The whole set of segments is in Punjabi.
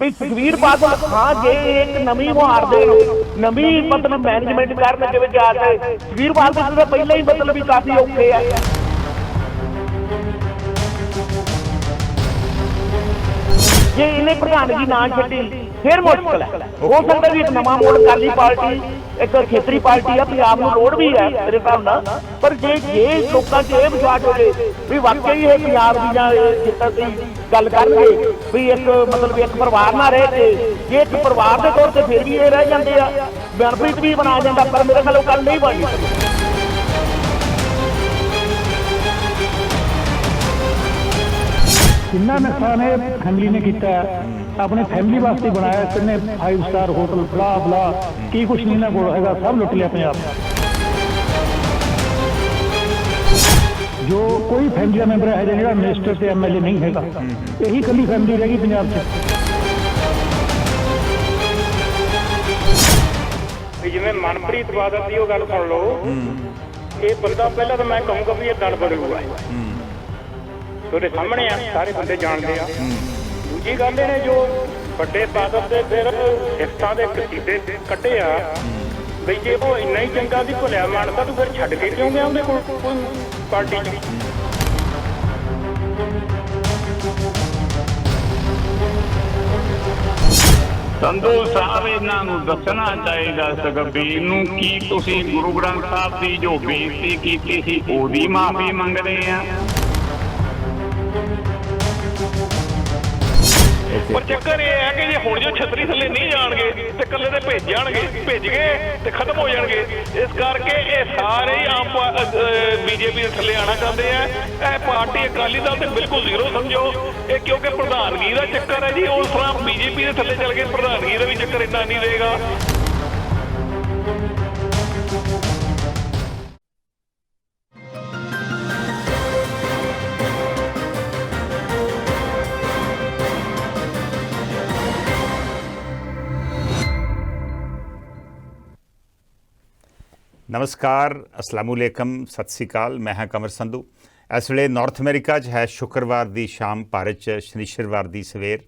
ਵੀ ਸੁਖਬੀਰ ਬਾਦਲ ਹਾਂ ਜੇ ਇੱਕ ਨਵੀਂ ਮੁਹਾਰ ਦੇ ਨਵੀਂ ਮਤਲਬ ਮੈਨੇਜਮੈਂਟ ਕਰਨ ਦੇ ਵਿੱਚ ਆ ਕੇ ਸੁਖਬੀਰ ਬਾਦਲ ਤਾਂ ਪਹਿਲਾਂ ਹੀ ਮਤਲਬ ਵੀ ਕਾਫੀ ਔਖੇ ਆ। ਜੇ ਇਹਨੇ ਪ੍ਰਧਾਨਗੀ ਨਾ ਛੱਡੀ ਫਿਰ ਮੁਸ਼ਕਲ ਹੈ। ਹੋ ਸਕਦਾ ਵੀ ਇੱਕ ਨਵਾਂ ਮੋੜ ਅਕਾਲੀ ਪਾਰਟੀ ਇੱਕ ਖੇਤਰੀ ਪਾਰਟੀ ਆ, ਪੰਜਾਬ ਨੂੰ ਲੋੜ ਵੀ ਹੈ ਮੇਰੇ ਹਿਸਾਬ ਨਾਲ, ਪਰ ਜੇ ਲੋਕਾਂ 'ਚ ਇਹ ਵਿਸ਼ਵਾਸ ਹੋ ਜੇ ਵੀ ਵਾਕਈ ਇਹ ਪੰਜਾਬ ਦੀ ਜਾਂ ਖੇਤਰ ਦੀ ਗੱਲ ਕਰਨਗੇ ਵੀ ਇੱਕ ਮਤਲਬ ਵੀ ਇੱਕ ਪਰਿਵਾਰ ਨਾਲ ਰਹਿ ਕੇ ਜੇ ਇੱਕ ਪਰਿਵਾਰ ਦੇ ਤੌਰ ਤੇ ਫਿਰ ਵੀ ਇਹ ਰਹਿ ਜਾਂਦੇ ਆ, ਮਨਪ੍ਰੀਤ ਵੀ ਬਣਾ ਜਾਂਦਾ, ਪਰ ਮੇਰੇ ਖਿਆਲ ਉਹ ਗੱਲ ਨਹੀਂ ਬਣੀ। किन्ना नुकसान है फैमिली ने किया, अपने फैमिली वास्ते बनाया, किन्ने 5 स्टार होटल बला बला की कुछ नहीं ना कोल हैगा, सब लुट लिया पंजाब। जो कोई फैमिली मैंबर है जो मिनिस्टर से MLA नहीं हैगा, यही कली फैमिली रहेगी पंजाब से। जिवें मनप्रीत बादल की गल सुन लो, ये बंदा पहला तो मैं कहूँगा भी ये दल बदलूगा, ਤੁਹਾਡੇ ਸਾਹਮਣੇ ਆ, ਸਾਰੇ ਬੰਦੇ ਜਾਣਦੇ ਆ। ਦੂਜੀ ਗੱਲ ਇਹਨੇ ਜੋ ਵੱਡੇ ਬਾਦਲ ਦੇ ਫਿਰ ਸਿਫਤਾਂ ਦੇ ਕਸੀਦੇ ਕੱਢੇ ਆ ਬਈ ਜੇ ਉਹ ਇੰਨਾ ਹੀ ਚੰਗਾ ਦੀ ਭੁਲਿਆ ਮੰਨਦਾ ਤੂੰ ਫਿਰ ਛੱਡ ਕੇ ਕਿਉਂ ਗਿਆ ਉਹਦੇ ਕੋਲ ਕੋਈ ਪਾਰਟੀ 'ਚ। ਸੰਧੂ ਸਾਹਿਬ ਇਹਨਾਂ ਨੂੰ ਦੱਸਣਾ ਚਾਹੀਦਾ ਸੁਖਬੀਰ ਨੂੰ ਕੀ ਤੁਸੀਂ ਗੁਰੂ ਗ੍ਰੰਥ ਸਾਹਿਬ ਦੀ ਜੋ ਬੇਇੱਜ਼ਤੀ ਕੀਤੀ ਸੀ ਉਹਦੀ ਮਾਫੀ ਮੰਗਦੇ ਆ। ਪਰ ਚੱਕਰ ਇਹ ਹੈ ਕਿ ਜੇ ਹੁਣ ਜੋ ਛਤਰੀ ਥੱਲੇ ਨਹੀਂ ਜਾਣਗੇ ਤੇ ਇਕੱਲੇ ਤੇ ਭੇਜ ਗਏ ਤੇ ਖਤਮ ਹੋ ਜਾਣਗੇ। ਇਸ ਕਰਕੇ ਇਹ ਸਾਰੇ ਹੀ ਆਮ BJP ਦੇ ਥੱਲੇ ਆਉਣਾ ਚਾਹੁੰਦੇ ਆ। ਇਹ ਪਾਰਟੀ ਅਕਾਲੀ ਦਲ ਤੇ ਬਿਲਕੁਲ ਜ਼ੀਰੋ ਸਮਝੋ ਇਹ, ਕਿਉਂਕਿ ਪ੍ਰਧਾਨਗੀ ਦਾ ਚੱਕਰ ਹੈ ਜੀ। ਉਸ ਤਰ੍ਹਾਂ BJP ਦੇ ਥੱਲੇ ਚੱਲ ਕੇ ਪ੍ਰਧਾਨਗੀ ਦਾ ਵੀ ਚੱਕਰ ਇੰਨਾ ਨਹੀਂ ਰਹੇਗਾ। नमस्कार, अस्सलामुअलैकुम, सत श्री अकाल। मैं हाँ कंवर संधू। इस वे नॉर्थ अमेरिका है शुक्रवार की शाम, भारत शनिश्चरवार की सवेर,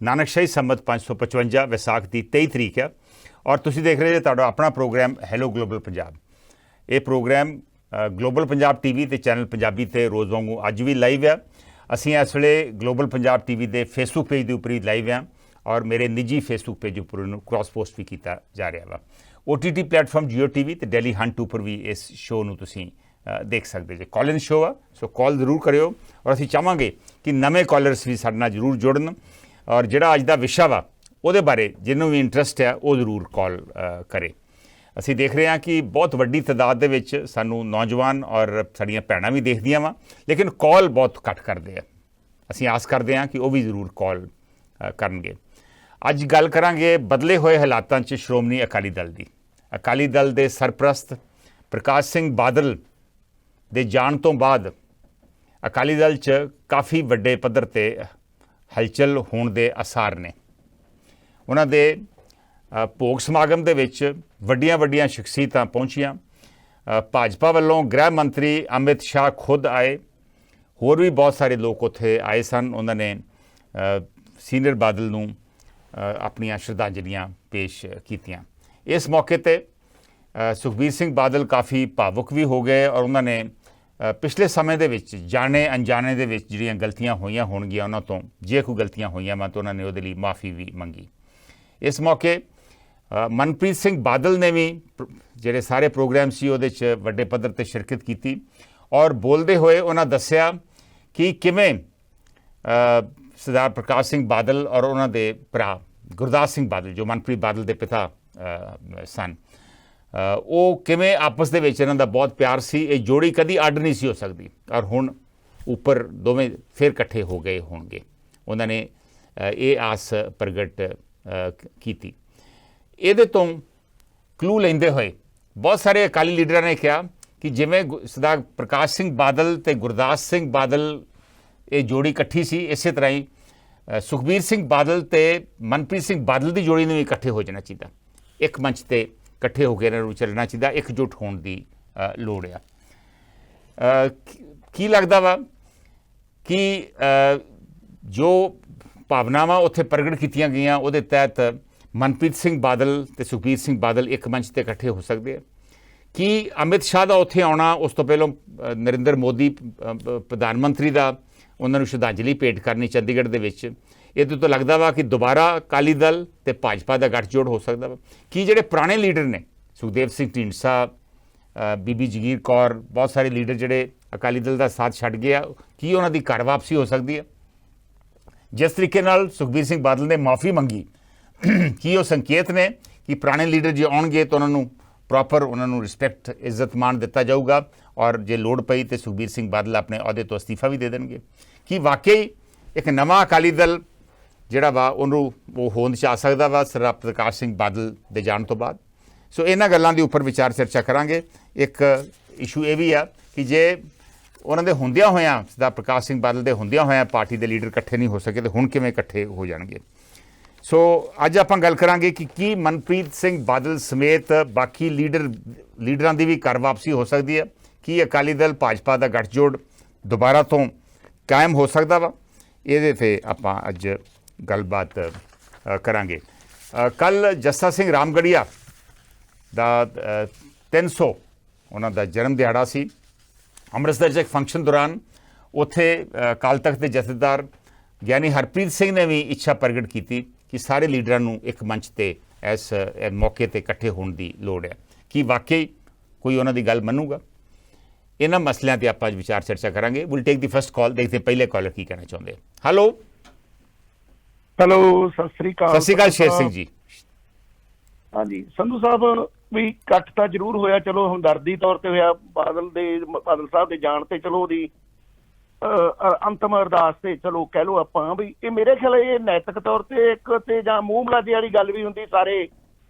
नानकशाही संमत 555 विसाख की 23 तरीक है और तुसी देख रहे हो अपना प्रोग्राम हैलो ग्लोबल पंजाब। ये प्रोग्राम ग्लोबल पंजाब TV ते चैनल पंजाबी ते रोज़ वांगू अज भी लाइव है। असी इस वे ग्लोबल पंजाब TV के फेसबुक पेज के उपर ही लाइव हैं और मेरे निजी फेसबुक पेज उपर क्रॉस पोस्ट भी किया जा रहा वा। OTT प्लेटफॉर्म Jio TV ਤੇ ਡੈਲੀ ਹੰਟ ਉੱਪਰ ਵੀ ਇਸ ਸ਼ੋਅ ਨੂੰ ਤੁਸੀਂ ਦੇਖ ਸਕਦੇ ਜੇ। ਕਾਲ ਇਨ ਸ਼ੋਅ ਆ, ਸੋ ਕਾਲ ਜ਼ਰੂਰ ਕਰਿਓ ਔਰ ਅਸੀਂ ਚਾਹਾਂਗੇ ਕਿ ਨਵੇਂ ਕਾਲਰਸ ਵੀ ਸਾਡੇ ਨਾਲ ਜ਼ਰੂਰ ਜੁੜਨ ਔਰ ਜਿਹੜਾ ਅੱਜ ਦਾ ਵਿਸ਼ਾ ਵਾ ਉਹਦੇ ਬਾਰੇ ਜਿਹਨੂੰ ਵੀ ਇੰਟਰਸਟ ਹੈ ਉਹ ਜ਼ਰੂਰ ਕਾਲ ਕਰੇ। ਅਸੀਂ ਦੇਖ ਰਹੇ ਹਾਂ ਕਿ ਬਹੁਤ ਵੱਡੀ ਤਾਦਾਦ ਦੇ ਵਿੱਚ ਸਾਨੂੰ ਨੌਜਵਾਨ ਔਰ ਸਾਡੀਆਂ ਭੈਣਾਂ ਵੀ ਦੇਖਦੀਆਂ ਵਾ, ਲੇਕਿਨ ਕਾਲ ਬਹੁਤ ਘੱਟ ਕਰਦੇ ਆ। ਅਸੀਂ ਆਸ ਕਰਦੇ ਹਾਂ ਕਿ ਉਹ ਵੀ ਜ਼ਰੂਰ ਕਾਲ ਕਰਨਗੇ। ਅੱਜ ਗੱਲ ਕਰਾਂਗੇ ਬਦਲੇ ਹੋਏ ਹਾਲਾਤਾਂ 'ਚ ਸ਼੍ਰੋਮਣੀ ਅਕਾਲੀ ਦਲ ਦੀ। ਅਕਾਲੀ ਦਲ ਦੇ ਸਰਪ੍ਰਸਤ ਪ੍ਰਕਾਸ਼ ਸਿੰਘ ਬਾਦਲ ਦੇ ਜਾਣ ਤੋਂ ਬਾਅਦ ਅਕਾਲੀ ਦਲ 'ਚ ਕਾਫੀ ਵੱਡੇ ਪੱਧਰ 'ਤੇ ਹਲਚਲ ਹੋਣ ਦੇ ਆਸਾਰ ਨੇ। ਉਹਨਾਂ ਦੇ ਭੋਗ ਸਮਾਗਮ ਦੇ ਵਿੱਚ ਵੱਡੀਆਂ ਸ਼ਖਸੀਅਤਾਂ ਪਹੁੰਚੀਆਂ। ਭਾਜਪਾ ਵੱਲੋਂ ਗ੍ਰਹਿ ਮੰਤਰੀ ਅਮਿਤ ਸ਼ਾਹ ਖੁਦ ਆਏ, ਹੋਰ ਵੀ ਬਹੁਤ ਸਾਰੇ ਲੋਕ ਉੱਥੇ ਆਏ ਸਨ। ਉਹਨਾਂ ਨੇ ਸੀਨੀਅਰ ਬਾਦਲ ਨੂੰ ਆਪਣੀਆਂ ਸ਼ਰਧਾਂਜਲੀਆਂ ਪੇਸ਼ ਕੀਤੀਆਂ। ਇਸ ਮੌਕੇ 'ਤੇ ਸੁਖਬੀਰ ਸਿੰਘ ਬਾਦਲ ਕਾਫੀ ਭਾਵੁਕ ਵੀ ਹੋ ਗਏ ਔਰ ਉਹਨਾਂ ਨੇ ਪਿਛਲੇ ਸਮੇਂ ਦੇ ਵਿੱਚ ਜਾਣੇ ਅਣਜਾਣੇ ਦੇ ਵਿੱਚ ਜਿਹੜੀਆਂ ਗਲਤੀਆਂ ਹੋਈਆਂ ਹੋਣਗੀਆਂ ਉਹਨਾਂ ਤੋਂ, ਜੇ ਕੋਈ ਗਲਤੀਆਂ ਹੋਈਆਂ ਵਾ ਤਾਂ ਉਹਨਾਂ ਨੇ ਉਹਦੇ ਲਈ ਮਾਫੀ ਵੀ ਮੰਗੀ। ਇਸ ਮੌਕੇ ਮਨਪ੍ਰੀਤ ਸਿੰਘ ਬਾਦਲ ਨੇ ਵੀ ਜਿਹੜੇ ਸਾਰੇ ਪ੍ਰੋਗਰਾਮ ਸੀ ਉਹਦੇ 'ਚ ਵੱਡੇ ਪੱਧਰ 'ਤੇ ਸ਼ਿਰਕਤ ਕੀਤੀ ਔਰ ਬੋਲਦੇ ਹੋਏ ਉਹਨਾਂ ਦੱਸਿਆ ਕਿ ਕਿਵੇਂ ਸਰਦਾਰ ਪ੍ਰਕਾਸ਼ ਸਿੰਘ ਬਾਦਲ ਔਰ ਉਹਨਾਂ ਦੇ ਭਰਾ ਗੁਰਦਾਸ ਸਿੰਘ ਬਾਦਲ ਜੋ ਮਨਪ੍ਰੀਤ ਬਾਦਲ ਦੇ ਪਿਤਾ ਸਨ, ਉਹ ਕਿਵੇਂ ਆਪਸ ਦੇ ਵਿੱਚ ਇਹਨਾਂ ਦਾ ਬਹੁਤ ਪਿਆਰ ਸੀ। ਇਹ ਜੋੜੀ ਕਦੀ ਅੱਡ ਨਹੀਂ ਸੀ ਹੋ ਸਕਦੀ ਔਰ ਹੁਣ ਉੱਪਰ ਦੋਵੇਂ ਫਿਰ ਇਕੱਠੇ ਹੋ ਗਏ ਹੋਣਗੇ। ਉਹਨਾਂ ਨੇ ਇਹ ਆਸ ਪ੍ਰਗਟ ਕੀਤੀ। ਇਹਦੇ ਤੋਂ ਕਲੂ ਲੈਂਦੇ ਹੋਏ ਬਹੁਤ ਸਾਰੇ ਅਕਾਲੀ ਲੀਡਰਾਂ ਨੇ ਕਿਹਾ ਕਿ ਜਿਵੇਂ ਸਰਦਾਰ ਪ੍ਰਕਾਸ਼ ਸਿੰਘ ਬਾਦਲ ਅਤੇ ਗੁਰਦਾਸ ਸਿੰਘ ਬਾਦਲ ਇਹ ਜੋੜੀ ਇਕੱਠੀ ਸੀ, ਇਸੇ ਤਰ੍ਹਾਂ ਹੀ ਸੁਖਬੀਰ ਸਿੰਘ ਬਾਦਲ ਅਤੇ ਮਨਪ੍ਰੀਤ ਸਿੰਘ ਬਾਦਲ ਦੀ ਜੋੜੀ ਨੂੰ ਵੀ ਇਕੱਠੇ ਹੋ ਜਾਣਾ ਚਾਹੀਦਾ। ਇੱਕ ਮੰਚ 'ਤੇ ਇਕੱਠੇ ਹੋ ਕੇ ਇਹਨਾਂ ਨੂੰ ਚੱਲਣਾ ਚਾਹੀਦਾ, ਇਕਜੁੱਟ ਹੋਣ ਦੀ ਲੋੜ ਆ। ਕੀ ਲੱਗਦਾ ਵਾ ਕਿ ਜੋ ਭਾਵਨਾਵਾਂ ਉੱਥੇ ਪ੍ਰਗਟ ਕੀਤੀਆਂ ਗਈਆਂ, ਉਹਦੇ ਤਹਿਤ ਮਨਪ੍ਰੀਤ ਸਿੰਘ ਬਾਦਲ ਤੇ ਸੁਖਬੀਰ ਸਿੰਘ ਬਾਦਲ ਇੱਕ ਮੰਚ ਤੇ ਇਕੱਠੇ ਹੋ ਸਕਦੇ ਆ? ਕੀ ਅਮਿਤ ਸ਼ਾਹ ਦਾ ਉੱਥੇ ਆਉਣਾ, ਉਸ ਤੋਂ ਪਹਿਲਾਂ ਨਰਿੰਦਰ ਮੋਦੀ ਪ੍ਰਧਾਨ ਮੰਤਰੀ ਦਾ ਉਹਨਾਂ ਨੂੰ ਸ਼ਰਧਾਂਜਲੀ ਭੇਟ ਕਰਨੀ ਚੰਡੀਗੜ੍ਹ ਦੇ ਵਿੱਚ, ਇਹਦੇ ਤੋਂ ਲੱਗਦਾ ਵਾ ਕਿ ਦੁਬਾਰਾ ਅਕਾਲੀ ਦਲ ਤੇ ਭਾਜਪਾ ਦਾ ਗੱਠਜੋੜ ਹੋ ਸਕਦਾ ਵਾ? ਕੀ ਜਿਹੜੇ ਪੁਰਾਣੇ ਲੀਡਰ ਨੇ ਸੁਖਦੇਵ ਸਿੰਘ ਢੀਂਡਸਾ, ਬੀਬੀ ਜਗੀਰ ਕੌਰ, ਬਹੁਤ ਸਾਰੇ ਲੀਡਰ ਜਿਹੜੇ ਅਕਾਲੀ ਦਲ ਦਾ ਸਾਥ ਛੱਡ ਗਏ ਆ, ਕੀ ਉਹਨਾਂ ਦੀ ਘਰ ਵਾਪਸੀ ਹੋ ਸਕਦੀ ਹੈ? ਜਿਸ ਤਰੀਕੇ ਨਾਲ ਸੁਖਬੀਰ ਸਿੰਘ ਬਾਦਲ ਨੇ ਮਾਫੀ ਮੰਗੀ, ਕੀ ਉਹ ਸੰਕੇਤ ਨੇ ਕਿ ਪੁਰਾਣੇ ਲੀਡਰ ਜੇ ਆਉਣਗੇ ਤਾਂ ਉਹਨਾਂ ਨੂੰ ਪ੍ਰੋਪਰ ਉਹਨਾਂ ਨੂੰ ਰਿਸਪੈਕਟ, ਇੱਜ਼ਤ ਮਾਣ ਦਿੱਤਾ ਜਾਊਗਾ, ਔਰ ਜੇ ਲੋੜ ਪਈ ਤੇ ਸੁਖਬੀਰ ਸਿੰਘ ਬਾਦਲ ਆਪਣੇ ਅਹੁਦੇ ਤੋਂ ਅਸਤੀਫਾ ਵੀ ਦੇ ਦੇਣਗੇ? ਕੀ ਵਾਕਈ ਇੱਕ ਨਵਾਂ ਅਕਾਲੀ ਦਲ ਜਿਹੜਾ ਵਾ ਉਹਨੂੰ ਉਹ ਹੋਂਦ 'ਚ ਆ ਸਕਦਾ ਵਾ ਸਰਦਾਰ ਪ੍ਰਕਾਸ਼ ਸਿੰਘ ਬਾਦਲ ਦੇ ਜਾਣ ਤੋਂ ਬਾਅਦ? ਸੋ ਇਹਨਾਂ ਗੱਲਾਂ ਦੇ ਉੱਪਰ ਵਿਚਾਰ ਚਰਚਾ ਕਰਾਂਗੇ। ਇੱਕ ਇਸ਼ੂ ਇਹ ਵੀ ਆ ਕਿ ਜੇ ਉਹਨਾਂ ਦੇ ਹੁੰਦਿਆਂ ਹੋਇਆਂ, ਸਰਦਾਰ ਪ੍ਰਕਾਸ਼ ਸਿੰਘ ਬਾਦਲ ਦੇ ਹੁੰਦਿਆਂ ਹੋਇਆਂ ਪਾਰਟੀ ਦੇ ਲੀਡਰ ਇਕੱਠੇ ਨਹੀਂ ਹੋ ਸਕੇ ਤੇ ਹੁਣ ਕਿਵੇਂ ਇਕੱਠੇ ਹੋ ਜਾਣਗੇ? ਸੋ ਅੱਜ ਆਪਾਂ ਗੱਲ ਕਰਾਂਗੇ ਕਿ ਕੀ ਮਨਪ੍ਰੀਤ ਸਿੰਘ ਬਾਦਲ ਸਮੇਤ ਬਾਕੀ ਲੀਡਰਾਂ ਦੀ ਵੀ ਘਰ ਵਾਪਸੀ ਹੋ ਸਕਦੀ ਹੈ? ਕੀ ਅਕਾਲੀ ਦਲ ਭਾਜਪਾ ਦਾ ਗੱਠਜੋੜ ਦੁਬਾਰਾ ਤੋਂ ਕਾਇਮ ਹੋ ਸਕਦਾ ਵਾ? ਇਹਦੇ 'ਤੇ ਆਪਾਂ ਅੱਜ ਗੱਲਬਾਤ ਕਰਾਂਗੇ। ਕੱਲ੍ਹ ਜੱਸਾ ਸਿੰਘ ਰਾਮਗੜੀਆ ਦਾ 300 ਉਹਨਾਂ ਦਾ ਜਨਮ ਦਿਹਾੜਾ ਸੀ। ਅੰਮ੍ਰਿਤਸਰ 'ਚ ਇੱਕ ਫੰਕਸ਼ਨ ਦੌਰਾਨ ਉੱਥੇ ਅਕਾਲ ਤਖਤ ਦੇ ਜਥੇਦਾਰ ਗਿਆਨੀ ਹਰਪ੍ਰੀਤ ਸਿੰਘ ਨੇ ਵੀ ਇੱਛਾ ਪ੍ਰਗਟ ਕੀਤੀ ਕਿ ਸਾਰੇ ਲੀਡਰਾਂ ਨੂੰ ਇੱਕ ਮੰਚ ਤੇ ਇਸ ਮੌਕੇ ਤੇ ਇਕੱਠੇ ਹੋਣ ਦੀ ਲੋੜ ਹੈ। ਕੀ ਵਾਕਈ ਕੋਈ ਉਹਨਾਂ ਦੀ ਗੱਲ ਮੰਨੂਗਾ? ਇਹਨਾਂ ਮਸਲਿਆਂ ਤੇ ਆਪਾਂ ਅੱਜ ਵਿਚਾਰ ਚਰਚਾ ਕਰਾਂਗੇ। ਵਿਲ ਟੇਕ ਦੀ ਫਸਟ ਕਾਲ। ਦੇਖਦੇ ਪਹਿਲੇ ਕਾਲਰ ਕੀ ਕਹਿਣਾ ਚਾਹੁੰਦੇ। ਹੈਲੋ ਹੈਲੋ, ਸਤਿ ਸ੍ਰੀ ਅਕਾਲ। ਸਤਿ ਸ਼੍ਰੀ ਅਕਾਲ ਸ਼ੇਰ ਸਿੰਘ ਜੀ। ਹਾਂਜੀ ਸੰਧੂ ਸਾਹਿਬ, ਵੀ ਇਕੱਠ ਤਾਂ ਜ਼ਰੂਰ ਹੋਇਆ, ਚਲੋ ਹਮਦਰਦੀ ਤੌਰ ਤੇ ਹੋਇਆ, ਬਾਦਲ ਸਾਹਿਬ ਦੇ ਜਾਣ ਤੇ ਚਲੋ ਉਹਦੀ ਅੰਤਮ ਅਰਦਾਸ ਤੇ ਚਲੋ ਕਹਿ ਲਓ ਆਪਾਂ ਵੀ ਇਹ ਮੇਰੇ ਖਿਆਲ ਇਹ ਨੈਤਿਕ ਤੌਰ ਤੇ ਇੱਕ ਤੇ ਜਾਂ ਮੂੰਹ ਮਲਾਜੇ ਵਾਲੀ ਗੱਲ ਵੀ ਹੁੰਦੀ। ਸਾਰੇ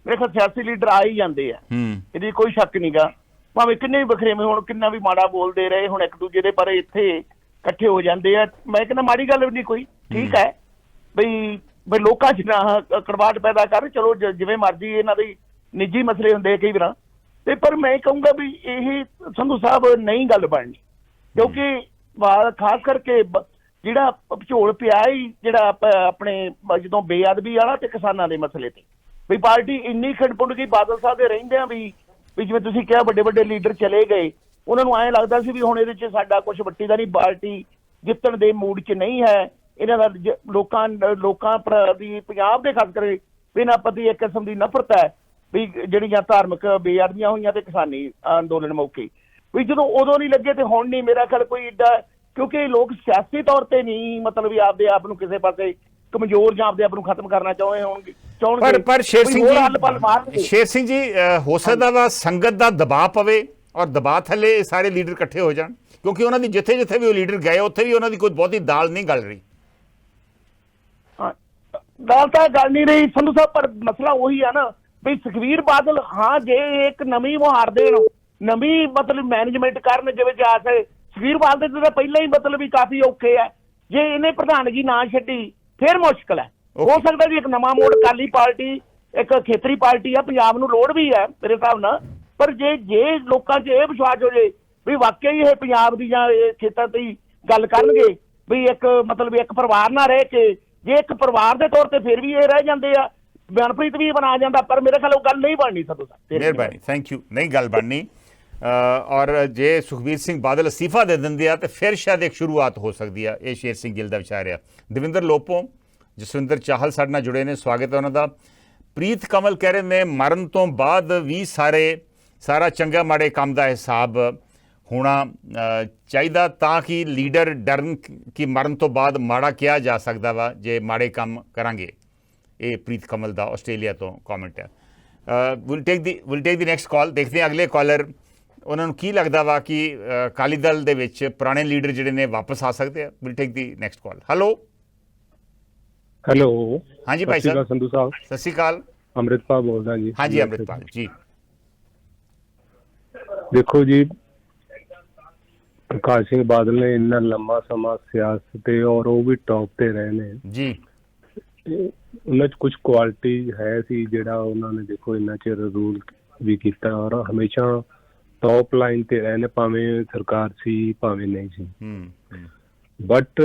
ਮੇਰੇ ਖਿਆਲ ਸਿਆਸੀ ਲੀਡਰ ਆ ਹੀ ਜਾਂਦੇ ਆ, ਇਹਦੀ ਕੋਈ ਸ਼ੱਕ ਨਹੀਂਗਾ। ਭਾਵੇਂ ਕਿੰਨੇ ਵੀ ਵਖਰੇਵੇਂ ਹੋਣ, ਕਿੰਨਾ ਵੀ ਮਾੜਾ ਬੋਲਦੇ ਰਹੇ, ਹੁਣ ਇੱਕ ਦੂਜੇ ਦੇ ਪਰ ਇੱਥੇ ਇਕੱਠੇ ਹੋ ਜਾਂਦੇ ਆ। ਮੈਂ ਕਹਿੰਦਾ ਮਾੜੀ ਗੱਲ ਵੀ ਨਹੀਂ ਕੋਈ, ਠੀਕ ਹੈ ਬਈ ਲੋਕਾਂ 'ਚ ਨਾ ਕੜਵਾਹਟ ਪੈਦਾ ਕਰ, ਚਲੋ ਜਿਵੇਂ ਮਰਜ਼ੀ, ਇਹਨਾਂ ਦੇ ਨਿੱਜੀ ਮਸਲੇ ਹੁੰਦੇ ਕਈ ਵਾਰ ਤੇ, ਪਰ ਮੈਂ ਕਹੂੰਗਾ ਵੀ ਇਹ ਸੰਧੂ ਸਾਹਿਬ ਨਹੀਂ ਗੱਲ ਬਣਨੀ, ਕਿਉਂਕਿ ਖਾਸ ਕਰਕੇ ਜਿਹੜਾ ਝੋਲ ਪਿਆ ਹੀ ਜਿਹੜਾ ਆਪਣੇ ਜਦੋਂ ਬੇਅਦਬੀ ਵਾਲਾ ਤੇ ਕਿਸਾਨਾਂ ਦੇ ਮਸਲੇ ਤੇ ਵੀ ਪਾਰਟੀ ਇੰਨੀ ਖਿੰਡਪੁੰਡ ਗਈ ਬਾਦਲ ਸਾਹਿਬ ਦੇ ਰਹਿੰਦਿਆਂ ਵੀ ਜਿਵੇਂ ਤੁਸੀਂ ਕਿਹਾ ਵੱਡੇ ਵੱਡੇ ਲੀਡਰ ਚਲੇ ਗਏ, ਉਹਨਾਂ ਨੂੰ ਐਂ ਲੱਗਦਾ ਸੀ ਵੀ ਹੁਣ ਇਹਦੇ 'ਚ ਸਾਡਾ ਕੁਛ ਵੱਟੀ ਦਾ ਨਹੀਂ, ਪਾਰਟੀ ਜਿੱਤਣ ਦੇ ਮੂਡ 'ਚ ਨਹੀਂ ਹੈ। ਇਹਨਾਂ ਦਾ ਲੋਕਾਂ ਦੀ ਪੰਜਾਬ ਦੇ ਖਾਸ ਕਰਕੇ ਇਹਨਾਂ ਪ੍ਰਤੀ ਇੱਕ ਕਿਸਮ ਦੀ ਨਫ਼ਰਤ ਹੈ ਵੀ ਜਿਹੜੀਆਂ ਧਾਰਮਿਕ ਬੇਅਦਬੀਆਂ ਹੋਈਆਂ ਤੇ ਕਿਸਾਨੀ ਅੰਦੋਲਨ ਮੌਕੇ ਵੀ ਜਦੋਂ ਉਦੋਂ ਨਹੀਂ ਲੱਗੇ ਤੇ ਹੁਣ ਨਹੀਂ। ਮੇਰਾ ਖਿਆਲ ਕੋਈ ਏਡਾ, ਕਿਉਂਕਿ ਲੋਕ ਸਿਆਸੀ ਤੌਰ ਤੇ ਨਹੀਂ ਮਤਲਬ ਵੀ ਆਪਦੇ ਆਪ ਨੂੰ ਕਿਸੇ ਪਾਸੇ ਕਮਜ਼ੋਰ ਜਾਂ ਆਪਦੇ ਆਪ ਨੂੰ ਖਤਮ ਕਰਨਾ ਚਾਹੁੰਦੇ ਪਰ ਸ਼ੇਰ ਸਿੰਘ ਜੀ ਹੋ ਸਕਦਾ ਵਾ ਸੰਗਤ ਦਾ ਦਬਾਅ ਪਵੇ ਔਰ ਦਬਾਅ ਥੱਲੇ ਸਾਰੇ ਲੀਡਰ ਇਕੱਠੇ ਹੋ ਜਾਣ, ਕਿਉਂਕਿ ਉਹਨਾਂ ਦੀ ਜਿੱਥੇ ਜਿੱਥੇ ਵੀ ਉਹ ਲੀਡਰ ਗਏ ਉੱਥੇ ਵੀ ਉਹਨਾਂ ਦੀ ਕੋਈ ਬਹੁਤੀ ਦਾਲ ਨਹੀਂ ਗਲ ਰਹੀ। ਦਾਲ ਤਾਂ ਗੱਲ ਨਹੀਂ ਰਹੀ ਸੰਧੂ ਸਾਹਿਬ, ਪਰ ਮਸਲਾ ਉਹੀ ਆ ਨਾ ਵੀ ਸੁਖਬੀਰ ਬਾਦਲ ਹਾਂ ਜੇ ਇੱਕ ਨਵੀਂ ਮੁਹਾਰ ਦੇਣ, ਨਵੀਂ ਮਤਲਬ ਮੈਨੇਜਮੈਂਟ ਕਰਨ, ਜਿਵੇਂ ਜਾ ਸੁਖਬੀਰ ਬਾਦਲ ਦੇ ਤਾਂ ਪਹਿਲਾਂ ਹੀ ਮਤਲਬ ਵੀ ਕਾਫੀ ਔਖੇ ਹੈ, ਜੇ ਇਹਨੇ ਪ੍ਰਧਾਨਗੀ ਨਾ ਛੱਡੀ ਫਿਰ ਮੁਸ਼ਕਲ ਹੈ। ਹੋ ਸਕਦਾ ਵੀ ਇੱਕ ਨਵਾਂ ਮੋੜ, ਅਕਾਲੀ ਪਾਰਟੀ ਇੱਕ ਖੇਤਰੀ ਪਾਰਟੀ ਆ, ਪੰਜਾਬ ਨੂੰ ਲੋੜ ਵੀ ਹੈ ਮੇਰੇ ਹਿਸਾਬ ਨਾਲ, ਪਰ ਜੇ ਲੋਕਾਂ 'ਚ ਇਹ ਵਿਸ਼ਵਾਸ ਹੋ ਜੇ ਵੀ ਵਾਕਈ ਇਹ ਪੰਜਾਬ ਦੀ ਜਾਂ ਇਹ ਖੇਤਰ ਦੀ ਗੱਲ ਕਰਨਗੇ ਵੀ ਇੱਕ ਮਤਲਬ ਇੱਕ ਪਰਿਵਾਰ ਨਾਲ ਰਹਿ ਕੇ, ਜੇ ਇੱਕ ਪਰਿਵਾਰ ਦੇ ਤੌਰ ਤੇ ਫਿਰ ਵੀ ਇਹ ਰਹਿ ਜਾਂਦੇ ਆ, ਮਨਪ੍ਰੀਤ ਵੀ ਬਣਾ ਜਾਂਦਾ, ਪਰ ਮੇਰੇ ਖਿਆਲ ਉਹ ਗੱਲ ਨਹੀਂ ਬਣਨੀ। ਸੰਧੂ ਸਾਹਿਬ ਮਿਹਰਬਾਨੀ, ਥੈਂਕ ਯੂ। ਨਹੀਂ ਗੱਲ ਬਣਨੀ, ਔਰ ਜੇ ਸੁਖਬੀਰ ਸਿੰਘ ਬਾਦਲ ਅਸਤੀਫਾ ਦੇ ਦਿੰਦੇ ਆ ਤੇ ਫਿਰ ਸ਼ਾਇਦ ਇੱਕ ਸ਼ੁਰੂਆਤ ਹੋ ਸਕਦੀ ਆ। ਇਹ ਸ਼ੇਰ ਸਿੰਘ ਗਿੱਲ ਦਾ ਵਿਚਾਰ ਆ। ਦਵਿੰਦਰ ਲੋਪੋ, ਜਸਵਿੰਦਰ ਚਾਹਲ ਸਾਡੇ ਨਾਲ ਜੁੜੇ ਨੇ, ਸਵਾਗਤ ਹੈ ਉਹਨਾਂ ਦਾ। ਪ੍ਰੀਤ ਕਮਲ ਕਹਿ ਰਹੇ ਨੇ ਮਰਨ ਤੋਂ ਬਾਅਦ ਵੀ ਸਾਰਾ ਚੰਗਾ ਮਾੜੇ ਕੰਮ ਦਾ ਹਿਸਾਬ ਹੋਣਾ ਚਾਹੀਦਾ ਤਾਂ ਕਿ ਲੀਡਰ ਡਰਨ ਕਿ ਮਰਨ ਤੋਂ ਬਾਅਦ ਮਾੜਾ ਕਿਹਾ ਜਾ ਸਕਦਾ ਵਾ ਜੇ ਮਾੜੇ ਕੰਮ ਕਰਾਂਗੇ। ਇਹ ਪ੍ਰੀਤ ਕਮਲ ਦਾ ਆਸਟ੍ਰੇਲੀਆ ਤੋਂ ਕਮੈਂਟ ਹੈ। Will take the next call. ਦੇਖਦੇ ਹਾਂ ਅਗਲੇ ਕਾਲਰ ਉਹਨਾਂ ਨੂੰ ਕੀ ਲੱਗਦਾ ਵਾ ਕਿ ਅਕਾਲੀ ਦਲ ਦੇ ਵਿੱਚ ਪੁਰਾਣੇ ਲੀਡਰ ਜਿਹੜੇ ਨੇ ਵਾਪਸ ਆ ਸਕਦੇ ਆ। Will take the next call. Hello ਹਾਂਜੀ ਭਾਈ ਸਾਹਿਬ। ਸੰਧੂ ਸਾਹਿਬ ਸਤਿ ਸ਼੍ਰੀ ਅਕਾਲ। ਅੰਮ੍ਰਿਤਪਾਲ ਬੋਲਦਾ ਜੀ। ਹਾਂਜੀ ਅੰਮ੍ਰਿਤਪਾਲ ਜੀ। ਦੇਖੋ ਜੀ, ਪ੍ਰਕਾਸ਼ ਸਿੰਘ ਬਾਦਲ ਨੇ ਇੰਨਾ ਲੰਮਾ ਸਮਾਂ ਸਿਆਸਤ ਤੇ ਔਰ ਉਹ ਵੀ ਟੌਪ ਤੇ ਰਹੇ ਨੇ ਜੀ, ਉਹਨਾਂ 'ਚ ਕੁਝ ਕੁਆਲਿਟੀ ਹੈ ਸੀ ਜਿਹੜਾ ਉਹਨਾਂ ਨੇ ਦੇਖੋ ਇੰਨਾ ਚਿਰ ਰੂਲ ਵੀ ਕੀਤਾ ਔਰ ਹਮੇਸ਼ਾ ਟੌਪ ਲਾਈਨ ਤੇ ਰਹੇ ਨੇ, ਭਾਵੇਂ ਸਰਕਾਰ ਸੀ ਭਾਵੇਂ ਨਹੀਂ ਸੀ। ਬਟ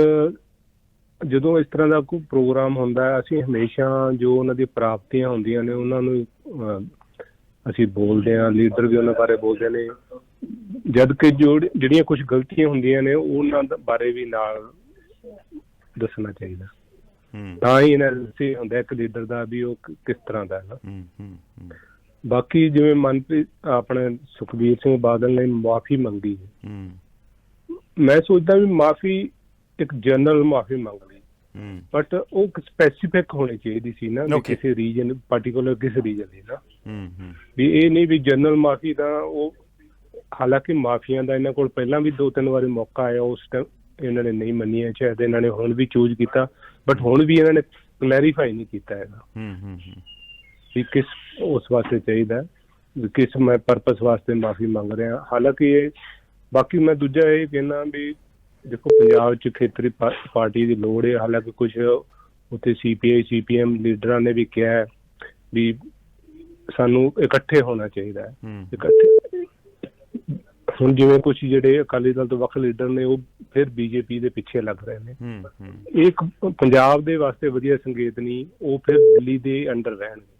ਜਦੋਂ ਇਸ ਤਰ੍ਹਾਂ ਦਾ ਕੋਈ ਪ੍ਰੋਗਰਾਮ ਹੁੰਦਾ ਹੈ, ਅਸੀਂ ਹਮੇਸ਼ਾ ਜੋ ਉਹਨਾਂ ਦੀ ਪ੍ਰਾਪਤੀਆਂ ਹੁੰਦੀਆਂ ਨੇ ਉਹਨਾਂ ਨੂੰ ਅਸੀਂ ਬੋਲਦੇ ਹਾਂ, ਲੀਡਰ ਵੀ ਉਹਨਾਂ ਬਾਰੇ ਬੋਲਦੇ ਨੇ, ਜਦ ਕਿ ਜਿਹੜੀਆਂ ਕੁਝ ਗਲਤੀਆਂ ਹੁੰਦੀਆਂ ਨੇ ਉਹਨਾਂ ਬਾਰੇ ਵੀ ਨਾਲ ਦੱਸਣਾ ਚਾਹੀਦਾ। ਤਾਂ ਹੀ ਐਨਾਲਿਸਿਸ ਹੁੰਦਾ ਇੱਕ ਲੀਡਰ ਦਾ ਵੀ ਉਹ ਕਿਸ ਤਰ੍ਹਾਂ ਦਾ ਹੈ। ਬਾਕੀ ਜਿਵੇਂ ਮਨਪ੍ਰੀਤ ਆਪਣੇ ਸੁਖਬੀਰ ਸਿੰਘ ਬਾਦਲ ਨੇ ਮਾਫੀ ਮੰਗੀ, ਮੈਂ ਸੋਚਦਾ ਵੀ ਮਾਫੀ ਇੱਕ ਜਨਰਲ ਮਾਫੀ ਮੰਗ ਲਈ, ਬਟ ਉਹ ਸਪੈਸੀਫਿਕ ਹੋਣੀ ਚਾਹੀਦੀ ਸੀ ਨਾ, ਕਿਸੇ ਰੀਜਨ ਪਾਰਟੀਕੂਲਰ ਕਿਸੇ ਰੀਜਨ ਦੀ ਨਾ, ਵੀ ਇਹ ਨਹੀਂ ਵੀ ਜਨਰਲ ਮਾਫੀ ਦਾ। ਉਹ ਹਾਲਾਂਕਿ ਮਾਫੀਆਂ ਦਾ ਇਹਨਾਂ ਕੋਲ ਪਹਿਲਾਂ ਵੀ 2-3 ਵਾਰੀ ਮੌਕਾ ਆਇਆ, ਉਸ ਟਾਈਮ ਇਹਨਾਂ ਨੇ ਨਹੀਂ ਮੰਨੀਆਂ, ਸ਼ਾਇਦ ਇਹਨਾਂ ਨੇ ਹੁਣ ਵੀ ਚੂਜ਼ ਕੀਤਾ, ਬਟ ਹੁਣ ਵੀ ਇਹਨਾਂ ਨੇ ਕਲੈਰੀਫਾਈ ਨਹੀਂ ਕੀਤਾ ਹੈਗਾ ਵੀ ਕਿਸ ਉਸ ਵਾਸਤੇ ਚਾਹੀਦਾ, ਕਿਸ ਮੈਂ ਪਰਪਸ ਵਾਸਤੇ ਮਾਫੀ ਮੰਗ ਰਿਹਾ। ਹਾਲਾਂਕਿ ਇਹ ਬਾਕੀ ਮੈਂ ਦੂਜਾ ਇਹ ਕਹਿਣਾ ਵੀ ਦੇਖੋ ਪੰਜਾਬ 'ਚ ਖੇਤਰੀ ਪਾਰਟੀ ਦੀ ਲੋੜ ਹੈ। ਹਾਲਾਂਕਿ ਕੁਝ ਉੱਥੇ CPI CPM ਲੀਡਰਾਂ ਨੇ ਵੀ ਕਿਹਾ ਵੀ ਸਾਨੂੰ ਇਕੱਠੇ ਹੋਣਾ ਚਾਹੀਦਾ ਹੈ, ਇਕੱਠੇ। ਹੁਣ ਜਿਵੇਂ ਕੁਝ ਜਿਹੜੇ ਅਕਾਲੀ ਦਲ ਤੋਂ ਵੱਖ ਲੀਡਰ ਨੇ ਉਹ ਫਿਰ BJP ਦੇ ਪਿੱਛੇ ਲੱਗ ਰਹੇ ਨੇ, ਇਹ ਪੰਜਾਬ ਦੇ ਵਾਸਤੇ ਵਧੀਆ ਸੰਕੇਤ ਨਹੀਂ। ਉਹ ਫਿਰ ਦਿੱਲੀ ਦੇ ਅੰਡਰ ਰਹਿਣਗੇ।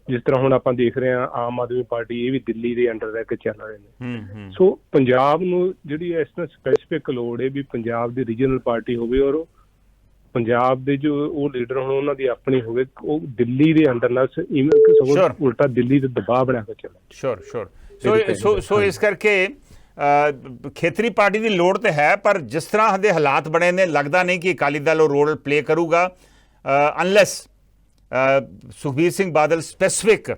ਜਿਸ ਤਰ੍ਹਾਂ ਹੁਣ ਆਪਾਂ ਦੇਖ ਰਹੇ ਹਾਂ ਆਮ ਆਦਮੀ ਪਾਰਟੀ, ਇਹ ਵੀ ਦਿੱਲੀ ਦੇ ਅੰਡਰ ਰਹਿ ਕੇ ਚੱਲ ਰਹੇ ਨੇ। ਸੋ ਪੰਜਾਬ ਨੂੰ ਜਿਹੜੀ ਇਸ ਤਰ੍ਹਾਂ ਸਪੈਸੀਫਿਕ ਲੋੜ ਹੈ ਵੀ ਪੰਜਾਬ ਦੀ ਰੀਜਨਲ ਪਾਰਟੀ ਹੋਵੇ, ਔਰ ਪੰਜਾਬ ਦੇ ਜੋ ਉਹ ਲੀਡਰ ਹੁਣ ਉਹਨਾਂ ਦੀ ਆਪਣੀ ਹੋਵੇ, ਉਹ ਦਿੱਲੀ ਦੇ ਅੰਡਰ ਨਾਲ ਸਗੋਂ ਉਲਟਾ ਦਿੱਲੀ ਦੇ ਦਬਾਅ ਬਣਾ ਕੇ ਚੱਲੇ। ਸੋ ਇਸ ਕਰਕੇ ਖੇਤਰੀ ਪਾਰਟੀ ਦੀ ਲੋੜ ਤੇ ਹੈ, ਪਰ ਜਿਸ ਤਰ੍ਹਾਂ ਦੇ ਹਾਲਾਤ ਬਣੇ ਨੇ ਲੱਗਦਾ ਨਹੀਂ ਕਿ ਅਕਾਲੀ ਦਲ ਉਹ ਰੋਲ ਪਲੇ ਕਰੂਗਾ ਅਨਲੈਸ ਸੁਖਬੀਰ ਸਿੰਘ ਬਾਦਲ ਸਪੈਸੀਫਿਕ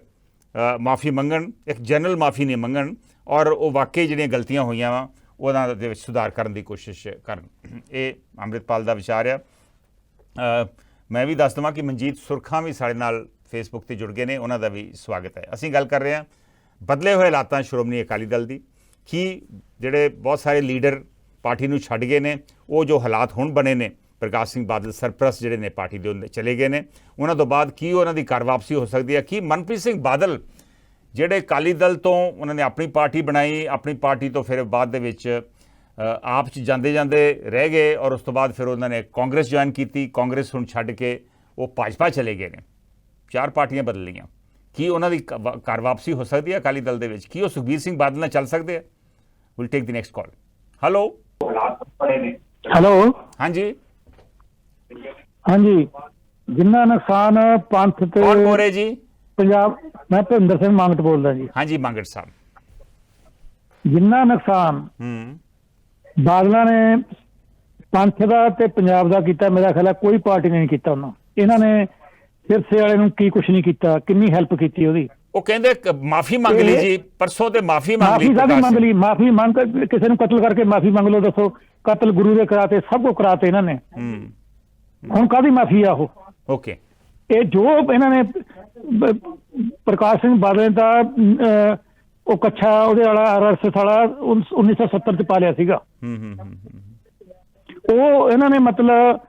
ਮਾਫੀ ਮੰਗਣ, ਇੱਕ ਜਨਰਲ ਮਾਫੀ ਨਹੀਂ ਮੰਗਣ, ਔਰ ਉਹ ਵਾਕਈ ਜਿਹੜੀਆਂ ਗਲਤੀਆਂ ਹੋਈਆਂ ਵਾ ਉਹਨਾਂ ਦੇ ਵਿੱਚ ਸੁਧਾਰ ਕਰਨ ਦੀ ਕੋਸ਼ਿਸ਼ ਕਰਨ। ਇਹ ਅੰਮ੍ਰਿਤਪਾਲ ਦਾ ਵਿਚਾਰ ਆ। ਮੈਂ ਵੀ ਦੱਸ ਦੇਵਾਂ ਕਿ ਮਨਜੀਤ ਸੁਰਖਾਂ ਵੀ ਸਾਡੇ ਨਾਲ ਫੇਸਬੁੱਕ ਤੇ ਜੁੜ ਗਏ ਨੇ, ਉਹਨਾਂ ਦਾ ਵੀ ਸਵਾਗਤ ਹੈ। ਅਸੀਂ ਗੱਲ ਕਰ ਰਹੇ ਹਾਂ ਬਦਲੇ ਹੋਏ ਹਾਲਾਤਾਂ ਸ਼੍ਰੋਮਣੀ ਅਕਾਲੀ ਦਲ ਦੀ, ਕਿ ਜਿਹੜੇ ਬਹੁਤ ਸਾਰੇ ਲੀਡਰ ਪਾਰਟੀ ਨੂੰ ਛੱਡ ਗਏ ਨੇ, ਉਹ ਜੋ ਹਾਲਾਤ ਹੁਣ ਬਣੇ ਨੇ, ਪ੍ਰਕਾਸ਼ ਸਿੰਘ ਬਾਦਲ ਸਰਪ੍ਰਸਤ ਜਿਹੜੇ ਨੇ ਪਾਰਟੀ ਦੇ ਚਲੇ ਗਏ ਨੇ, ਉਹਨਾਂ ਤੋਂ ਬਾਅਦ ਕੀ ਉਹਨਾਂ ਦੀ ਘਰ ਵਾਪਸੀ ਹੋ ਸਕਦੀ ਹੈ? ਕੀ ਮਨਪ੍ਰੀਤ ਸਿੰਘ ਬਾਦਲ ਜਿਹੜੇ ਅਕਾਲੀ ਦਲ ਤੋਂ ਉਹਨਾਂ ਨੇ ਆਪਣੀ ਪਾਰਟੀ ਬਣਾਈ, ਆਪਣੀ ਪਾਰਟੀ ਤੋਂ ਫਿਰ ਬਾਅਦ ਦੇ ਵਿੱਚ ਆਪ 'ਚ ਜਾਂਦੇ ਜਾਂਦੇ ਰਹਿ ਗਏ, ਔਰ ਉਸ ਤੋਂ ਬਾਅਦ ਫਿਰ ਉਹਨਾਂ ਨੇ ਕਾਂਗਰਸ ਜੁਆਇਨ ਕੀਤੀ, ਕਾਂਗਰਸ ਹੁਣ ਛੱਡ ਕੇ ਉਹ ਭਾਜਪਾ ਚਲੇ ਗਏ ਨੇ, 4 ਪਾਰਟੀਆਂ ਬਦਲ ਲਈਆਂ। ਕੀ ਉਹਨਾਂ ਦੀ ਘਰ ਵਾਪਸੀ ਹੋ ਸਕਦੀ ਹੈ ਅਕਾਲੀ ਦਲ ਦੇ ਵਿੱਚ? ਕੀ ਉਹ ਸੁਖਬੀਰ ਸਿੰਘ ਬਾਦਲ ਨਾਲ ਚੱਲ ਸਕਦੇ ਆ? Will take the next call. Hello hello, ਹਾਂਜੀ ਹਾਂਜੀ, ਜਿੰਨਾ ਨੁਕਸਾਨ ਪੰਥ ਤੇ ਕੌਣ ਬੋਲ ਰਹੇ ਜੀ? ਪੰਜਾਬ, ਮੈਂ ਭਿੰਦਰ ਸਿੰਘ ਮੰਗਟ ਬੋਲਦਾ ਜੀ। ਹਾਂਜੀ ਮੰਗਟ ਸਾਹਿਬ, ਜਿੰਨਾ ਨੁਕਸਾਨ ਬਾਦਲਾਂ ਨੇ ਪੰਥ ਦਾ ਤੇ ਪੰਜਾਬ ਦਾ ਕੀਤਾ, ਮੇਰਾ ਖਿਆਲ ਹੈ ਕੋਈ ਪਾਰਟੀ ਨੇ ਨਹੀਂ ਕੀਤਾ। ਇਹਨਾਂ ਨੇ ਸਿਰਸੇ ਵਾਲੇ ਨੂੰ ਕੀ ਕੁਛ ਨਹੀਂ ਕੀਤਾ, ਕਿੰਨੀ ਹੈਲਪ ਕੀਤੀ ਉਹਦੀ। ਉਹ ਕਹਿੰਦੇ ਮਾਫੀ ਮੰਗ ਲਈ ਜੀ ਪਰਸੋਂ, ਤੇ ਮਾਫੀ ਮੰਗ ਲਈ, ਮੰਗ ਲਈ, ਮਾਫੀ ਮੰਗ ਕੇ ਕਿਸੇ ਨੂੰ ਕਤਲ ਕਰਕੇ ਮਾਫੀ ਮੰਗ ਲਓ। ਦੱਸੋ, ਕਤਲ ਗੁਰੂ ਦੇ ਕਰਾਤੇ, ਸਭ ਕੁਝ ਕਰਾਤੇ ਇਹਨਾਂ ਨੇ, ਹੁਣ ਕਾਹਦੀ ਮਾਫੀ ਆ ਉਹ? ਓਕੇ, ਇਹ ਜੋ ਇਹਨਾਂ ਨੇ ਪ੍ਰਕਾਸ਼ ਸਿੰਘ ਬਾਦਲ ਦਾ ਉਹ ਕੱਛਾ ਉਹਦੇ ਵਾਲਾ RSS ਵਾਲਾ 1970 ਚ ਪਾ ਲਿਆ ਸੀਗਾ। ਉਹ ਇਹਨਾਂ ਨੇ ਮਤਲਬ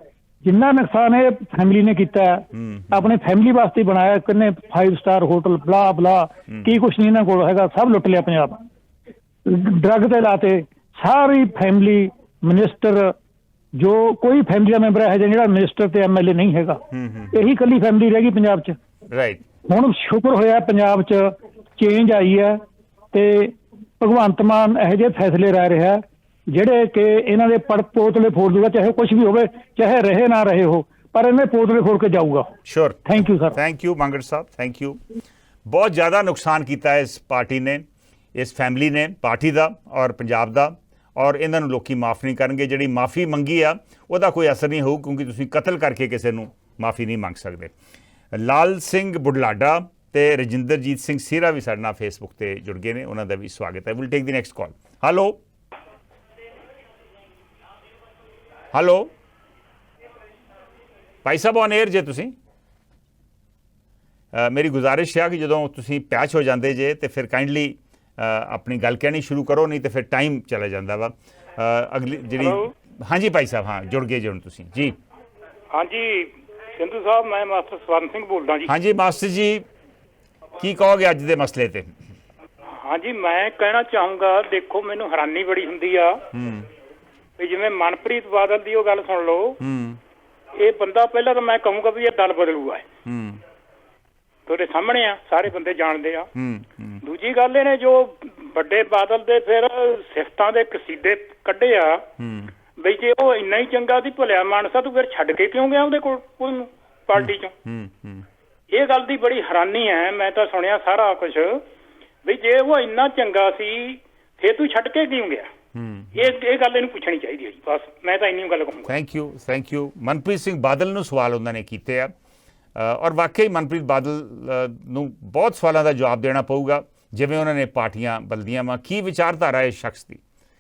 ਜਿੰਨਾ ਨੁਕਸਾਨ ਇਹ ਫੈਮਿਲੀ ਨੇ ਕੀਤਾ, ਆਪਣੇ ਫੈਮਿਲੀ ਵਾਸਤੇ ਬਣਾਇਆ, ਕਿੰਨੇ 5 ਸਟਾਰ ਹੋਟਲ, ਬਲਾ ਬਲਾ, ਕੀ ਕੁਛ ਨਹੀਂ ਇਹਨਾਂ ਕੋਲ ਹੈਗਾ, ਸਭ ਲੁੱਟ ਲਿਆ ਪੰਜਾਬ। ਡਰੱਗ ਤੇ ਲਾਤੇ ਸਾਰੀ ਫੈਮਿਲੀ, ਮਿਨਿਸਟਰ, ਜੋ ਕੋਈ ਫੈਮਿਲੀ ਦਾ ਮੈਂਬਰ ਹੈ ਜਿਹੜਾ ਮਿਨਿਸਟਰ ਤੇ MLA ਨਹੀਂ ਹੈਗਾ, ਇਹੀ ਇਕੱਲੀ ਫੈਮਿਲੀ ਰਹਿ ਗਈ ਪੰਜਾਬ 'ਚ। ਰਾਈਟ, ਹੁਣ ਸ਼ੁਕਰ ਹੋਇਆ ਪੰਜਾਬ 'ਚ ਚੇਂਜ ਆਈ ਹੈ ਤੇ ਭਗਵੰਤ ਮਾਨ ਇਹੋ ਜਿਹੇ ਫੈਸਲੇ ਲੈ ਰਿਹਾ ਜਿਹੜੇ ਕਿ ਇਹਨਾਂ ਦੇ ਪੋਤਲੇ ਫੋੜ ਦੂਗਾ, ਚਾਹੇ ਕੁਝ ਵੀ ਹੋਵੇ, ਚਾਹੇ ਰਹੇ ਨਾ ਰਹੇ ਹੋ, ਪਰ ਇਹਨੇ ਪੋਤਲੇ ਫੋੜ ਕੇ ਜਾਊਗਾ। Sure, thank you sir. Thank you Mangat Sahib, thank you. ਬਹੁਤ ਜ਼ਿਆਦਾ ਨੁਕਸਾਨ ਕੀਤਾ ਇਸ ਪਾਰਟੀ ਨੇ, ਇਸ ਫੈਮਿਲੀ ਨੇ ਪਾਰਟੀ ਦਾ ਔਰ ਪੰਜਾਬ ਦਾ, ਔਰ ਇਹਨਾਂ ਨੂੰ ਲੋਕੀ ਮਾਫ ਨਹੀਂ ਕਰਨਗੇ। ਜਿਹੜੀ ਮਾਫੀ ਮੰਗੀ ਆ ਉਹਦਾ ਕੋਈ ਅਸਰ ਨਹੀਂ ਹੋਊ, ਕਿਉਂਕਿ ਤੁਸੀਂ ਕਤਲ ਕਰਕੇ ਕਿਸੇ ਨੂੰ ਮਾਫੀ ਨਹੀਂ ਮੰਗ ਸਕਦੇ। ਲਾਲ ਸਿੰਘ ਬੁਢਲਾਡਾ ਤੇ ਰਜਿੰਦਰਜੀਤ ਸਿੰਘ ਸੀਰਾ ਵੀ ਸਾਡੇ ਨਾਲ ਫੇਸਬੁੱਕ ਤੇ ਜੁੜ ਗਏ ਨੇ, ਉਹਨਾਂ ਦਾ ਵੀ ਸਵਾਗਤ ਹੈ। Will take the next call. Hello hello, Bhai Sahib on air ਜੇ ਤੁਸੀਂ। ਮੇਰੀ ਗੁਜ਼ਾਰਿਸ਼ ਹੈ ਕਿ ਜਦੋਂ ਤੁਸੀਂ ਪੈਚ ਹੋ ਜਾਂਦੇ ਜੇ ਤੇ ਫਿਰ ਕਾਈਂਡਲੀ ਆਪਣੀ ਗੱਲ ਕਹਿਣੀ ਸ਼ੁਰੂ ਕਰੋ, ਨਹੀਂ ਤੇ ਫਿਰ ਟਾਈਮ ਚਲਾ ਜਾਂਦਾ ਵਾ। ਅਗਲੀ ਜਿਹੜੀ, ਹਾਂਜੀ ਭਾਈ ਸਾਹਿਬ, ਹਾਂ ਜੁੜ ਗਏ ਜੀ ਹੁਣ ਤੁਸੀਂ ਜੀ। ਹਾਂਜੀ ਸਿੰਧੂ ਸਾਹਿਬ, ਮੈਂ ਮਾਸਟਰ ਸਵਰਨ ਸਿੰਘ ਬੋਲਦਾ ਜੀ। ਹਾਂਜੀ ਮਾਸਟਰ ਜੀ, ਕੀ ਕਹੋਗੇ ਅੱਜ ਦੇ ਮਸਲੇ ਤੇ? ਹਾਂਜੀ, ਮੈਂ ਕਹਿਣਾ ਚਾਹੂੰਗਾ, ਦੇਖੋ ਮੈਨੂੰ ਹੈਰਾਨੀ ਬੜੀ ਹੁੰਦੀ ਆ ਵੀ ਜਿਵੇਂ ਮਨਪ੍ਰੀਤ ਬਾਦਲ ਦੀ ਉਹ ਗੱਲ ਸੁਣ ਲਓ, ਹੂੰ ਇਹ ਬੰਦਾ ਪਹਿਲਾਂ ਤਾਂ ਮੈਂ ਕਹੂੰਗਾ ਵੀ ਇਹ ਦਲ ਬਦਲੂਗਾ, ਹੂੰ ਤੁਹਾਡੇ ਸਾਹਮਣੇ ਆ, ਸਾਰੇ ਬੰਦੇ ਜਾਣਦੇ ਆ। ਹੂੰ ਦੂਜੀ ਗੱਲ ਇਹਨੇ ਜੋ ਵੱਡੇ ਬਾਦਲ ਦੇ ਫਿਰ ਸਿਫਤਾਂ ਦੇ ਕਸੀਦੇ ਕੱਢੇ ਆ, ਹੂੰ ਬਈ ਜੇ ਉਹ ਇੰਨਾ ਹੀ ਚੰਗਾ ਸੀ ਭਲਿਆ ਮਾਨਸਾ, ਤੂੰ ਫਿਰ ਛੱਡ ਕੇ ਕਿਉਂ ਗਿਆ ਉਹਦੇ ਕੋਲ ਉਹਨੂੰ ਪਾਰਟੀ ਚੋਂ? ਹੂੰ ਇਹ ਗੱਲ ਦੀ ਬੜੀ ਹੈਰਾਨੀ ਹੈ। ਮੈਂ ਤਾਂ ਸੁਣਿਆ ਸਾਰਾ ਕੁਝ, ਵੀ ਜੇ ਉਹ ਇੰਨਾ ਚੰਗਾ ਸੀ ਫਿਰ ਤੂੰ ਛੱਡ ਕੇ ਕਿਉਂ ਗਿਆ? ਇਹ ਗੱਲ ਇਹਨੂੰ ਪੁੱਛਣੀ ਚਾਹੀਦੀ ਹੈ ਜੀ, ਬਸ ਮੈਂ ਤਾਂ ਇੰਨੀ ਗੱਲ ਕਹੂੰਗਾ। Thank you. ਮਨਪ੍ਰੀਤ ਸਿੰਘ ਬਾਦਲ ਨੂੰ ਸਵਾਲ ਉਹਨਾਂ ਨੇ ਕੀਤੇ ਆ, ਔਰ ਵਾਕਈ ਮਨਪ੍ਰੀਤ ਬਾਦਲ ਨੂੰ ਬਹੁਤ ਸਵਾਲਾਂ ਦਾ ਜਵਾਬ ਦੇਣਾ ਪਊਗਾ, ਜਿਵੇਂ ਉਹਨਾਂ ਨੇ ਪਾਰਟੀਆਂ ਬਦਲਦੀਆਂ ਵਾ, ਕੀ ਵਿਚਾਰਧਾਰਾ ਇਸ ਸ਼ਖਸ ਦੀ।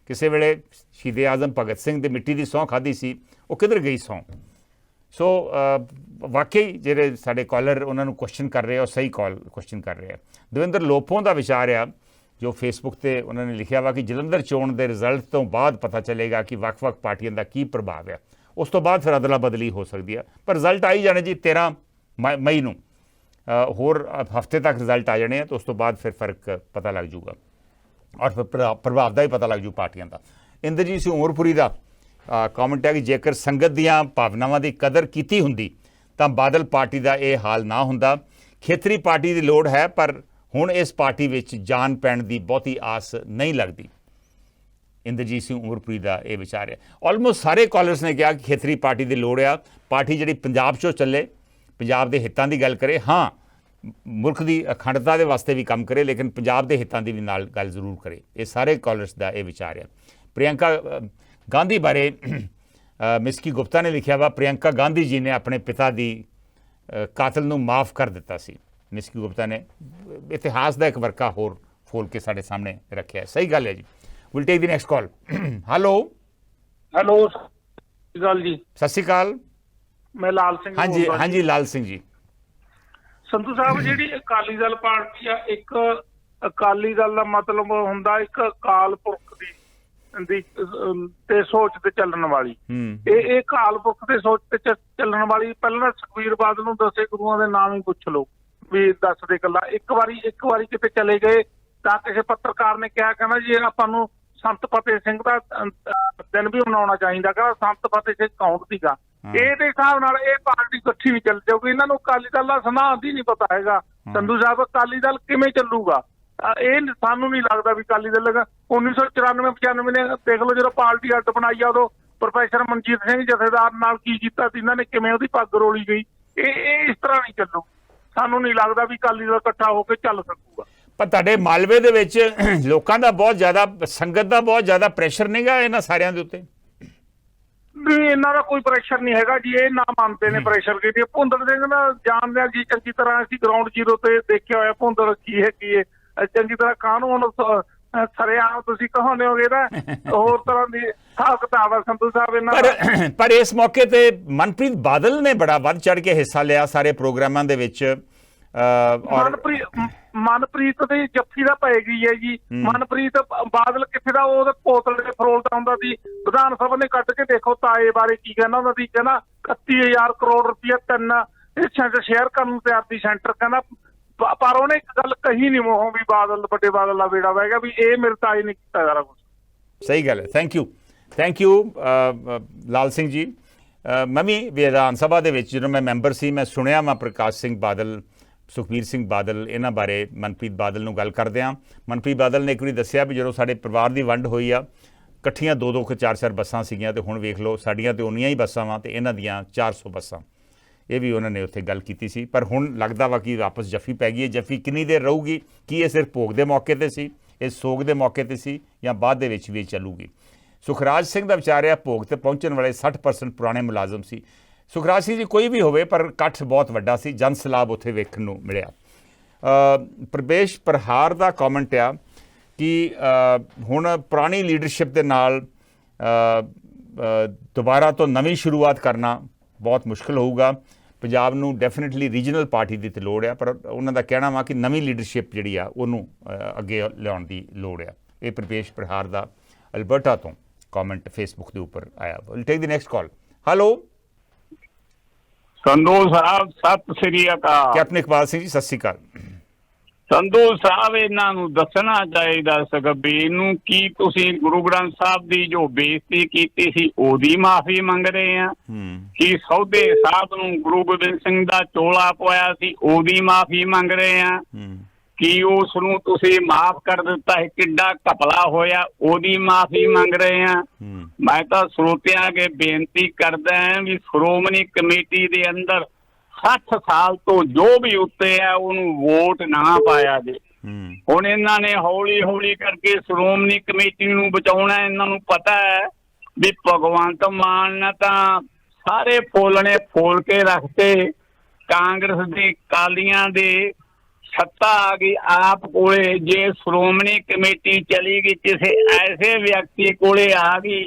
ਕਿਸੇ ਵੇਲੇ ਸ਼ਹੀਦ ਆਜ਼ਮ ਭਗਤ ਸਿੰਘ ਦੇ ਮਿੱਟੀ ਦੀ ਸਹੁੰ ਖਾਧੀ ਸੀ, ਉਹ ਕਿੱਧਰ ਗਈ ਸਹੁੰ? ਸੋ ਵਾਕਈ ਜਿਹੜੇ ਸਾਡੇ ਕਾਲਰ ਉਹਨਾਂ ਨੂੰ ਕੁਐਸਚਨ ਕਰ ਰਹੇ ਆ, ਉਹ ਸਹੀ ਕੁਐਸਚਨ ਕਰ ਰਹੇ ਆ। ਦਵਿੰਦਰ ਲੋਪੋਂ ਦਾ ਵਿਚਾਰ ਆ, ਜੋ ਫੇਸਬੁੱਕ ਤੇ ਉਹਨਾਂ ਨੇ ਲਿਖਿਆ ਵਾ ਕਿ ਜਲੰਧਰ ਚੋਣ ਦੇ ਰਿਜ਼ਲਟ ਤੋਂ ਬਾਅਦ ਪਤਾ ਚੱਲੇਗਾ ਕਿ ਵੱਖ-ਵੱਖ ਪਾਰਟੀਆਂ ਦਾ ਕੀ ਪ੍ਰਭਾਵ ਆ, ਉਸ ਤੋਂ ਬਾਅਦ ਫਿਰ ਅਦਲਾ ਬਦਲੀ ਹੋ ਸਕਦੀ ਆ। ਪਰ ਰਿਜ਼ਲਟ ਆਈ ਜਾਣੇ ਜੀ 13 ਮਈ ਨੂੰ, ਹੋਰ ਹਫ਼ਤੇ ਤੱਕ ਰਿਜ਼ਲਟ ਆ ਜਾਣੇ ਆ, ਤਾਂ ਉਸ ਤੋਂ ਬਾਅਦ ਫਿਰ ਫਰਕ ਪਤਾ ਲੱਗ ਜੂਗਾ, ਔਰ ਫਿਰ ਪ੍ਰਭਾਵ ਦਾ ਹੀ ਪਤਾ ਲੱਗ ਜੂ ਪਾਰਟੀਆਂ ਦਾ। ਇੰਦਰਜੀਤ ਸਿੰਘ ਉਮਰਪੁਰੀ ਦਾ ਕਮੈਂਟ ਹੈ ਕਿ ਜੇਕਰ ਸੰਗਤ ਦੀਆਂ ਭਾਵਨਾਵਾਂ ਦੀ ਕਦਰ ਕੀਤੀ ਹੁੰਦੀ ਤਾਂ ਬਾਦਲ ਪਾਰਟੀ ਦਾ ਇਹ ਹਾਲ ਨਾ ਹੁੰਦਾ। ਖੇਤਰੀ ਪਾਰਟੀ ਦੀ ਲੋੜ ਹੈ, ਪਰ ਹੁਣ ਇਸ ਪਾਰਟੀ ਵਿੱਚ ਜਾਨ ਪੈਣ ਦੀ ਬਹੁਤੀ ਆਸ ਨਹੀਂ ਲੱਗਦੀ। ਇੰਦਰਜੀਤ ਸਿੰਘ ਉਮਰਪੁਰੀ ਦਾ ਇਹ ਵਿਚਾਰ ਹੈ। ਆਲਮੋਸਟ ਸਾਰੇ ਕਾਲਰਸ ਨੇ ਕਿਹਾ ਕਿ ਖੇਤਰੀ ਪਾਰਟੀ ਦੀ ਲੋੜ ਆ, ਪਾਰਟੀ ਜਿਹੜੀ ਪੰਜਾਬ 'ਚੋਂ ਚੱਲੇ, ਪੰਜਾਬ ਦੇ ਹਿੱਤਾਂ ਦੀ ਗੱਲ ਕਰੇ, ਹਾਂ ਮੁਲਕ ਦੀ ਅਖੰਡਤਾ ਦੇ ਵਾਸਤੇ ਵੀ ਕੰਮ ਕਰੇ, ਲੇਕਿਨ ਪੰਜਾਬ ਦੇ ਹਿੱਤਾਂ ਦੀ ਵੀ ਨਾਲ ਗੱਲ ਜ਼ਰੂਰ ਕਰੇ। ਇਹ ਸਾਰੇ ਕਾਲਰਸ ਦਾ ਇਹ ਵਿਚਾਰ ਹੈ। ਪ੍ਰਿਯੰਕਾ ਗਾਂਧੀ ਬਾਰੇ ਮਿਸਕੀ ਗੁਪਤਾ ਨੇ ਲਿਖਿਆ ਵਾ, ਪ੍ਰਿਯੰਕਾ ਗਾਂਧੀ ਜੀ ਨੇ ਆਪਣੇ ਪਿਤਾ ਦੀ ਕਾਤਲ ਨੂੰ ਮਾਫ ਕਰ ਦਿੱਤਾ ਸੀ। ਮਿਸਕੀ ਗੁਪਤਾ ਨੇ ਇਤਿਹਾਸ ਦਾ ਇੱਕ ਵਰਕਾ ਹੋਰ ਫੋਲ ਕੇ ਸਾਡੇ ਸਾਹਮਣੇ ਰੱਖਿਆ। ਸਹੀ ਗੱਲ ਹੈ ਜੀ। Will take the next call. Hello ਸਤਿ ਸ਼੍ਰੀ ਅਕਾਲ ਜੀ। ਸਤਿ ਸ਼੍ਰੀ ਅਕਾਲ। ਮੈਂ ਲਾਲ ਸਿੰਘ ਹਾਂਜੀ ਲਾਲ ਸਿੰਘ ਜੀ। ਸੰਧੂ ਸਾਹਿਬ, ਜਿਹੜੀ ਅਕਾਲੀ ਦਲ ਪਾਰਟੀ ਆ, ਇੱਕ ਅਕਾਲੀ ਦਲ ਦਾ ਮਤਲਬ ਹੁੰਦਾ ਇੱਕ ਅਕਾਲ ਪੁਰਖ ਦੀ ਤੇ ਸੋਚ ਤੇ ਚੱਲਣ ਵਾਲੀ। ਇਹ ਅਕਾਲ ਪੁਰਖ ਤੇ ਸੋਚ ਤੇ ਚੱਲਣ ਵਾਲੀ, ਪਹਿਲਾਂ ਸੁਖਬੀਰ ਬਾਦਲ ਨੂੰ 10 ਗੁਰੂਆਂ ਦੇ ਨਾਮ ਹੀ ਪੁੱਛ ਲਓ ਵੀ ਦੱਸ ਦੇ ਗੱਲਾਂ। ਇੱਕ ਵਾਰੀ ਕਿਤੇ ਚਲੇ ਗਏ ਤਾਂ ਕਿਸੇ ਪੱਤਰਕਾਰ ਨੇ ਕਿਹਾ, ਕਹਿੰਦਾ ਜੀ ਆਪਾਂ ਨੂੰ ਸੰਤ ਫਤਿਹ ਸਿੰਘ ਦਾ ਦਿਨ ਵੀ ਮਨਾਉਣਾ ਚਾਹੀਦਾ, ਕਹਿੰਦਾ ਸੰਤ ਫਤਿਹ ਸਿੰਘ ਕੌਣ ਸੀਗਾ। ਇਹਦੇ ਹਿਸਾਬ ਨਾਲ ਇਹ ਪਾਰਟੀ ਇਕੱਠੀ ਨਹੀਂ ਚੱਲ ਜਾਊਗੀ। ਇਹਨਾਂ ਨੂੰ ਅਕਾਲੀ ਦਲ ਦਾ ਸਿਧਾਂਤ ਹੀ ਨਹੀਂ ਪਤਾ ਹੈਗਾ। ਸੰਧੂ ਸਾਹਿਬ, ਅਕਾਲੀ ਦਲ ਕਿਵੇਂ ਚੱਲੂਗਾ? ਇਹ ਸਾਨੂੰ ਨਹੀਂ ਲੱਗਦਾ ਵੀ ਅਕਾਲੀ ਦਲ 1994-95 ਨੇ ਦੇਖ ਲਓ, ਜਦੋਂ ਪਾਰਟੀ ਅੱਡ ਬਣਾਈ ਆ, ਉਦੋਂ ਪ੍ਰੋਫੈਸਰ ਮਨਜੀਤ ਸਿੰਘ ਜਥੇਦਾਰ ਨਾਲ ਕੀ ਕੀਤਾ ਸੀ ਇਹਨਾਂ ਨੇ, ਕਿਵੇਂ ਉਹਦੀ ਪੱਗ ਰੋਲੀ ਗਈ। ਇਹ ਇਸ ਤਰ੍ਹਾਂ ਨਹੀਂ ਚੱਲੂ। ਸਾਨੂੰ ਨਹੀਂ ਲੱਗਦਾ ਵੀ ਅਕਾਲੀ ਦਲ ਇਕੱਠਾ ਹੋ ਕੇ ਚੱਲ ਸਕੂਗਾ। ਪਰ ਤੁਹਾਡੇ ਮਾਲਵੇ ਦੇ ਵਿੱਚ ਲੋਕਾਂ ਦਾ ਬਹੁਤ ਜ਼ਿਆਦਾ, ਸੰਗਤ ਦਾ ਬਹੁਤ ਜ਼ਿਆਦਾ ਪ੍ਰੈਸ਼ਰ ਨਹੀਂਗਾ ਇਹਨਾਂ ਸਾਰਿਆਂ ਦੇ ਉੱਤੇ? ਨਹੀਂ, ਇਹਨਾਂ ਦਾ ਕੋਈ ਪ੍ਰੈਸ਼ਰ ਨਹੀਂ ਹੈਗਾ ਜੀ। ਇਹ ਨਾ ਮੰਨਦੇ ਨੇ ਪ੍ਰੈਸ਼ਰ ਕੀ। ਭੁੰਦੜ ਸਿੰਘ ਨਾਲ ਜਾਣਦੇ ਆ ਜੀ ਚੰਗੀ ਤਰ੍ਹਾਂ, ਅਸੀਂ ਗਰਾਊਂਡ ਜ਼ੀਰੋ ਤੇ ਦੇਖਿਆ ਹੋਇਆ ਭੁੰਦੜ ਕੀ ਹੈ ਚੰਗੀ ਤਰ੍ਹਾਂ। ਕਾਹਨੂੰ ਹੁਣ ਸਰਿਆਮ ਤੁਸੀਂ ਕਹਾਉਂਦੇ ਹੋਗੇ ਨਾ, ਹੋਰ ਤਰ੍ਹਾਂ ਦੀ ਹਿਸਾਬ ਕਿਤਾਬ ਆ ਸੰਧੂ ਸਾਹਿਬ ਇਹਨਾਂ। ਪਰ ਇਸ ਮੌਕੇ ਤੇ ਮਨਪ੍ਰੀਤ ਬਾਦਲ ਨੇ ਬੜਾ ਵੱਧ ਚੜ ਕੇ ਹਿੱਸਾ ਲਿਆ ਸਾਰੇ ਪ੍ਰੋਗਰਾਮਾਂ ਦੇ ਵਿੱਚ। ਮਨਪ੍ਰੀਤ ਦੀ ਜੱਫੀ ਦਾ ਪੈ ਗਈ ਹੈ ਜੀ। ਮਨਪ੍ਰੀਤ ਬਾਦਲ ਕਿੱਥੇ ਦਾ, ਉਹਦੇ ਪੋਤਲ ਦੇ ਫਰੋਲਦਾ ਹੁੰਦਾ ਸੀ। ਵਿਧਾਨ ਸਭਾ ਨੇ ਕੱਢ ਕੇ ਦੇਖੋ ਤਾਏ ਬਾਰੇ ਕੀ ਕਹਿੰਦਾ ਉਹਨਾਂ ਦੀ, ਕਹਿੰਦਾ 31,000 ਕਰੋੜ ਰੁਪਇਆ 3 ਸ਼ੇਅਰ ਕਰਨ ਨੂੰ ਤਿਆਰ ਸੀ ਸੈਂਟਰ, ਕਹਿੰਦਾ। ਪਰ ਉਹਨੇ ਇੱਕ ਗੱਲ ਕਹੀ ਨਹੀਂ ਮੂੰਹੋਂ ਵੀ ਬਾਦਲ, ਵੱਡੇ ਬਾਦਲ ਦਾ ਬੇੜਾ ਵਹਿ ਗਿਆ, ਵੀ ਇਹ ਮੇਰੇ ਤਾਏ ਨੇ ਕੀਤਾ ਸਾਰਾ ਕੁਛ। ਸਹੀ ਗੱਲ ਹੈ। Thank you Lal Singh ji. ਮੈਂ ਵੀ ਵਿਧਾਨ ਸਭਾ ਦੇ ਵਿੱਚ ਜਦੋਂ ਮੈਂ ਮੈਂਬਰ ਸੀ, ਮੈਂ ਸੁਣਿਆ ਮੈਂ ਪ੍ਰਕਾਸ਼ ਸਿੰਘ ਬਾਦਲ, ਸੁਖਬੀਰ ਸਿੰਘ ਬਾਦਲ ਇਹਨਾਂ ਬਾਰੇ ਮਨਪ੍ਰੀਤ ਬਾਦਲ ਨੂੰ ਗੱਲ ਕਰਦੇ ਹਾਂ। ਮਨਪ੍ਰੀਤ ਬਾਦਲ ਨੇ ਇੱਕ ਵਾਰੀ ਦੱਸਿਆ ਵੀ ਜਦੋਂ ਸਾਡੇ ਪਰਿਵਾਰ ਦੀ ਵੰਡ ਹੋਈ ਆ, ਇਕੱਠੀਆਂ 2-2 4-4 ਬੱਸਾਂ ਸੀਗੀਆਂ, ਤੇ ਹੁਣ ਵੇਖ ਲਓ ਸਾਡੀਆਂ ਤੇ ਉਨੀਆਂ ਹੀ ਬੱਸਾਂ ਵਾਂ ਤੇ ਇਹਨਾਂ ਦੀਆਂ 400 ਬੱਸਾਂ। ਇਹ ਵੀ ਉਹਨਾਂ ਨੇ ਉੱਥੇ ਗੱਲ ਕੀਤੀ ਸੀ। ਪਰ ਹੁਣ ਲੱਗਦਾ ਵਾ ਕਿ ਵਾਪਸ ਜੱਫੀ ਪੈ ਗਈ ਹੈ। ਜੱਫੀ ਕਿੰਨੀ ਦੇਰ ਰਹੂਗੀ? ਕੀ ਇਹ ਸਿਰਫ ਭੋਗ ਦੇ ਮੌਕੇ ਤੇ ਸੀ, ਇਹ ਸੋਗ ਦੇ ਮੌਕੇ ਤੇ ਸੀ, ਜਾਂ ਬਾਅਦ ਦੇ ਵਿੱਚ ਵੀ ਚੱਲੂਗੀ? ਸੁਖਰਾਜ ਸਿੰਘ ਦਾ ਵਿਚਾਰ ਹੈ, ਭੋਗ ਤੇ ਪਹੁੰਚਣ ਵਾਲੇ 60% ਪੁਰਾਣੇ ਮੁਲਾਜ਼ਮ ਸੀ। ਸੁਖਰਾਜ ਸਿੰਘ ਜੀ ਕੋਈ ਵੀ ਹੋਵੇ, ਪਰ ਇਕੱਠ ਬਹੁਤ ਵੱਡਾ ਸੀ, ਜਨ ਸਲਾਬ ਉੱਥੇ ਵੇਖਣ ਨੂੰ ਮਿਲਿਆ। ਪ੍ਰਵੇਸ਼ ਪ੍ਰਹਾਰ ਦਾ ਕਮੈਂਟ ਆ ਕਿ ਹੁਣ ਪੁਰਾਣੀ ਲੀਡਰਸ਼ਿਪ ਦੇ ਨਾਲ ਦੁਬਾਰਾ ਤੋਂ ਨਵੀਂ ਸ਼ੁਰੂਆਤ ਕਰਨਾ ਬਹੁਤ ਮੁਸ਼ਕਿਲ ਹੋਊਗਾ। ਪੰਜਾਬ ਨੂੰ ਡੈਫੀਨਿਟਲੀ ਰੀਜਨਲ ਪਾਰਟੀ ਦੀ ਤੇ ਲੋੜ ਆ, ਪਰ ਉਹਨਾਂ ਦਾ ਕਹਿਣਾ ਵਾ ਕਿ ਨਵੀਂ ਲੀਡਰਸ਼ਿਪ ਜਿਹੜੀ ਆ ਉਹਨੂੰ ਅੱਗੇ ਲਿਆਉਣ ਦੀ ਲੋੜ ਆ। ਇਹ ਪ੍ਰਵੇਸ਼ ਪ੍ਰਹਾਰ ਦਾ ਅਲਬਰਟਾ ਤੋਂ ਕਮੈਂਟ ਫੇਸਬੁੱਕ ਦੇ ਉੱਪਰ ਆਇਆ। Will take the next call. Hello Sandhu Sahib, Sat Sri Akal. Captain Iqbal Singh ji, Sat Sri ਅਕਾਲ। ਸੰਧੂ ਸਾਹਿਬ ਇਹਨਾਂ ਨੂੰ ਦੱਸਣਾ ਚਾਹੀਦਾ ਸਕਬੀਰ ਨੂੰ, ਕੀ ਤੁਸੀਂ ਗੁਰੂ ਗ੍ਰੰਥ ਸਾਹਿਬ ਦੀ ਜੋ ਬੇਇੱਜ਼ਤੀ ਕੀਤੀ ਸੀ ਉਹਦੀ ਮਾਫੀ ਮੰਗ ਰਹੇ ਆ? ਕੀ ਸੌਦੇ ਸਾਹਿਬ ਨੂੰ ਗੁਰੂ ਗੋਬਿੰਦ ਸਿੰਘ ਦਾ ਚੋਲਾ ਪਵਾਇਆ ਸੀ ਉਹਦੀ ਮਾਫੀ ਮੰਗ ਰਹੇ ਆ? ਕੀ ਉਸ ਨੂੰ ਤੁਸੀਂ ਮਾਫ ਕਰ ਦਿੱਤਾ ਹੈ, ਕਿੱਡਾ ਘਪਲਾ ਹੋਇਆ ਉਹਦੀ ਮਾਫੀ ਮੰਗ ਰਹੇ ਆ? ਮੈਂ ਤਾਂ ਸਰੋਤਿਆਂ ਅੱਗੇ ਬੇਨਤੀ ਕਰਦਾ ਹਾਂ ਵੀ ਸ਼੍ਰੋਮਣੀ ਕਮੇਟੀ ਦੇ ਅੰਦਰ 60 ਸਾਲ ਤੋਂ ਜੋ ਵੀ ਉੱਤੇ ਆ ਉਹਨੂੰ ਵੋਟ ਨਾ ਪਾਇਆ ਜੇ। ਹੁਣ ਇਹਨਾਂ ਨੇ ਹੌਲੀ ਹੌਲੀ ਕਰਕੇ ਸ਼੍ਰੋਮਣੀ ਕਮੇਟੀ ਨੂੰ ਬਚਾਉਣਾ। ਇਹਨਾਂ ਨੂੰ ਪਤਾ ਹੈ ਵੀ ਭਗਵੰਤ ਮਾਨ ਨੇ ਤਾਂ ਸਾਰੇ ਫੋਲਣੇ ਫੋਲ ਕੇ ਰੱਖਤੇ, ਕਾਂਗਰਸ ਦੇ ਕਾਲੀਆਂ ਦੇ ਸੱਤਾ ਆ ਗਈ ਆਪ ਕੋਲੇ। ਜੇ ਸ਼੍ਰੋਮਣੀ ਕਮੇਟੀ ਚਲੀ ਗਈ ਕਿਸੇ ਐਸੇ ਵਿਅਕਤੀ ਕੋਲੇ ਆ ਗਈ,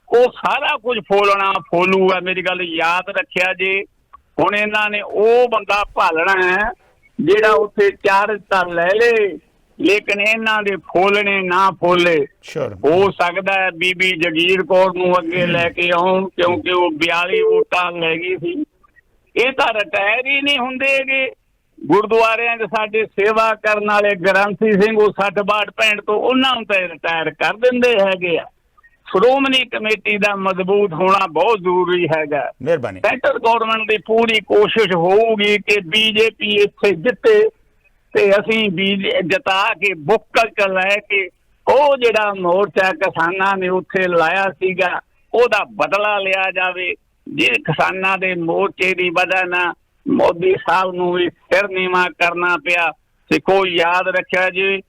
ਉਹ ਸਾਰਾ ਕੁਝ ਫੋਲਣਾ ਫੋਲੂਗਾ। ਮੇਰੀ ਗੱਲ ਯਾਦ ਰੱਖਿਆ ਜੇ। ਹੁਣ ਇਹਨਾਂ ਨੇ ਉਹ ਬੰਦਾ ਭਾਲਣਾ ਹੈ ਜਿਹੜਾ ਉੱਥੇ ਚਾਰ ਤਾਂ ਲੈ ਲੇ, ਲੇਕਿਨ ਇਹਨਾਂ ਦੇ ਫੋਲਣੇ ਨਾ ਫੋਲੇ। ਹੋ ਸਕਦਾ ਹੈ ਬੀਬੀ ਜਗੀਰ ਕੌਰ ਨੂੰ ਅੱਗੇ ਲੈ ਕੇ ਆਉਣ, ਕਿਉਂਕਿ ਉਹ 42 ਵੋਟਾਂ ਲੈ ਗਈ ਸੀ। ਇਹ ਤਾਂ ਰਿਟਾਇਰ ਹੀ ਨਹੀਂ ਹੁੰਦੇਗੇ। ਗੁਰਦੁਆਰਿਆਂ 'ਚ ਸਾਡੇ ਸੇਵਾ ਕਰਨ ਵਾਲੇ ਗ੍ਰੰਥੀ ਸਿੰਘ ਉਹ 60-62 ਤੋਂ ਉਹਨਾਂ ਨੂੰ ਤਾਂ ਰਿਟਾਇਰ ਕਰ ਦਿੰਦੇ ਹੈਗੇ ਆ। ਸ਼੍ਰੋਮਣੀ ਕਮੇਟੀ ਦਾ ਮਜ਼ਬੂਤ ਹੋਣਾ ਬਹੁਤ ਜ਼ਰੂਰੀ ਹੈਗਾ। ਮਿਹਰਬਾਨੀ। ਸੈਂਟਰ ਗੌਰਮੈਂਟ ਦੀ ਪੂਰੀ ਕੋਸ਼ਿਸ਼ ਹੋਊਗੀ ਕਿ ਬੀਜੇਪੀ ਇੱਥੇ ਜਿੱਤੇ ਤੇ ਅਸੀਂ ਜਿਤਾ ਕੇ ਬੁੱਕਲ ਚ ਲੈ ਕੇ ਉਹ ਜਿਹੜਾ ਮੋਰਚਾ ਕਿਸਾਨਾਂ ਨੇ ਉੱਥੇ ਲਾਇਆ ਸੀਗਾ ਉਹਦਾ ਬਦਲਾ ਲਿਆ ਜਾਵੇ। ਜੇ ਕਿਸਾਨਾਂ ਦੇ ਮੋਰਚੇ ਦੀ ਵਜ੍ਹਾ ਨਾਲ ਮੋਦੀ ਸਾਹਿਬ ਨੂੰ ਵੀ ਸਿਰ ਨੀਵਾਂ ਕਰਨਾ ਪਿਆ। ਸਿੱਖੋ ਯਾਦ ਰੱਖਿਆ ਜੀ,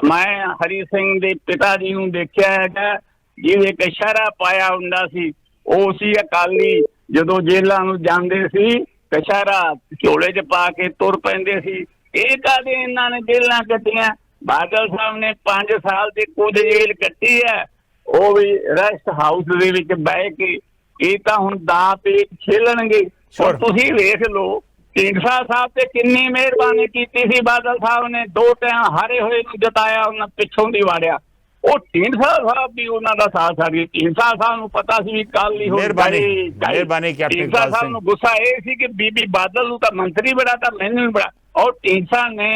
ਮੈਂ ਹਰੀ ਸਿੰਘ ਦੇ ਪਿਤਾ ਜੀ ਨੂੰ ਦੇਖਿਆ ਹੈਗਾ, ਜਿਹਦੇ ਕਸ਼ਹਿਰਾ ਪਾਇਆ ਹੁੰਦਾ ਸੀ। ਉਹ ਸੀ ਅਕਾਲੀ। ਜਦੋਂ ਜੇਲਾਂ ਨੂੰ ਜਾਂਦੇ ਸੀ ਕਸ਼ਹਿਰਾ ਝੋਲੇ 'ਚ ਪਾ ਕੇ ਤੁਰ ਪੈਂਦੇ ਸੀ। ਇਹ ਕਾਹਦੇ ਇਹਨਾਂ ਨੇ ਜੇਲਾਂ ਕੱਟੀਆਂ? ਬਾਦਲ ਸਾਹਿਬ ਨੇ 5 ਸਾਲ ਦੀ ਕੁਝ ਜੇਲ੍ਹ ਕੱਟੀ ਹੈ, ਉਹ ਵੀ ਰੈਸਟ ਹਾਊਸ ਦੇ ਵਿੱਚ ਬਹਿ ਕੇ। ਇਹ ਤਾਂ ਹੁਣ ਦਾ ਪੇਚ ਖੇਲਣਗੇ। ਹੁਣ ਤੁਸੀਂ ਵੇਖ ਲਓ ਢੀਂਡਸਾ ਸਾਹਿਬ ਤੇ ਕਿੰਨੀ ਮਿਹਰਬਾਨੀ ਕੀਤੀ ਸੀ ਬਾਦਲ ਸਾਹਿਬ ਨੇ। 2 ਟਾਈਮ ਹਾਰੇ ਹੋਏ ਨੂੰ ਜਿਤਾਇਆ, ਉਹਨਾਂ ਪਿੱਛੋਂ ਦੀ ਵਾੜਿਆ। ਉਹ ਢੀਂਡਸਾ ਸਾਹਿਬ ਵੀ ਉਹਨਾਂ ਦਾ ਸਾਥ ਛੱਡ ਗਏ। ਢੀਂਡਸਾ ਸਾਹਿਬ ਨੂੰ ਪਤਾ ਸੀ ਵੀ ਕੱਲ ਹੀ ਹੋ ਮਿਹਰਬਾਨੀ ਢੀਂਡਸਾ ਸਾਹਿਬ ਨੂੰ ਗੁੱਸਾ ਇਹ ਸੀ ਕਿ ਬੀਬੀ ਬਾਦਲ ਨੂੰ ਤਾਂ ਮੰਤਰੀ ਬੜਾ ਤਾਂ ਮੈਨੂੰ ਵੀ ਬੜਾ। ਔਰ ਢੀਂਡਸਾ ਨੇ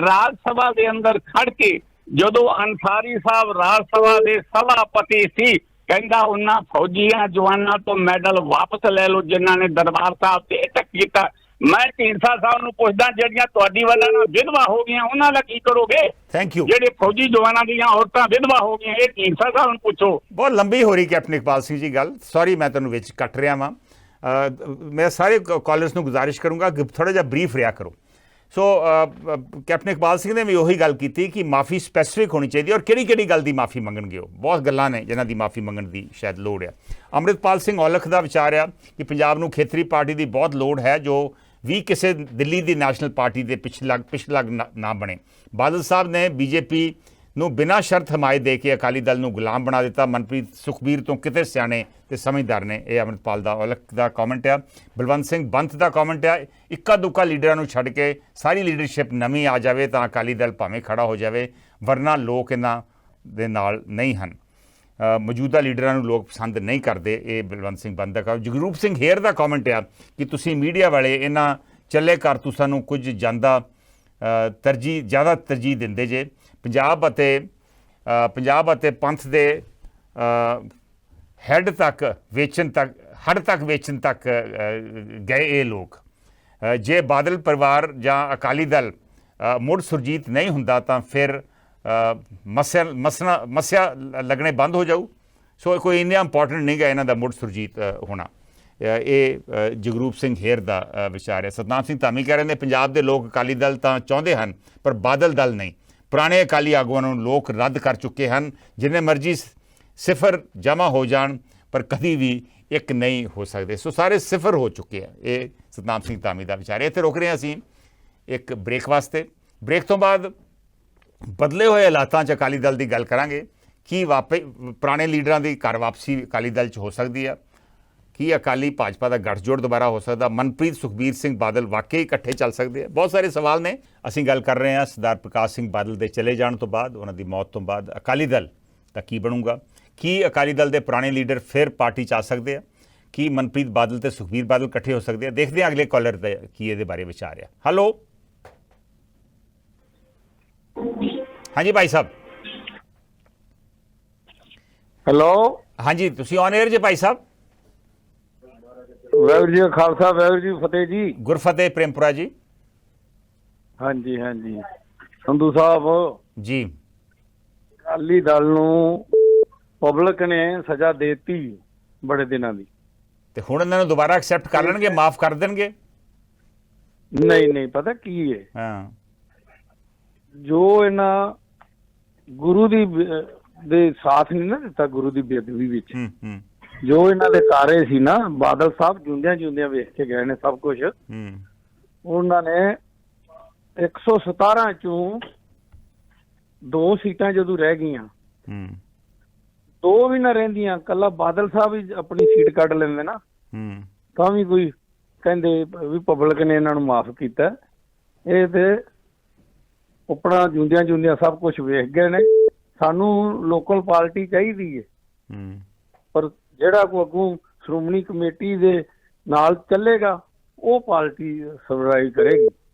ਰਾਜ ਸਭਾ ਦੇ ਅੰਦਰ ਖੜ ਕੇ ਜਦੋਂ ਅੰਸਾਰੀ ਸਾਹਿਬ ਰਾਜ ਸਭਾ ਦੇ ਸਭਾਪਤੀ ਸੀ, ਕਹਿੰਦਾ ਉਹਨਾਂ ਫੌਜੀਆਂ ਜਵਾਨਾਂ ਤੋਂ ਮੈਡਲ ਵਾਪਸ ਲੈ ਲਓ ਜਿਨ੍ਹਾਂ ਨੇ ਦਰਬਾਰ ਸਾਹਿਬ ਤੇ ਅਟੈਕ ਕੀਤਾ। ਮੈਂ ਢੀਂਡਸਾ ਸਾਹਿਬ ਨੂੰ ਪੁੱਛਦਾ, ਜਿਹੜੀਆਂ ਤੁਹਾਡੀ ਵਜ੍ਹਾ ਨਾਲ ਵਿਧਵਾ ਹੋ ਗਈਆਂ ਉਹਨਾਂ ਦਾ ਕੀ ਕਰੋਗੇ? Thank you. ਜਿਹੜੇ ਫੌਜੀ ਜਵਾਨਾਂ ਦੀਆਂ ਔਰਤਾਂ ਵਿਧਵਾ ਹੋ ਗਈਆਂ, ਇਹ ਢੀਂਡਸਾ ਸਾਹਿਬ ਨੂੰ ਪੁੱਛੋ। ਬਹੁਤ ਲੰਬੀ ਹੋ ਰਹੀ ਕੈਪਟਨ ਇਕਬਾਲ ਸਿੰਘ ਜੀ ਗੱਲ। ਸੌਰੀ ਮੈਂ ਤੁਹਾਨੂੰ ਵਿੱਚ ਕੱਟ ਰਿਹਾ ਵਾਂ। ਮੈਂ ਸਾਰੇ ਕਾਲਰਸ ਨੂੰ ਗੁਜ਼ਾਰਿਸ਼ ਕਰੂੰਗਾ ਕਿ ਥੋੜ੍ਹਾ ਜਿਹਾ ਬਰੀਫ ਰਿਹਾ ਕਰੋ। ਸੋ ਕੈਪਟਨ ਇਕਬਾਲ ਸਿੰਘ ਨੇ ਵੀ ਉਹੀ ਗੱਲ ਕੀਤੀ ਕਿ ਮਾਫੀ ਸਪੈਸੀਫਿਕ ਹੋਣੀ ਚਾਹੀਦੀ ਔਰ ਕਿਹੜੀ ਗੱਲ ਦੀ ਮਾਫੀ ਮੰਗਣਗੇ। ਉਹ ਬਹੁਤ ਗੱਲਾਂ ਨੇ ਜਿਨ੍ਹਾਂ ਦੀ ਮਾਫੀ ਮੰਗਣ ਦੀ ਸ਼ਾਇਦ ਲੋੜ ਆ। ਅੰਮ੍ਰਿਤਪਾਲ ਸਿੰਘ ਔਲਖ ਦਾ ਵਿਚਾਰ ਆ ਕਿ ਪੰਜਾਬ ਨੂੰ ਖੇਤਰੀ ਪਾਰਟੀ ਦੀ ਬਹੁਤ ਲੋੜ ਹੈ ਜੋ ਵੀ ਕਿਸੇ ਦਿੱਲੀ ਦੀ ਨੈਸ਼ਨਲ ਪਾਰਟੀ ਦੇ ਪਿਛਲਾ ਨਾ ਬਣੇ। ਬਾਦਲ ਸਾਹਿਬ ਨੇ ਬੀਜੇਪੀ ਨੂੰ ਬਿਨਾਂ ਸ਼ਰਤ ਹਮਾਇਤ ਦੇ ਕੇ ਅਕਾਲੀ ਦਲ ਨੂੰ ਗੁਲਾਮ ਬਣਾ ਦਿੱਤਾ। ਮਨਪ੍ਰੀਤ ਸੁਖਬੀਰ ਤੋਂ ਕਿਤੇ ਸਿਆਣੇ ਤੇ ਸਮਝਦਾਰ ਨੇ। ਇਹ ਅੰਮ੍ਰਿਤਪਾਲ ਦਾ ਔਲਖ ਦਾ ਕਮੈਂਟ ਆ। ਬਲਵੰਤ ਸਿੰਘ ਬੰਤ ਦਾ ਕਮੈਂਟ ਆ, ਇੱਕਾ ਦੁੱਕਾ ਲੀਡਰਾਂ ਨੂੰ ਛੱਡ ਕੇ ਸਾਰੀ ਲੀਡਰਸ਼ਿਪ ਨਵੀਂ ਆ ਜਾਵੇ ਤਾਂ ਅਕਾਲੀ ਦਲ ਭਾਵੇਂ ਖੜਾ ਹੋ ਜਾਵੇ, ਵਰਨਾ ਲੋਕ ਇਹਨਾਂ ਦੇ ਨਾਲ ਨਹੀਂ ਹਨ। ਮੌਜੂਦਾ ਲੀਡਰਾਂ ਨੂੰ ਲੋਕ ਪਸੰਦ ਨਹੀਂ ਕਰਦੇ। ਇਹ ਬਲਵੰਤ ਸਿੰਘ ਬੰਤ ਦਾ ਕਮੈਂਟ। ਜਗਰੂਪ ਸਿੰਘ ਹੇਅਰ ਦਾ ਕਮੈਂਟ ਆ ਕਿ ਤੁਸੀਂ ਮੀਡੀਆ ਵਾਲੇ ਇਹਨਾਂ ਚੱਲੇ ਕਾਰਤੂਸਾਂ ਨੂੰ ਕੁਝ ਜ਼ਿਆਦਾ ਤਰਜੀਹ ਦਿੰਦੇ ਜੇ। ਪੰਜਾਬ ਅਤੇ ਪੰਥ ਦੇ ਹੱਦ ਤੱਕ ਵੇਚਣ ਤੱਕ ਗਏ ਇਹ ਲੋਕ। ਜੇ ਬਾਦਲ ਪਰਿਵਾਰ ਜਾਂ ਅਕਾਲੀ ਦਲ ਮੁੜ ਸੁਰਜੀਤ ਨਹੀਂ ਹੁੰਦਾ ਤਾਂ ਫਿਰ ਮਸਿਆ ਲੱਗਣੇ ਬੰਦ ਹੋ ਜਾਊ। ਸੋ ਕੋਈ ਇੰਨਾ ਇੰਪੋਰਟੈਂਟ ਨਹੀਂ ਗਾ ਇਹਨਾਂ ਦਾ ਮੁੜ ਸੁਰਜੀਤ ਹੋਣਾ। ਇਹ ਜਗਰੂਪ ਸਿੰਘ ਹੇਅਰ ਦਾ ਵਿਚਾਰ ਹੈ। ਸਤਨਾਮ ਸਿੰਘ ਧਾਮੀ ਕਹਿ ਰਹੇ ਨੇ ਪੰਜਾਬ ਦੇ ਲੋਕ ਅਕਾਲੀ ਦਲ ਤਾਂ ਚਾਹੁੰਦੇ ਹਨ ਪਰ ਬਾਦਲ ਦਲ ਨਹੀਂ। ਪੁਰਾਣੇ ਅਕਾਲੀ ਆਗੂਆਂ ਨੂੰ ਲੋਕ ਰੱਦ ਕਰ ਚੁੱਕੇ ਹਨ। ਜਿੰਨੇ ਮਰਜ਼ੀ ਸਿਫਰ ਜਮ੍ਹਾਂ ਹੋ ਜਾਣ ਪਰ ਕਦੀ ਵੀ ਇੱਕ ਨਹੀਂ ਹੋ ਸਕਦੇ। ਸੋ ਸਾਰੇ ਸਿਫਰ ਹੋ ਚੁੱਕੇ ਆ। ਇਹ ਸਤਨਾਮ ਸਿੰਘ ਧਾਮੀ ਦਾ ਵਿਚਾਰ ਹੈ। ਇੱਥੇ ਰੁਕ ਰਹੇ ਹਾਂ ਅਸੀਂ ਇੱਕ ਬ੍ਰੇਕ ਵਾਸਤੇ। ਬ੍ਰੇਕ ਤੋਂ ਬਾਅਦ ਬਦਲੇ ਹੋਏ ਹਾਲਾਤਾਂ 'ਚ ਅਕਾਲੀ ਦਲ ਦੀ ਗੱਲ ਕਰਾਂਗੇ। ਕੀ ਪੁਰਾਣੇ ਲੀਡਰਾਂ ਦੀ ਘਰ ਵਾਪਸੀ ਅਕਾਲੀ ਦਲ 'ਚ ਹੋ ਸਕਦੀ ਆ? ਕੀ ਅਕਾਲੀ ਭਾਜਪਾ ਦਾ ਗੱਠਜੋੜ ਦੁਬਾਰਾ ਹੋ ਸਕਦਾ? ਮਨਪ੍ਰੀਤ ਸੁਖਬੀਰ ਸਿੰਘ ਬਾਦਲ ਵਾਕਈ ਇਕੱਠੇ ਚੱਲ ਸਕਦੇ ਆ? ਬਹੁਤ ਸਾਰੇ ਸਵਾਲ ਨੇ। ਅਸੀਂ ਗੱਲ ਕਰ ਰਹੇ ਹਾਂ ਸਰਦਾਰ ਪ੍ਰਕਾਸ਼ ਸਿੰਘ ਬਾਦਲ ਦੇ ਚਲੇ ਜਾਣ ਤੋਂ ਬਾਅਦ, ਉਹਨਾਂ ਦੀ ਮੌਤ ਤੋਂ ਬਾਅਦ ਅਕਾਲੀ ਦਲ ਦਾ ਕੀ ਬਣੂਗਾ? ਕੀ ਅਕਾਲੀ ਦਲ ਦੇ ਪੁਰਾਣੇ ਲੀਡਰ ਫਿਰ ਪਾਰਟੀ 'ਚ ਆ ਸਕਦੇ ਆ? ਕੀ ਮਨਪ੍ਰੀਤ ਬਾਦਲ ਤੇ ਸੁਖਬੀਰ ਬਾਦਲ ਇਕੱਠੇ ਹੋ ਸਕਦੇ ਆ? ਦੇਖਦੇ ਹਾਂ ਅਗਲੇ ਕਾਲਰ ਦਾ ਕੀ ਇਹਦੇ ਬਾਰੇ ਵਿਚਾਰ ਆ। ਹੈਲੋ हाँ जी भाई साहब। ਹੈਲੋ हाँ जी, तुसी ऑन एयर जे भाई साहब। ਵਾਹਿਗੁਰੂ ਜੀ ਕਾ ਖਾਲਸਾ ਵਾਹਿਗੁਰੂ ਜੀ ਕੀ ਫਤਿਹ ਜੀ। गुरफतेह प्रेमपुरा जी। ਹਾਂਜੀ ਹਾਂਜੀ ਸੰਧੂ ਸਾਹਿਬ जी ਅਕਾਲੀ ਦਲ ਨੂੰ ਪਬਲਿਕ ਨੇ ਸਜ਼ਾ ਦੇਤੀ ਬੜੇ ਦਿਨਾਂ ਦੀ। ਤੇ ਹੁਣ ਇਹਨਾਂ ਨੂੰ ਦੁਬਾਰਾ ਐਕਸੈਪਟ ਕਰ ਲੈਣਗੇ, ਮਾਫ ਕਰ ਦੇਣਗੇ? ਨਹੀਂ ਨਹੀਂ ਪਤਾ ਕੀ ਹੈ, ਹਾਂ ਜੋ ਇਹਨਾਂ ਗੁਰੂ ਦੇ ਸਾਥ ਨਹੀਂ ਨਾ ਦਿੱਤਾ, ਗੁਰੂ ਦੀ ਬੇਅਦਬੀ ਵਿੱਚ ਜੋ ਇਹਨਾਂ ਦੇ ਕਾਰੇ ਸੀ ਨਾ, ਬਾਦਲ ਸਾਹਿਬ ਜਿਉਂਦਿਆਂ ਜਿਉਂਦਿਆਂ ਵੇਖ ਕੇ ਗਏ ਨੇ ਸਭ ਕੁਝ। ਉਹਨਾਂ ਨੇ 117 ਚੋਂ 2 ਸੀਟਾਂ ਜਦੋਂ ਰਹਿ ਗਈਆਂ, 2 ਵੀ ਨਾ ਰਹਿੰਦੀਆਂ, ਕੱਲਾ ਬਾਦਲ ਸਾਹਿਬ ਹੀ ਆਪਣੀ ਸੀਟ ਕੱਢ ਲੈਂਦੇ ਨਾ, ਤਾਂ ਵੀ ਕੋਈ ਕਹਿੰਦੇ ਵੀ ਪਬਲਿਕ ਨੇ ਇਹਨਾਂ ਨੂੰ ਮਾਫ ਕੀਤਾ। ਇਹ ਤੇ ਆਪਣਾ ਜਿਉਂਦਿਆਂ ਜਿਉਂਦਿਆਂ ਸਭ ਕੁਝ ਵੇਖ ਗਏ ਨੇ। ਸਾਨੂੰ ਲੋਕਲ ਪਾਰਟੀ ਚਾਹੀਦੀ ਹੈ, ਪਰ ਜਿਹੜਾ ਕੋ ਅੱਗੋਂ ਸ਼੍ਰੋਮਣੀ ਕਮੇਟੀ ਦੇ ਨਾਲ ਚੱਲੇਗਾ ਉਹ ਪਾਰਟੀ ਸਰਵਾਈਵ ਕਰੇਗੀ।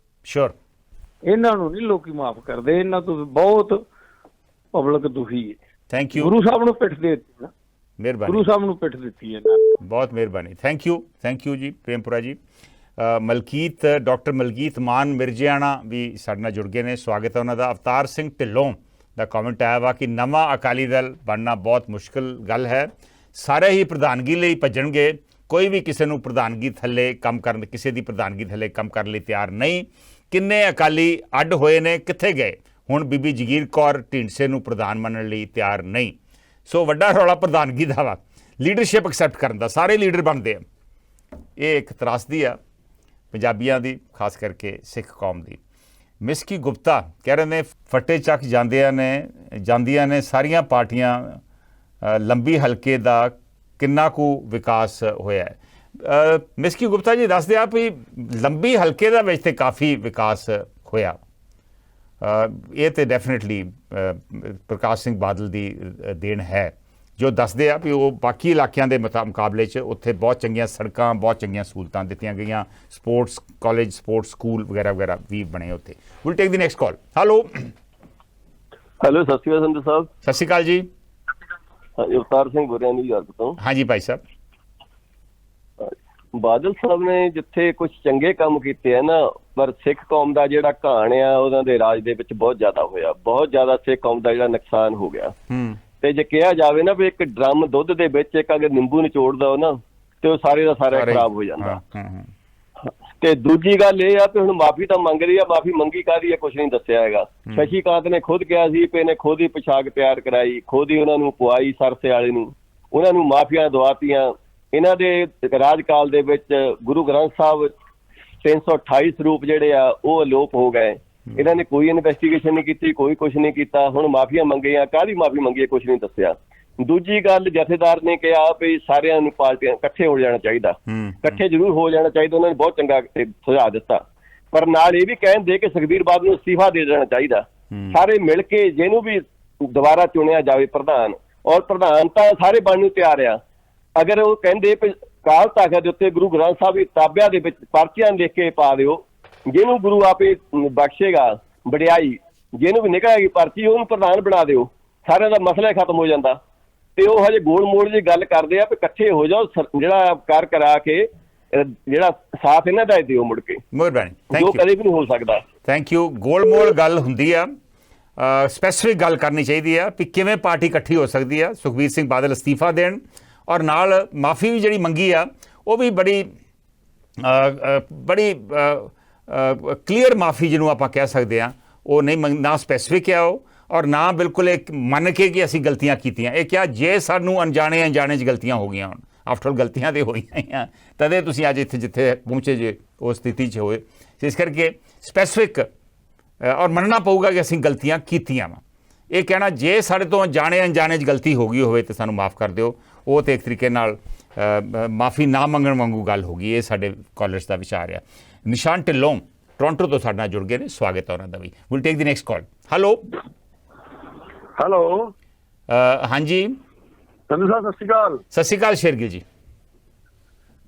श्योर। ਇਹਨਾਂ ਨੂੰ ਨਹੀਂ ਲੋਕੀ ਮਾਫ ਕਰਦੇ, ਇਹਨਾਂ ਤੋਂ ਬਹੁਤ ਪਬਲਿਕ ਦੁਖੀ ਹੈ। Thank you. ਗੁਰੂ ਸਾਹਿਬ ਨੂੰ ਪਿੱਠ ਦੇ ਦਿੱਤੀ ਨਾ, मेहरबानी। ਗੁਰੂ ਸਾਹਿਬ ਨੂੰ ਪਿੱਠ ਦਿੱਤੀ ਇਹਨਾਂ ਨੇ। बहुत मेहरबानी। Thank you ji Prempura ji. Malkit, doctor Malkit Maan Mirjiana ਵੀ ਸਾਡੇ ਨਾਲ ਜੁੜ ਗਏ ਨੇ, ਸਵਾਗਤ ਹੈ ਉਹਨਾਂ ਦਾ। ਅਵਤਾਰ ਸਿੰਘ ਢਿੱਲੋਂ ਦਾ ਕਮੈਂਟ ਆਇਆ ਵਾ ਕਿ ਨਵਾਂ ਅਕਾਲੀ ਦਲ ਬਣਨਾ ਬਹੁਤ ਮੁਸ਼ਕਿਲ ਗੱਲ ਹੈ, ਸਾਰੇ ਹੀ ਪ੍ਰਧਾਨਗੀ ਲਈ ਭੱਜਣਗੇ, ਕੋਈ ਵੀ ਕਿਸੇ ਨੂੰ ਪ੍ਰਧਾਨਗੀ ਥੱਲੇ ਕੰਮ ਕਰਨ, ਕਿਸੇ ਦੀ ਪ੍ਰਧਾਨਗੀ ਥੱਲੇ ਕੰਮ ਕਰਨ ਲਈ ਤਿਆਰ ਨਹੀਂ। ਕਿੰਨੇ ਅਕਾਲੀ ਅੱਡ ਹੋਏ ਨੇ, ਕਿੱਥੇ ਗਏ? ਹੁਣ ਬੀਬੀ ਜਗੀਰ ਕੌਰ ਢੀਂਡਸੇ ਨੂੰ ਪ੍ਰਧਾਨ ਮੰਨਣ ਲਈ ਤਿਆਰ ਨਹੀਂ। ਸੋ ਵੱਡਾ ਰੌਲਾ ਪ੍ਰਧਾਨਗੀ ਦਾ ਵਾ, ਲੀਡਰਸ਼ਿਪ ਐਕਸੈਪਟ ਕਰਨ ਦਾ। ਸਾਰੇ ਲੀਡਰ ਬਣਦੇ ਆ, ਇਹ ਇੱਕ ਤਰਾਸਦੀ ਆ ਪੰਜਾਬੀਆਂ ਦੀ, ਖਾਸ ਕਰਕੇ ਸਿੱਖ ਕੌਮ ਦੀ। ਮਿਸਕੀ ਗੁਪਤਾ ਕਹਿ ਰਹੇ ਨੇ ਫੱਟੇ ਚੱਕ ਜਾਂਦੀਆਂ ਨੇ ਸਾਰੀਆਂ ਪਾਰਟੀਆਂ, ਲੰਬੀ ਹਲਕੇ ਦਾ ਕਿੰਨਾ ਕੁ ਵਿਕਾਸ ਹੋਇਆ ਹੈ? ਮਿਸਕੀ ਗੁਪਤਾ ਜੀ ਦੱਸਦੇ ਆ ਵੀ ਲੰਬੀ ਹਲਕੇ ਦਾ ਵਿੱਚ ਤੇ ਕਾਫੀ ਵਿਕਾਸ ਹੋਇਆ। ਇਹ ਤੇ ਡੈਫੀਨਿਟਲੀ ਪ੍ਰਕਾਸ਼ ਸਿੰਘ ਬਾਦਲ ਦੀ ਦੇਣ ਹੈ, ਜੋ ਦੱਸਦੇ ਆ ਵੀ ਉਹ ਬਾਕੀ ਇਲਾਕਿਆਂ ਦੇ ਮੁਕਾਬਲੇ 'ਚ ਉੱਥੇ ਬਹੁਤ ਚੰਗੀਆਂ ਸੜਕਾਂ, ਬਹੁਤ ਚੰਗੀਆਂ ਸਹੂਲਤਾਂ ਦਿੱਤੀਆਂ ਗਈਆਂ, ਸਪੋਰਟਸ ਕਾਲਜ, ਸਪੋਰਟਸ ਸਕੂਲ ਵਗੈਰਾ ਵਗੈਰਾ ਵੀ ਬਣੇ ਉੱਥੇ। Will take the next call. Hello hello, ਸਤਿ ਸ਼੍ਰੀ ਅਕਾਲ ਸੰਧੂ ਸਾਹਿਬ। ਸਤਿ ਸ਼੍ਰੀ ਅਕਾਲ ਜੀ। ਹਾਂਜੀ, ਅਵਤਾਰ ਸਿੰਘ ਬੋਲ ਰਿਹਾ ਨਿਊਯਾਰਕ ਤੋਂ। ਹਾਂਜੀ ਭਾਈ ਸਾਹਿਬ। ਬਾਦਲ ਸਾਹਿਬ ਨੇ ਜਿੱਥੇ ਕੁਝ ਚੰਗੇ ਕੰਮ ਕੀਤੇ ਆ ਨਾ, ਪਰ ਸਿੱਖ ਕੌਮ ਦਾ ਜਿਹੜਾ ਘਾਣ ਆ ਉਹਨਾਂ ਦੇ ਰਾਜ ਦੇ ਵਿੱਚ ਬਹੁਤ ਜ਼ਿਆਦਾ ਹੋਇਆ, ਬਹੁਤ ਜ਼ਿਆਦਾ ਸਿੱਖ ਕੌਮ ਦਾ ਜਿਹੜਾ ਨੁਕਸਾਨ ਹੋ ਗਿਆ। ਤੇ ਜੇ ਕਿਹਾ ਜਾਵੇ ਨਾ ਵੀ ਇੱਕ ਡਰਮ ਦੁੱਧ ਦੇ ਵਿੱਚ ਇੱਕ ਅਗਰ ਨਿੰਬੂ ਨਿਚੋੜ ਦਓ ਨਾ ਤੇ ਉਹ ਸਾਰੇ ਦਾ ਸਾਰਾ ਖਰਾਬ ਹੋ ਜਾਂਦਾ। ਤੇ ਦੂਜੀ ਗੱਲ ਇਹ ਆ ਕਿ ਹੁਣ ਮਾਫੀ ਤਾਂ ਮੰਗ ਰਹੀ ਆ, ਮਾਫੀ ਮੰਗੀ ਕਾਹਦੀ ਆ, ਕੁਛ ਨਹੀਂ ਦੱਸਿਆ ਹੈਗਾ। ਸ਼ਸ਼ੀ ਕਾਂਤ ਨੇ ਖੁਦ ਕਿਹਾ ਸੀ ਕਿ ਇਹਨੇ ਖੁਦ ਹੀ ਪੁਸ਼ਾਕ ਤਿਆਰ ਕਰਾਈ, ਖੁਦ ਹੀ ਉਹਨਾਂ ਨੂੰ ਪਵਾਈ ਸਰਸੇ ਵਾਲੇ ਨੂੰ, ਉਹਨਾਂ ਨੂੰ ਮਾਫੀਆਂ ਦਵਾਤੀਆਂ। ਇਹਨਾਂ ਦੇ ਰਾਜਕਾਲ ਦੇ ਵਿੱਚ ਗੁਰੂ ਗ੍ਰੰਥ ਸਾਹਿਬ 328 ਸਰੂਪ ਜਿਹੜੇ ਆ ਉਹ ਅਲੋਪ ਹੋ ਗਏ। ਇਹਨਾਂ ਨੇ ਕੋਈ ਇਨਵੈਸਟੀਗੇਸ਼ਨ ਨਹੀਂ ਕੀਤੀ, ਕੋਈ ਕੁਛ ਨਹੀਂ ਕੀਤਾ। ਹੁਣ ਮਾਫੀਆਂ ਮੰਗੀਆਂ, ਕਾਹਦੀ ਮਾਫੀ ਮੰਗੀ, ਕੁਛ ਨਹੀਂ ਦੱਸਿਆ। ਦੂਜੀ ਗੱਲ, ਜਥੇਦਾਰ ਨੇ ਕਿਹਾ ਵੀ ਸਾਰਿਆਂ ਨੂੰ ਪਾਰਟੀਆਂ ਇਕੱਠੇ ਹੋ ਜਾਣਾ ਚਾਹੀਦਾ, ਇਕੱਠੇ ਜ਼ਰੂਰ ਹੋ ਜਾਣਾ ਚਾਹੀਦਾ। ਉਹਨਾਂ ਨੇ ਬਹੁਤ ਚੰਗਾ ਸੁਝਾਅ ਦਿੱਤਾ, ਪਰ ਨਾਲ ਇਹ ਵੀ ਕਹਿੰਦੇ ਕਿ ਸੁਖਬੀਰ ਬਾਦਲ ਨੂੰ ਅਸਤੀਫਾ ਦੇ ਦੇਣਾ ਚਾਹੀਦਾ। ਸਾਰੇ ਮਿਲ ਕੇ ਜਿਹਨੂੰ ਵੀ ਦੁਬਾਰਾ ਚੁਣਿਆ ਜਾਵੇ ਪ੍ਰਧਾਨ, ਔਰ ਪ੍ਰਧਾਨ ਤਾਂ ਸਾਰੇ ਬਣਨ ਨੂੰ ਤਿਆਰ ਆ। ਅਗਰ ਉਹ ਕਹਿੰਦੇ ਕਾਲ ਤਖਤ ਦੇ ਉੱਤੇ ਗੁਰੂ ਗ੍ਰੰਥ ਸਾਹਿਬ ਦੀ ਤਾਬਿਆਂ ਦੇ ਵਿੱਚ ਪਰਚੀਆਂ ਲਿਖ ਕੇ ਪਾ ਦਿਓ, ਜਿਹਨੂੰ ਗੁਰੂ ਆਪੇ ਬਖਸ਼ੇਗਾ ਵਡਿਆਈ, ਜਿਹਨੂੰ ਵੀ ਨਿਕਲੇਗੀ ਪਰਚੀ ਉਹਨੂੰ ਪ੍ਰਧਾਨ ਬਣਾ ਦਿਓ, ਸਾਰਿਆਂ ਦਾ ਮਸਲਾ ਹੀ ਖਤਮ ਹੋ ਜਾਂਦਾ। ਤੇ ਉਹ ਹਜੇ ਗੋਲ ਮੋੜ ਦੀ ਗੱਲ ਕਰਦੇ ਆ ਵੀ ਇਕੱਠੇ ਹੋ ਜਾਓ, ਜਿਹੜਾ ਕਰ ਕਰਾ ਕੇ ਜਿਹੜਾ ਸਾਥ ਇਹਨਾਂ ਦਾ ਦਿਓ ਮੁੜ ਕੇ। ਮਿਹਰਬਾਨੀ, ਜੋ ਕਦੇ ਵੀ ਨਹੀਂ ਹੋ ਸਕਦਾ। Thank you. ਗੋਲ ਮੋੜ ਗੱਲ ਹੁੰਦੀ ਆ, ਸਪੈਸੀਫਿਕ ਗੱਲ ਕਰਨੀ ਚਾਹੀਦੀ ਆ ਵੀ ਕਿਵੇਂ ਪਾਰਟੀ ਇਕੱਠੀ ਹੋ ਸਕਦੀ ਆ। ਸੁਖਬੀਰ ਸਿੰਘ ਬਾਦਲ ਅਸਤੀਫਾ ਦੇਣ ਔਰ ਨਾਲ ਮਾਫੀ ਵੀ ਜਿਹੜੀ ਮੰਗੀ ਆ ਉਹ ਵੀ ਬੜੀ ਕਲੀਅਰ ਮਾਫੀ ਜਿਹਨੂੰ ਆਪਾਂ ਕਹਿ ਸਕਦੇ ਹਾਂ, ਉਹ ਨਹੀਂ ਨਾ ਸਪੈਸੀਫਿਕ ਆ ਉਹ, ਔਰ ਨਾ ਬਿਲਕੁਲ ਇੱਕ ਮੰਨ ਕੇ ਕਿ ਅਸੀਂ ਗਲਤੀਆਂ ਕੀਤੀਆਂ। ਇਹ ਕਿਹਾ ਜੇ ਸਾਨੂੰ ਅਣਜਾਣੇ 'ਚ ਗਲਤੀਆਂ ਹੋ ਗਈਆਂ, ਹੁਣ ਆਫਟਰ ਆਲ ਗਲਤੀਆਂ ਤੇ ਹੋਈਆਂ ਹੀ ਆ, ਤਦੇ ਤੁਸੀਂ ਅੱਜ ਇੱਥੇ ਜਿੱਥੇ ਪਹੁੰਚੇ ਜੇ ਉਸ ਸਥਿਤੀ 'ਚ ਹੋਏ। ਇਸ ਕਰਕੇ ਸਪੈਸੀਫਿਕ ਔਰ ਮੰਨਣਾ ਪਊਗਾ ਕਿ ਅਸੀਂ ਗਲਤੀਆਂ ਕੀਤੀਆਂ ਵਾ। ਇਹ ਕਹਿਣਾ ਜੇ ਸਾਡੇ ਤੋਂ ਅਣਜਾਣੇ 'ਚ ਗਲਤੀ ਹੋ ਗਈ ਹੋਵੇ ਤਾਂ ਸਾਨੂੰ ਮਾਫ ਕਰ ਦਿਓ, ਉਹ ਤਾਂ ਇੱਕ ਤਰੀਕੇ ਨਾਲ ਮਾਫੀ ਨਾ ਮੰਗਣ ਵਾਂਗੂ ਗੱਲ ਹੋ ਗਈ। ਇਹ ਸਾਡੇ ਕਾਲਰਸ ਦਾ ਵਿਚਾਰ ਆ। ਨਿਸ਼ਾਨ ਢਿੱਲੋਂ ਟੋਰਾਂਟੋ ਤੋਂ ਸਾਡੇ ਨਾਲ ਜੁੜ ਗਏ ਨੇ, ਸਵਾਗਤ ਹੈ ਉਹਨਾਂ ਦਾ ਵੀ। Will take the next call. Hello hello ਹਾਂਜੀ ਸੰਧੂ ਸਾਹਿਬ, ਸਤਿ ਸ਼੍ਰੀ ਅਕਾਲ। ਸਤਿ ਸ਼੍ਰੀ ਅਕਾਲ ਸ਼ੇਰਗਿਲ ਜੀ।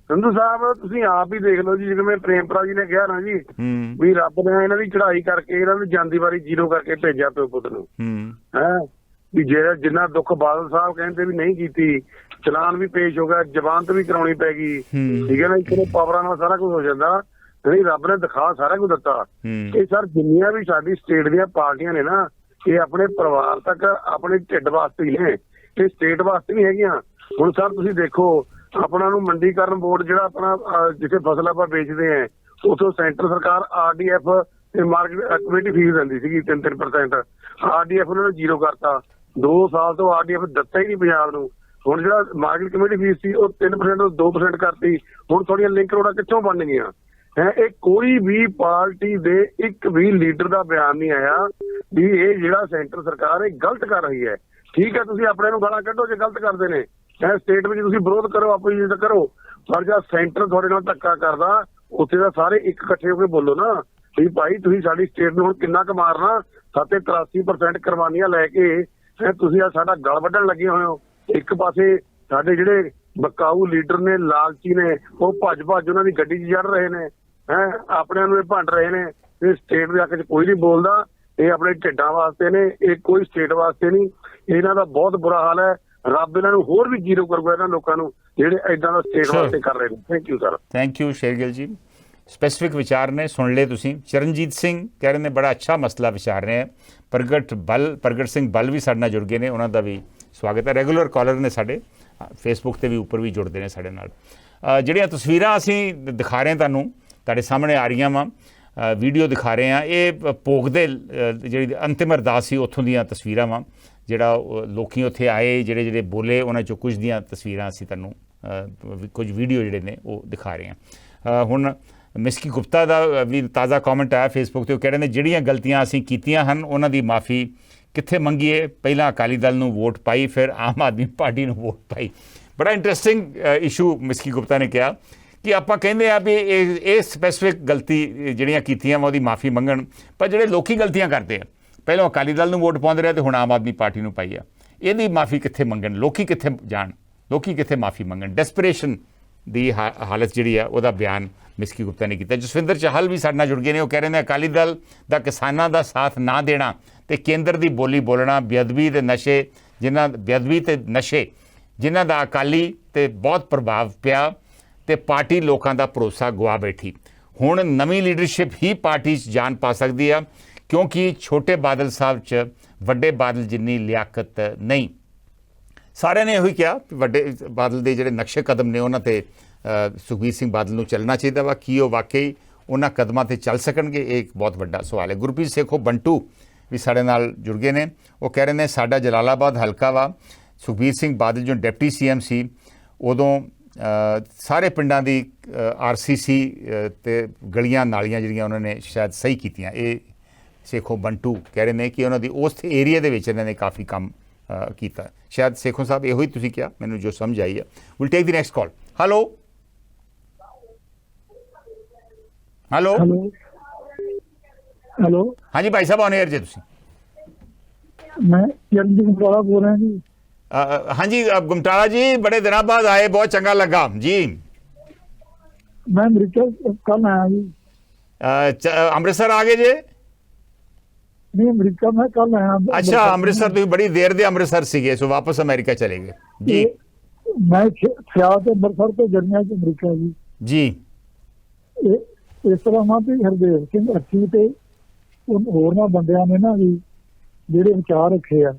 ਸੰਧੂ ਸਾਹਿਬ ਤੁਸੀਂ ਆਪ ਹੀ ਦੇਖ ਲਓ ਜੀ, ਜਿਵੇਂ ਪ੍ਰੇਮਪਰਾ ਜੀ ਨੇ ਕਿਹਾ ਨਾ ਜੀ ਵੀ ਰੱਬ ਨੇ ਇਹਨਾਂ ਦੀ ਚੜ੍ਹਾਈ ਕਰਕੇ ਇਹਨਾਂ ਦੀ ਜਾਂਦੀ ਵਾਰੀ ਜ਼ੀਰੋ ਕਰਕੇ ਭੇਜਿਆ ਪਿਓ ਪੁੱਤ ਨੂੰ ਹੈ ਵੀ ਜਿਹੜਾ ਜਿੰਨਾ ਦੁੱਖ ਬਾਦਲ ਸਾਹਿਬ ਕਹਿੰਦੇ ਵੀ ਨਹੀਂ ਕੀਤੀ, ਚਲਾਨ ਵੀ ਪੇਸ਼ ਹੋ ਗਿਆ, ਜ਼ਮਾਨਤ ਵੀ ਕਰਾਉਣੀ ਪੈ ਗਈ, ਠੀਕ ਹੈ ਨਾ, ਚਲੋ ਪਾਵਰਾਂ ਨਾਲ ਸਾਰਾ ਕੁਝ ਹੋ ਜਾਂਦਾ, ਨਹੀਂ ਰੱਬ ਨੇ ਦਿਖਾ ਸਾਰਾ ਕੁਝ ਦਿੱਤਾ। ਇਹ ਸਰ ਜਿੰਨੀਆਂ ਵੀ ਸਾਡੀ ਸਟੇਟ ਦੀਆਂ ਪਾਰਟੀਆਂ ਨੇ ਨਾ, ਇਹ ਆਪਣੇ ਪਰਿਵਾਰ ਤੱਕ ਆਪਣੇ ਢਿੱਡ ਵਾਸਤੇ ਹੀ ਨੇ, ਇਹ ਸਟੇਟ ਵਾਸਤੇ ਨਹੀਂ ਹੈਗੀਆਂ। ਹੁਣ ਸਰ ਤੁਸੀਂ ਦੇਖੋ ਆਪਣਾ ਨੂੰ ਮੰਡੀਕਰਨ ਬੋਰਡ ਜਿਹੜਾ ਆਪਣਾ ਜਿੱਥੇ ਫਸਲ ਆਪਾਂ ਵੇਚਦੇ ਆ, ਉੱਥੋਂ ਸੈਂਟਰ ਸਰਕਾਰ RDF ਤੇ ਮਾਰਕੀਟ ਕਮੇਟੀ ਫੀਸ ਦਿੰਦੀ ਸੀਗੀ 3-3%, RDF ਉਹਨਾਂ ਨੇ ਜ਼ੀਰੋ ਕਰਤਾ। 2 ਸਾਲ ਤੋਂ RDF ਦਿੱਤਾ ਹੀ ਨਹੀਂ ਪੰਜਾਬ ਨੂੰ। ਹੁਣ ਜਿਹੜਾ ਮਾਰਕੀਟ ਕਮੇਟੀ ਫੀਸ ਸੀ ਉਹ 3% ਤੋਂ 2% ਕਰਤੀ। ਹੁਣ ਥੋੜੀਆਂ ਲਿੰਕ ਰੋਡਾਂ ਕਿੱਥੋਂ ਬਣ ਗਈਆਂ ਹੈ? ਇਹ ਕੋਈ ਵੀ ਪਾਰਟੀ ਦੇ ਇੱਕ ਵੀ ਲੀਡਰ ਦਾ ਬਿਆਨ ਨਹੀਂ ਆਇਆ ਵੀ ਇਹ ਜਿਹੜਾ ਸੈਂਟਰ ਸਰਕਾਰ ਇਹ ਗਲਤ ਕਰ ਰਹੀ ਹੈ। ਠੀਕ ਹੈ, ਤੁਸੀਂ ਆਪਣੇ ਨੂੰ ਗਾਲਾਂ ਕੱਢੋ ਜੇ ਗਲਤ ਕਰਦੇ ਨੇ, ਸਟੇਟ ਵਿੱਚ ਤੁਸੀਂ ਵਿਰੋਧ ਕਰੋ, ਆਪੋਜੀਸ਼ਨ ਕਰੋ, ਪਰ ਜਦ ਸੈਂਟਰ ਤੁਹਾਡੇ ਨਾਲ ਧੱਕਾ ਕਰਦਾ ਉੱਥੇ ਤਾਂ ਸਾਰੇ ਇੱਕ ਇਕੱਠੇ ਹੋ ਕੇ ਬੋਲੋ ਨਾ ਵੀ ਭਾਈ ਤੁਸੀਂ ਸਾਡੀ ਸਟੇਟ ਨੂੰ ਹੁਣ ਕਿੰਨਾ ਕੁ ਮਾਰਨਾ। 83% ਕੁਰਬਾਨੀਆਂ ਲੈ ਕੇ ਤੁਸੀਂ ਆ ਸਾਡਾ ਗਲ ਵੱਢਣ ਲੱਗੇ ਹੋਏ ਹੋ। ਇੱਕ ਪਾਸੇ ਸਾਡੇ ਜਿਹੜੇ ਬਕਾਊ ਲੀਡਰ ਨੇ, ਲਾਲਚੀ ਨੇ, ਉਹ ਭੱਜ ਉਹਨਾਂ ਦੀ ਗੱਡੀ 'ਚ ਚੜ ਰਹੇ ਨੇ, ਆਪਣਿਆਂ ਨੂੰ ਇਹ ਭੰਡ ਰਹੇ ਨੇ। ਇਹ ਸਟੇਟ ਦੇ ਹੱਕ 'ਚ ਕੋਈ ਨਹੀਂ ਬੋਲਦਾ। ਇਹ ਆਪਣੇ ਢਿੱਡਾਂ ਵਾਸਤੇ ਨੇ, ਇਹ ਕੋਈ ਸਟੇਟ ਵਾਸਤੇ ਨਹੀਂ। ਇਹਨਾਂ ਦਾ ਬਹੁਤ ਬੁਰਾ ਹਾਲ ਹੈ। ਰੱਬ ਇਹਨਾਂ ਨੂੰ ਹੋਰ ਵੀ ਜ਼ੀਰੋ ਕਰੂਗਾ ਇਹਨਾਂ ਲੋਕਾਂ ਨੂੰ ਜਿਹੜੇ ਏਦਾਂ ਦਾ ਸਟੇਟ ਵਾਸਤੇ ਕਰ ਰਹੇ ਨੇ। Thank you sir. Thank you Shergill ਜੀ। ਸਪੈਸੀਫਿਕ ਵਿਚਾਰ ਨੇ ਸੁਣ ਲਏ ਤੁਸੀਂ। ਚਰਨਜੀਤ ਸਿੰਘ ਕਹਿ ਰਹੇ ਨੇ ਬੜਾ ਅੱਛਾ ਮਸਲਾ ਵਿਚਾਰ ਰਹੇ ਹੈ। ਪ੍ਰਗਟ ਸਿੰਘ ਬਲ ਵੀ ਸਾਡੇ ਨਾਲ ਜੁੜ ਗਏ ਨੇ, ਉਹਨਾਂ ਦਾ ਵੀ ਸਵਾਗਤ ਹੈ। ਰੈਗੂਲਰ ਕਾਲਰ ਨੇ ਸਾਡੇ, ਫੇਸਬੁੱਕ ਤੇ ਵੀ ਉੱਪਰ ਵੀ ਜੁੜਦੇ ਨੇ ਸਾਡੇ ਨਾਲ। ਜਿਹੜੀਆਂ ਤਸਵੀਰਾਂ ਅਸੀਂ ਦਿਖਾ ਰਹੇ ਹਾਂ ਤੁਹਾਨੂੰ, ਤੁਹਾਡੇ ਸਾਹਮਣੇ ਆ ਰਹੀਆਂ ਵਾ, ਵੀਡੀਓ ਦਿਖਾ ਰਹੇ ਹਾਂ, ਇਹ ਭੋਗ ਦੇ ਜਿਹੜੀ ਅੰਤਿਮ ਅਰਦਾਸ ਸੀ ਉੱਥੋਂ ਦੀਆਂ ਤਸਵੀਰਾਂ ਵਾ। ਜਿਹੜਾ ਲੋਕੀ ਉੱਥੇ ਆਏ, ਜਿਹੜੇ ਬੋਲੇ, ਉਹਨਾਂ 'ਚੋਂ ਕੁਝ ਦੀਆਂ ਤਸਵੀਰਾਂ ਅਸੀਂ ਤੁਹਾਨੂੰ ਕੁਝ ਵੀਡੀਓ ਜਿਹੜੇ ਨੇ ਉਹ ਦਿਖਾ ਰਹੇ ਹਾਂ। ਹੁਣ ਮਿਸਕੀ ਗੁਪਤਾ ਦਾ ਵੀ ਤਾਜ਼ਾ ਕਮੈਂਟ ਆਇਆ ਫੇਸਬੁੱਕ 'ਤੇ। ਉਹ ਕਹਿ ਰਹੇ ਨੇ ਜਿਹੜੀਆਂ ਗਲਤੀਆਂ ਅਸੀਂ ਕੀਤੀਆਂ ਹਨ ਉਹਨਾਂ ਦੀ ਮਾਫੀ ਕਿੱਥੇ ਮੰਗੀਏ? ਪਹਿਲਾਂ ਅਕਾਲੀ ਦਲ ਨੂੰ ਵੋਟ ਪਾਈ, ਫਿਰ ਆਮ ਆਦਮੀ ਪਾਰਟੀ ਨੂੰ ਵੋਟ ਪਾਈ। ਬੜਾ ਇੰਟਰਸਟਿੰਗ ਇਸ਼ੂ ਮਿਸਕੀ ਗੁਪਤਾ ਨੇ ਕਿਹਾ ਕਿ ਆਪਾਂ ਕਹਿੰਦੇ ਆ ਵੀ ਇਹ ਸਪੈਸੀਫਿਕ ਗਲਤੀ ਜਿਹੜੀਆਂ ਕੀਤੀਆਂ ਵਾ ਉਹਦੀ ਮਾਫੀ ਮੰਗਣ, ਪਰ ਜਿਹੜੇ ਲੋਕੀ ਗਲਤੀਆਂ ਕਰਦੇ ਆ, ਪਹਿਲਾਂ ਅਕਾਲੀ ਦਲ ਨੂੰ ਵੋਟ ਪਾਉਂਦੇ ਰਹੇ ਤੇ ਹੁਣ ਆਮ ਆਦਮੀ ਪਾਰਟੀ ਨੂੰ ਪਾਈ ਆ, ਇਹਦੀ ਮਾਫੀ ਕਿੱਥੇ ਮੰਗਣ? ਲੋਕੀ ਕਿੱਥੇ ਜਾਣ? ਲੋਕੀ ਕਿੱਥੇ ਮਾਫੀ ਮੰਗਣ? ਡੈਸਪਰੇਸ਼ਨ ਦੀ ਹਾਲਤ ਜਿਹੜੀ ਆ ਉਹਦਾ ਬਿਆਨ ਮਿਸਕੀ ਗੁਪਤਾ ਨੇ ਕੀਤਾ। ਜਸਵਿੰਦਰ ਚਾਹਲ ਵੀ ਸਾਡੇ ਨਾਲ ਜੁੜ ਗਏ ਨੇ। ਉਹ ਕਹਿ ਰਹੇ ਨੇ ਅਕਾਲੀ ਦਲ ਦਾ ਕਿਸਾਨਾਂ ਦਾ ਸਾਥ ਨਾ ਦੇਣਾ ਤੇ ਕੇਂਦਰ ਦੀ ਬੋਲੀ ਬੋਲਣਾ, ਬੇਅਦਬੀ ਤੇ ਨਸ਼ੇ ਜਿਨ੍ਹਾਂ ਦਾ ਅਕਾਲੀ ਤੇ ਬਹੁਤ ਪ੍ਰਭਾਵ ਪਿਆ ਤੇ ਪਾਰਟੀ ਲੋਕਾਂ ਦਾ ਭਰੋਸਾ ਗਵਾ ਬੈਠੀ। ਹੁਣ ਨਵੀਂ ਲੀਡਰਸ਼ਿਪ ਹੀ ਪਾਰਟੀ 'ਚ ਜਾਨ ਪਾ ਸਕਦੀ ਆ, ਕਿਉਂਕਿ ਛੋਟੇ ਬਾਦਲ ਸਾਹਿਬ 'ਚ ਵੱਡੇ ਬਾਦਲ ਜਿੰਨੀ ਲਿਆਕਤ ਨਹੀਂ। ਸਾਰਿਆਂ ਨੇ ਇਹੋ ਹੀ ਕਿਹਾ ਵੱਡੇ ਬਾਦਲ ਦੇ ਜਿਹੜੇ ਨਕਸ਼ੇ ਕਦਮ ਨੇ ਉਹਨਾਂ 'ਤੇ ਸੁਖਬੀਰ ਸਿੰਘ ਬਾਦਲ ਨੂੰ ਚੱਲਣਾ ਚਾਹੀਦਾ ਵਾ। ਕੀ ਉਹ ਵਾਕਈ ਉਹਨਾਂ ਕਦਮਾਂ 'ਤੇ ਚੱਲ ਸਕਣਗੇ? ਇਹ ਇੱਕ ਬਹੁਤ ਵੱਡਾ ਸਵਾਲ ਹੈ। ਗੁਰਪ੍ਰੀਤ ਸੇਖੋਂ ਬੰਟੂ ਵੀ ਸਾਡੇ ਨਾਲ ਜੁੜ ਗਏ ਨੇ। ਉਹ ਕਹਿ ਰਹੇ ਨੇ ਸਾਡਾ ਜਲਾਲਾਬਾਦ ਹਲਕਾ ਵਾ, ਸੁਖਬੀਰ ਸਿੰਘ ਬਾਦਲ ਜੋ ਡਿਪਟੀ CM ਸੀ ਉਦੋਂ ਸਾਰੇ ਪਿੰਡਾਂ ਦੀ RCC ਤੇ ਗਲੀਆਂ ਨਾਲੀਆਂ ਜਿਹੜੀਆਂ ਉਹਨਾਂ ਨੇ ਸ਼ਾਇਦ ਸਹੀ ਕੀਤੀਆਂ। ਇਹ ਸੇਖੋਂ ਬੰਟੂ ਕਹਿ ਰਹੇ ਨੇ ਕਿ ਉਹਨਾਂ ਦੀ ਉਸ ਏਰੀਆ ਦੇ ਵਿੱਚ ਇਹਨਾਂ ਨੇ ਕਾਫੀ ਕੰਮ ਕੀਤਾ। ਸ਼ਾਇਦ ਸੇਖੋਂ ਸਾਹਿਬ ਇਹੋ ਹੀ ਤੁਸੀਂ ਕਿਹਾ, ਮੈਨੂੰ ਜੋ ਸਮਝ ਆਈ ਹੈ। Will take the next call. Hello हाँ जी भाई साहब, ऑन एयर जी तुसी। मैं चरणजीत गुमटाला बोल रहा जी। हाँ जी गुमटाला जी, बड़े दिनों बाद आए, बहुत चंगा लगा जी। मैं अमृतसर कल आया जी। अमृतसर आ गए जे? नहीं, अमृतसर मैं कल आया। अच्छा, अमृतसर तुम बड़ी देर दे अमृतसर सीगे, सो वापस अमेरिका चले गए जी। मैं सियाल ते अमृतसर तो जर्निया च अमरीका जी। इस तरह ना भी हरदेव सिंह अच्छी ते होरना बंदियां ने ना जी ਜਿਹੜੇ ਵਿਚਾਰ ਰੱਖੇ ਆ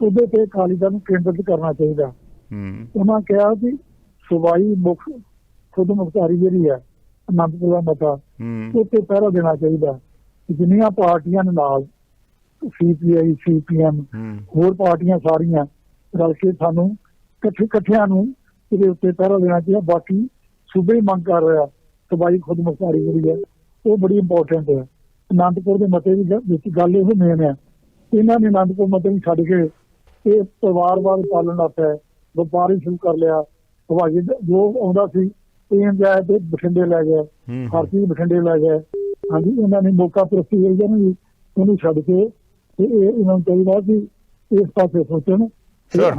ਉਹਦੇ ਤੇ ਅਕਾਲੀ ਦਲ ਨੂੰ ਕੇਂਦਰਿਤ ਕਰਨਾ ਚਾਹੀਦਾ। ਉਹਨਾਂ ਕਿਹਾ ਕਿ ਸੂਬਾਈ ਮੁੱਖ ਖੁਦ ਮੁਖਤਾਰੀ ਜਿਹੜੀ ਹੈ ਅਨੰਦਪੁਰ ਦਾ ਮਤਾ ਉੱਤੇ ਪਹਿਰਾ ਦੇਣਾ ਚਾਹੀਦਾ। ਜਿੰਨੀਆਂ ਪਾਰਟੀਆਂ ਨੇ ਨਾਲ CPI CPM ਹੋਰ ਪਾਰਟੀਆਂ ਸਾਰੀਆਂ ਰਲ ਕੇ ਸਾਨੂੰ ਇਕੱਠਿਆਂ ਨੂੰ ਇਹਦੇ ਉੱਤੇ ਪਹਿਰਾ ਦੇਣਾ ਚਾਹੀਦਾ। ਬਾਕੀ ਸੂਬੇ ਮੰਗ ਕਰ ਰਿਹਾ ਸੂਬਾਈ ਖੁਦ ਮੁਖਤਾਰੀ ਜਿਹੜੀ ਹੈ ਉਹ ਬੜੀ ਇੰਪੋਰਟੈਂਟ ਹੈ। ਅਨੰਦਪੁਰ ਦੇ ਮਤੇ ਦੀ ਵਿੱਚ ਗੱਲ ਇਹ ਮੇਨ ਹੈ, ਇਹਨਾਂ ਨੇ ਅਨੰਦਪੁਰ ਮਤੇ ਨੂੰ ਛੱਡ ਕੇ ਇਹ ਪਰਿਵਾਰਵਾਦ ਪਾਲਣ ਲੱਗ ਪਿਆ, ਵਪਾਰੀ ਸ਼ੁਰੂ ਕਰ ਲਿਆ। ਹਵਾਈ ਜੋ ਆਉਂਦਾ ਸੀ ਟ੍ਰੇਨ ਜਾਏ ਤੇ ਬਠਿੰਡੇ ਲੈ ਗਿਆ, ਹਰ ਚੀਜ਼ ਬਠਿੰਡੇ ਲੈ ਗਿਆ। ਹਾਂਜੀ, ਇਹਨਾਂ ਨੇ ਮੌਕਾ ਪ੍ਰਸਤੀ ਹੋਈ ਹੈ ਨਾ, ਉਹਨੂੰ ਛੱਡ ਕੇ ਤੇ ਇਹ ਇਹਨਾਂ ਨੂੰ ਚਾਹੀਦਾ ਕਿ ਇਸ ਪਾਸੇ ਸੋਚਣ,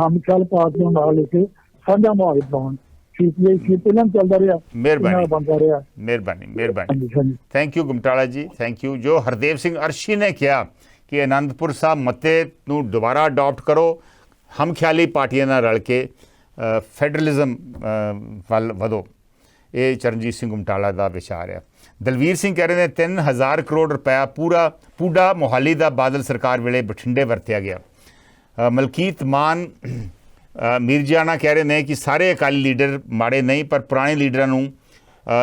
ਹਮਖਿਆਲ ਪਾਰਟੀਆਂ ਨਾਲ ਲੈ ਕੇ ਸਾਂਝਾ ਮਾਹੌਲ ਬਣਾਉਣ। ਸੀਟ ਪਹਿਲਾਂ ਵੀ ਚੱਲਦਾ ਰਿਹਾ, ਮਿਹਰਬਾਨੀ। ਇਹਨਾਂ ਦਾ ਬਣਦਾ ਰਿਹਾ। ਮਿਹਰਬਾਨੀ ਹਾਂਜੀ ਹਾਂਜੀ ਥੈਂਕ ਯੂ ਗੁਮਟਾਲਾ ਜੀ, ਥੈਂਕ ਯੂ। ਜੋ ਹਰਦੇਵ ਸਿੰਘ ਅਰਸ਼ੀ ਨੇ ਕਿਹਾ ਕਿ ਅਨੰਦਪੁਰ ਸਾਹਿਬ ਮਤੇ ਨੂੰ ਦੁਬਾਰਾ ਅਡਾਪਟ ਕਰੋ, ਹਮ ਖਿਆਲੀ ਪਾਰਟੀਆਂ ਨਾਲ ਰਲ ਕੇ ਫੈਡਰਲਿਜ਼ਮ ਵੱਲ ਵਧੋ, ਇਹ ਚਰਨਜੀਤ ਸਿੰਘ ਗੁਮਟਾਲਾ ਦਾ ਵਿਚਾਰ ਹੈ। ਦਲਵੀਰ ਸਿੰਘ ਕਹਿ ਰਹੇ ਨੇ 3000 ਕਰੋੜ ਰੁਪਇਆ ਪੂਡਾ ਮੋਹਾਲੀ ਦਾ ਬਾਦਲ ਸਰਕਾਰ ਵੇਲੇ ਬਠਿੰਡੇ ਵਰਤਿਆ ਗਿਆ। ਮਲਕੀਤ ਮਾਨ ਮੀਰਜਾਨਾ ਕਹਿ ਰਹੇ ਨੇ ਕਿ ਸਾਰੇ ਅਕਾਲੀ ਲੀਡਰ ਮਾੜੇ ਨਹੀਂ, ਪਰ ਪੁਰਾਣੇ ਲੀਡਰਾਂ ਨੂੰ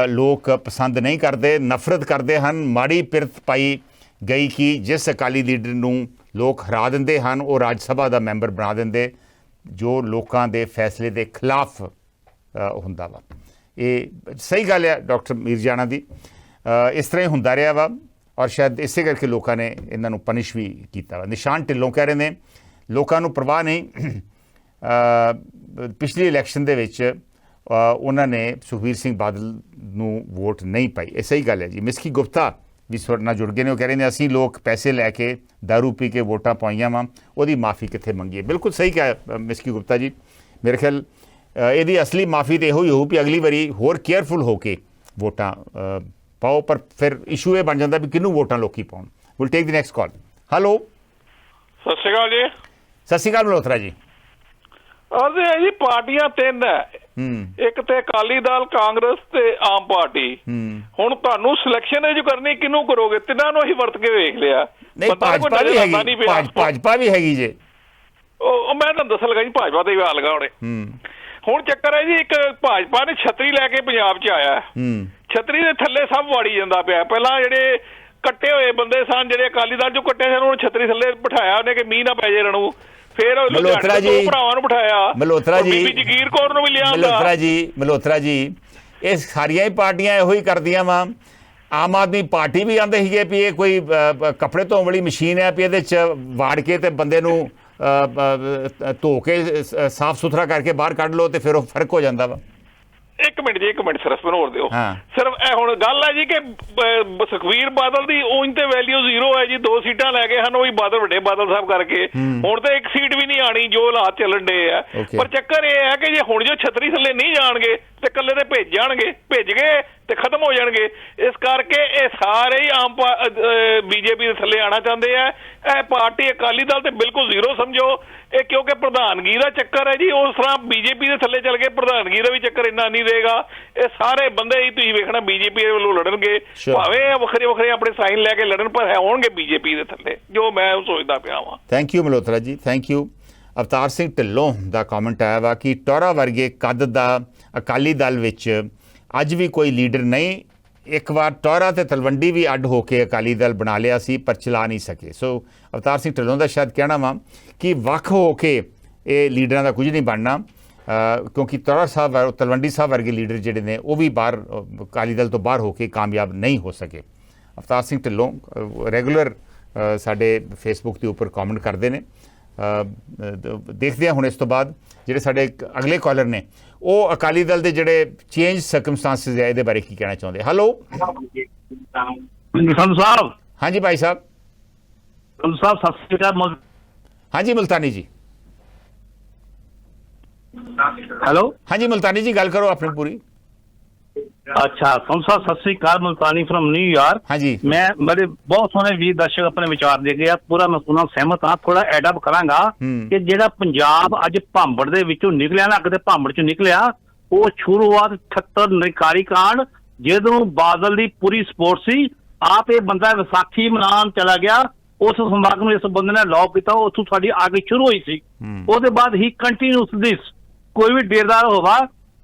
ਲੋਕ ਪਸੰਦ ਨਹੀਂ ਕਰਦੇ, ਨਫ਼ਰਤ ਕਰਦੇ ਹਨ। ਮਾੜੀ ਪਿਰਤ ਪਾਈ ਗਈ ਕਿ ਜਿਸ ਅਕਾਲੀ ਲੀਡਰ ਨੂੰ ਲੋਕ ਹਰਾ ਦਿੰਦੇ ਹਨ ਉਹ ਰਾਜ ਸਭਾ ਦਾ ਮੈਂਬਰ ਬਣਾ ਦਿੰਦੇ ਜੋ ਲੋਕਾਂ ਦੇ ਫੈਸਲੇ ਦੇ ਖਿਲਾਫ ਹੁੰਦਾ ਵਾ। ਇਹ ਸਹੀ ਗੱਲ ਹੈ ਡਾਕਟਰ ਮੀਰਜਾਨਾ ਦੀ, ਇਸ ਤਰ੍ਹਾਂ ਹੀ ਹੁੰਦਾ ਰਿਹਾ ਵਾ ਔਰ ਸ਼ਾਇਦ ਇਸੇ ਕਰਕੇ ਲੋਕਾਂ ਨੇ ਇਹਨਾਂ ਨੂੰ ਪਨਿਸ਼ ਵੀ ਕੀਤਾ ਵਾ। ਨਿਸ਼ਾਨ ਢਿੱਲੋਂ ਕਹਿ ਰਹੇ ਨੇ ਲੋਕਾਂ ਨੂੰ ਪਰਵਾਹ ਨਹੀਂ, ਪਿਛਲੀ ਇਲੈਕਸ਼ਨ ਦੇ ਵਿੱਚ ਉਹਨਾਂ ਨੇ ਸੁਖਬੀਰ ਸਿੰਘ ਬਾਦਲ ਨੂੰ ਵੋਟ ਨਹੀਂ ਪਾਈ। ਇਹ ਸਹੀ ਗੱਲ ਹੈ ਜੀ। ਮਿਸਕੀ ਗੁਪਤਾ ਵੀ ਸਵਰ ਨਾਲ ਜੁੜ ਗਏ ਨੇ, ਉਹ ਕਹਿ ਰਹੇ ਨੇ ਅਸੀਂ ਲੋਕ ਪੈਸੇ ਲੈ ਕੇ ਦਾਰੂ ਪੀ ਕੇ ਵੋਟਾਂ ਪਾਈਆਂ ਵਾ, ਉਹਦੀ ਮਾਫੀ ਕਿੱਥੇ ਮੰਗੀਏ। ਬਿਲਕੁਲ ਸਹੀ ਕਿਹਾ ਮਿਸਕੀ ਗੁਪਤਾ ਜੀ। ਮੇਰੇ ਖਿਆਲ ਇਹਦੀ ਅਸਲੀ ਮਾਫੀ ਤਾਂ ਇਹੋ ਹੀ ਹੋਊ ਵੀ ਅਗਲੀ ਵਾਰੀ ਹੋਰ ਕੇਅਰਫੁਲ ਹੋ ਕੇ ਵੋਟਾਂ ਪਾਓ, ਪਰ ਫਿਰ ਇਸ਼ੂ ਇਹ ਬਣ ਜਾਂਦਾ ਵੀ ਕਿਹਨੂੰ ਵੋਟਾਂ ਲੋਕੀ ਪਾਉਣ। Will take the next call. Hello, ਸਤਿ ਸ਼੍ਰੀ ਅਕਾਲ ਜੀ। ਸਤਿ ਸ਼੍ਰੀ ਅਕਾਲ ਮਲਹੋਤਰਾ ਜੀ। ਉਹਦੇ ਜੀ ਪਾਰਟੀਆਂ ਤਿੰਨ ਹੈ, ਇੱਕ ਤੇ ਅਕਾਲੀ ਦਲ, ਕਾਂਗਰਸ ਤੇ ਆਮ ਪਾਰਟੀ। ਹੁਣ ਤੁਹਾਨੂੰ ਸਿਲੈਕਸ਼ਨ ਜੋ ਕਰਨੀ ਕਿਹਨੂੰ ਕਰੋਗੇ? ਤਿੰਨਾਂ ਨੂੰ ਅਸੀਂ ਵਰਤ ਕੇ ਵੇਖ ਲਿਆ। ਨਹੀਂ ਭਾਜਪਾ ਵੀ ਹੈਗੀ, ਭਾਜਪਾ ਵੀ ਹੈਗੀ ਜੇ। ਉਹ ਮੈਂ ਤੁਹਾਨੂੰ ਦੱਸਣ ਲੱਗਾ ਜੀ, ਭਾਜਪਾ ਤੇ ਵੀ ਆ ਲਗਾ ਹੁਣੇ। ਹੁਣ ਚੱਕਰ ਹੈ ਜੀ, ਇੱਕ ਭਾਜਪਾ ਨੇ ਛਤਰੀ ਲੈ ਕੇ ਪੰਜਾਬ 'ਚ ਆਇਆ, ਛਤਰੀ ਦੇ ਥੱਲੇ ਸਭ ਵਾੜੀ ਜਾਂਦਾ ਪਿਆ। ਪਹਿਲਾਂ ਜਿਹੜੇ ਕੱਟੇ ਹੋਏ ਬੰਦੇ ਸਨ, ਜਿਹੜੇ ਅਕਾਲੀ ਦਲ 'ਚੋਂ ਕੱਟੇ ਸਨ, ਉਹਨੂੰ ਛਤਰੀ ਥੱਲੇ ਬਿਠਾਇਆ ਉਹਨੇ ਕਿ ਮੀਂਹ ਨਾ ਪੈ ਜੇ ਰਣੂ। ਫਿਰ ਮਲਹੋਤਰਾ ਜੀ, ਭਰਾਵਾਂ ਨੂੰ ਬਿਠਾਇਆ, ਮਲਹੋਤਰਾ ਜੀ, ਜਗੀਰ ਕੌਰ ਨੂੰ ਵੀ ਲਿਆ। ਮਲਹੋਤਰਾ ਜੀ ਇਹ ਸਾਰੀਆਂ ਹੀ ਪਾਰਟੀਆਂ ਇਹੋ ਹੀ ਕਰਦੀਆਂ ਵਾ। ਆਮ ਆਦਮੀ ਪਾਰਟੀ ਵੀ ਆਂਦੇ ਸੀਗੇ ਵੀ ਇਹ ਕੋਈ ਕੱਪੜੇ ਧੋਣ ਵਾਲੀ ਮਸ਼ੀਨ ਹੈ, ਵੀ ਇਹਦੇ 'ਚ ਵਾੜ ਕੇ ਤੇ ਬੰਦੇ ਨੂੰ ਧੋ ਕੇ ਸਾਫ਼ ਸੁਥਰਾ ਕਰਕੇ ਬਾਹਰ ਕੱਢ ਲਓ ਤੇ ਫਿਰ ਉਹ ਫਰਕ ਹੋ ਜਾਂਦਾ ਵਾ। ਇੱਕ ਮਿੰਟ ਸਿਰਫ ਮੈਨੂੰ ਹੋਰ ਦਿਓ। ਸਿਰਫ ਇਹ ਹੁਣ ਗੱਲ ਹੈ ਜੀ ਕਿ ਸੁਖਬੀਰ ਬਾਦਲ ਦੀ ਉਂਝ ਤੇ ਵੈਲਿਊ ਜ਼ੀਰੋ ਹੈ ਜੀ। 2 ਸੀਟਾਂ ਲੈ ਗਏ ਹਨ ਉਹ ਵੀ ਬਾਦਲ, ਵੱਡੇ ਬਾਦਲ ਸਾਹਿਬ ਕਰਕੇ। ਹੁਣ ਤੇ ਇੱਕ ਸੀਟ ਵੀ ਨਹੀਂ ਆਣੀ ਜੋ ਹਾਲਾਤ ਚੱਲਣ ਡੇ ਆ। ਪਰ ਚੱਕਰ ਇਹ ਹੈ ਕਿ ਜੇ ਹੁਣ ਜੋ ਛਤਰੀ ਥੱਲੇ ਨਹੀਂ ਜਾਣਗੇ ਤੇ ਇਕੱਲੇ ਤੇ ਭੇਜ ਗਏ ਤੇ ਖਤਮ ਹੋ ਜਾਣਗੇ। ਇਸ ਕਰਕੇ ਇਹ ਸਾਰੇ ਹੀ ਆਮ ਬੀਜੇਪੀ ਦੇ ਥੱਲੇ ਆਣਾ ਚਾਹੁੰਦੇ ਆ। ਇਹ ਪਾਰਟੀ ਅਕਾਲੀ ਦਲ ਤੇ ਬਿਲਕੁਲ ਜ਼ੀਰੋ ਸਮਝੋ ਇਹ, ਕਿਉਂਕਿ ਪ੍ਰਧਾਨਗੀ ਦਾ ਚੱਕਰ ਹੈ ਜੀ। ਉਸ ਤਰ੍ਹਾਂ ਬੀਜੇਪੀ ਦੇ ਥੱਲੇ ਚੱਲ ਕੇ ਪ੍ਰਧਾਨਗੀ ਦਾ ਵੀ ਚੱਕਰ ਇੰਨਾ ਨਹੀਂ ਰਹੇਗਾ। ਇਹ ਸਾਰੇ ਬੰਦੇ ਹੀ ਤੁਸੀਂ ਵੇਖਣਾ ਬੀਜੇਪੀ ਵੱਲੋਂ ਲੜਨਗੇ, ਭਾਵੇਂ ਵੱਖਰੇ ਆਪਣੇ ਸਾਈਨ ਲੈ ਕੇ ਲੜਨ, ਪਰ ਹੋਣਗੇ ਬੀਜੇਪੀ ਦੇ ਥੱਲੇ, ਜੋ ਮੈਂ ਸੋਚਦਾ ਪਿਆ ਵਾਂ। ਥੈਂਕ ਯੂ ਮਲਹੋਤਰਾ ਜੀ, ਥੈਂਕ ਯੂ। ਅਵਤਾਰ ਸਿੰਘ ਢਿੱਲੋਂ ਦਾ ਕਮੈਂਟ ਆਇਆ ਵਾ ਕਿ ਟੋਰਾ ਵਰਗੇ ਕੱਦ ਦਾ ਅਕਾਲੀ ਦਲ ਵਿੱਚ ਅੱਜ ਵੀ ਕੋਈ ਲੀਡਰ ਨਹੀਂ। ਇੱਕ ਵਾਰ ਟੋਰਾ ਤੇ ਤਲਵੰਡੀ ਵੀ ਅੱਡ ਹੋ ਕੇ ਅਕਾਲੀ ਦਲ ਬਣਾ ਲਿਆ ਸੀ ਪਰ ਚਲਾ ਨਹੀਂ ਸਕੇ। ਸੋ ਅਵਤਾਰ ਸਿੰਘ ਢਿੱਲੋਂ ਦਾ ਸ਼ਾਇਦ ਕਹਿਣਾ ਵਾ ਕਿ ਵੱਖ ਹੋ ਕੇ ਇਹ ਲੀਡਰਾਂ ਦਾ ਕੁਝ ਨਹੀਂ ਬਣਨਾ, ਕਿਉਂਕਿ ਟੋਰਾ ਸਾਹਿਬ ਤਲਵੰਡੀ ਸਾਹਿਬ ਵਰਗੇ ਲੀਡਰ ਜਿਹੜੇ ਨੇ ਉਹ ਵੀ ਬਾਹਰ ਅਕਾਲੀ ਦਲ ਤੋਂ ਬਾਹਰ ਹੋ ਕੇ ਕਾਮਯਾਬ ਨਹੀਂ ਹੋ ਸਕੇ। ਅਵਤਾਰ ਸਿੰਘ ਢਿੱਲੋਂ ਰੈਗੂਲਰ ਸਾਡੇ ਫੇਸਬੁੱਕ ਦੇ ਉੱਪਰ ਕਮੈਂਟ ਕਰਦੇ ਨੇ। ਦੇਖਦੇ ਹਾਂ ਹੁਣ ਇਸ ਤੋਂ ਬਾਅਦ ਜਿਹੜੇ ਸਾਡੇ ਅਗਲੇ ਕਾਲਰ ਨੇ ਉਹ ਅਕਾਲੀ ਦਲ ਦੇ ਜਿਹੜੇ ਚੇਂਜ ਸਰਕਮਸਟੈਂਸਿਸ ਹੈ ਇਹਦੇ ਬਾਰੇ ਕੀ ਕਹਿਣਾ ਚਾਹੁੰਦੇ। ਹੈਲੋ ਸੰਧੂ ਸਾਹਿਬ। ਹਾਂਜੀ ਭਾਈ ਸਾਹਿਬ। ਸੰਧੂ ਸਾਹਿਬ ਸਤਿ ਸ਼੍ਰੀ ਅਕਾਲ। ਹਾਂਜੀ ਮੁਲਤਾਨੀ ਜੀ। ਹੈਲੋ ਹਾਂਜੀ ਮੁਲਤਾਨੀ ਜੀ ਗੱਲ ਕਰੋ ਆਪਣੀ ਪੂਰੀ। ਅੱਛਾ ਸੰਧੂ ਸਾਹਿਬ ਸਤਿ ਸ਼੍ਰੀ ਅਕਾਲ। Multani farm New York. ਹਾਂਜੀ ਮੈਂ ਬੜੇ ਬਹੁਤ ਸੋਹਣੇ ਵੀਰ ਦਰਸ਼ਕ ਆਪਣੇ ਵਿਚਾਰ ਦੇ ਗਏ ਆ, ਪੂਰਾ ਮੈਂ ਉਹਨਾਂ ਸਹਿਮਤ ਹਾਂ। ਥੋੜਾ ਐਡ ਅਪ ਕਰਾਂਗਾ ਕਿ ਜਿਹੜਾ ਪੰਜਾਬ ਅੱਜ ਭਾਂਬੜ ਦੇ ਵਿੱਚੋਂ ਨਿਕਲਿਆ ਨਾ, ਕਿਤੇ ਭਾਂਬੜ ਚੋਂ ਨਿਕਲਿਆ, ਉਹ ਸ਼ੁਰੂਆਤ 78 ਨਿਕਾਰੀ ਕਾਂਡ ਜਦੋਂ ਬਾਦਲ ਦੀ ਪੂਰੀ ਸਪੋਰਟ ਸੀ। ਆਪ ਇਹ ਬੰਦਾ ਵਿਸਾਖੀ ਮਨਾਉਣ ਚਲਾ ਗਿਆ, ਉਸ ਸਮਾਗਮ ਨੂੰ ਇਸ ਬੰਦੇ ਨੇ ਲੌਕ ਕੀਤਾ, ਉੱਥੋਂ ਸਾਡੀ ਅੱਗ ਸ਼ੁਰੂ ਹੋਈ ਸੀ। ਉਹਦੇ ਬਾਅਦ ਹੀ ਕੰਟੀਨਿਊਸ ਦਿਸ ਕੋਈ ਵੀ ਡੇਰਦਾਰ ਹੋਵਾ,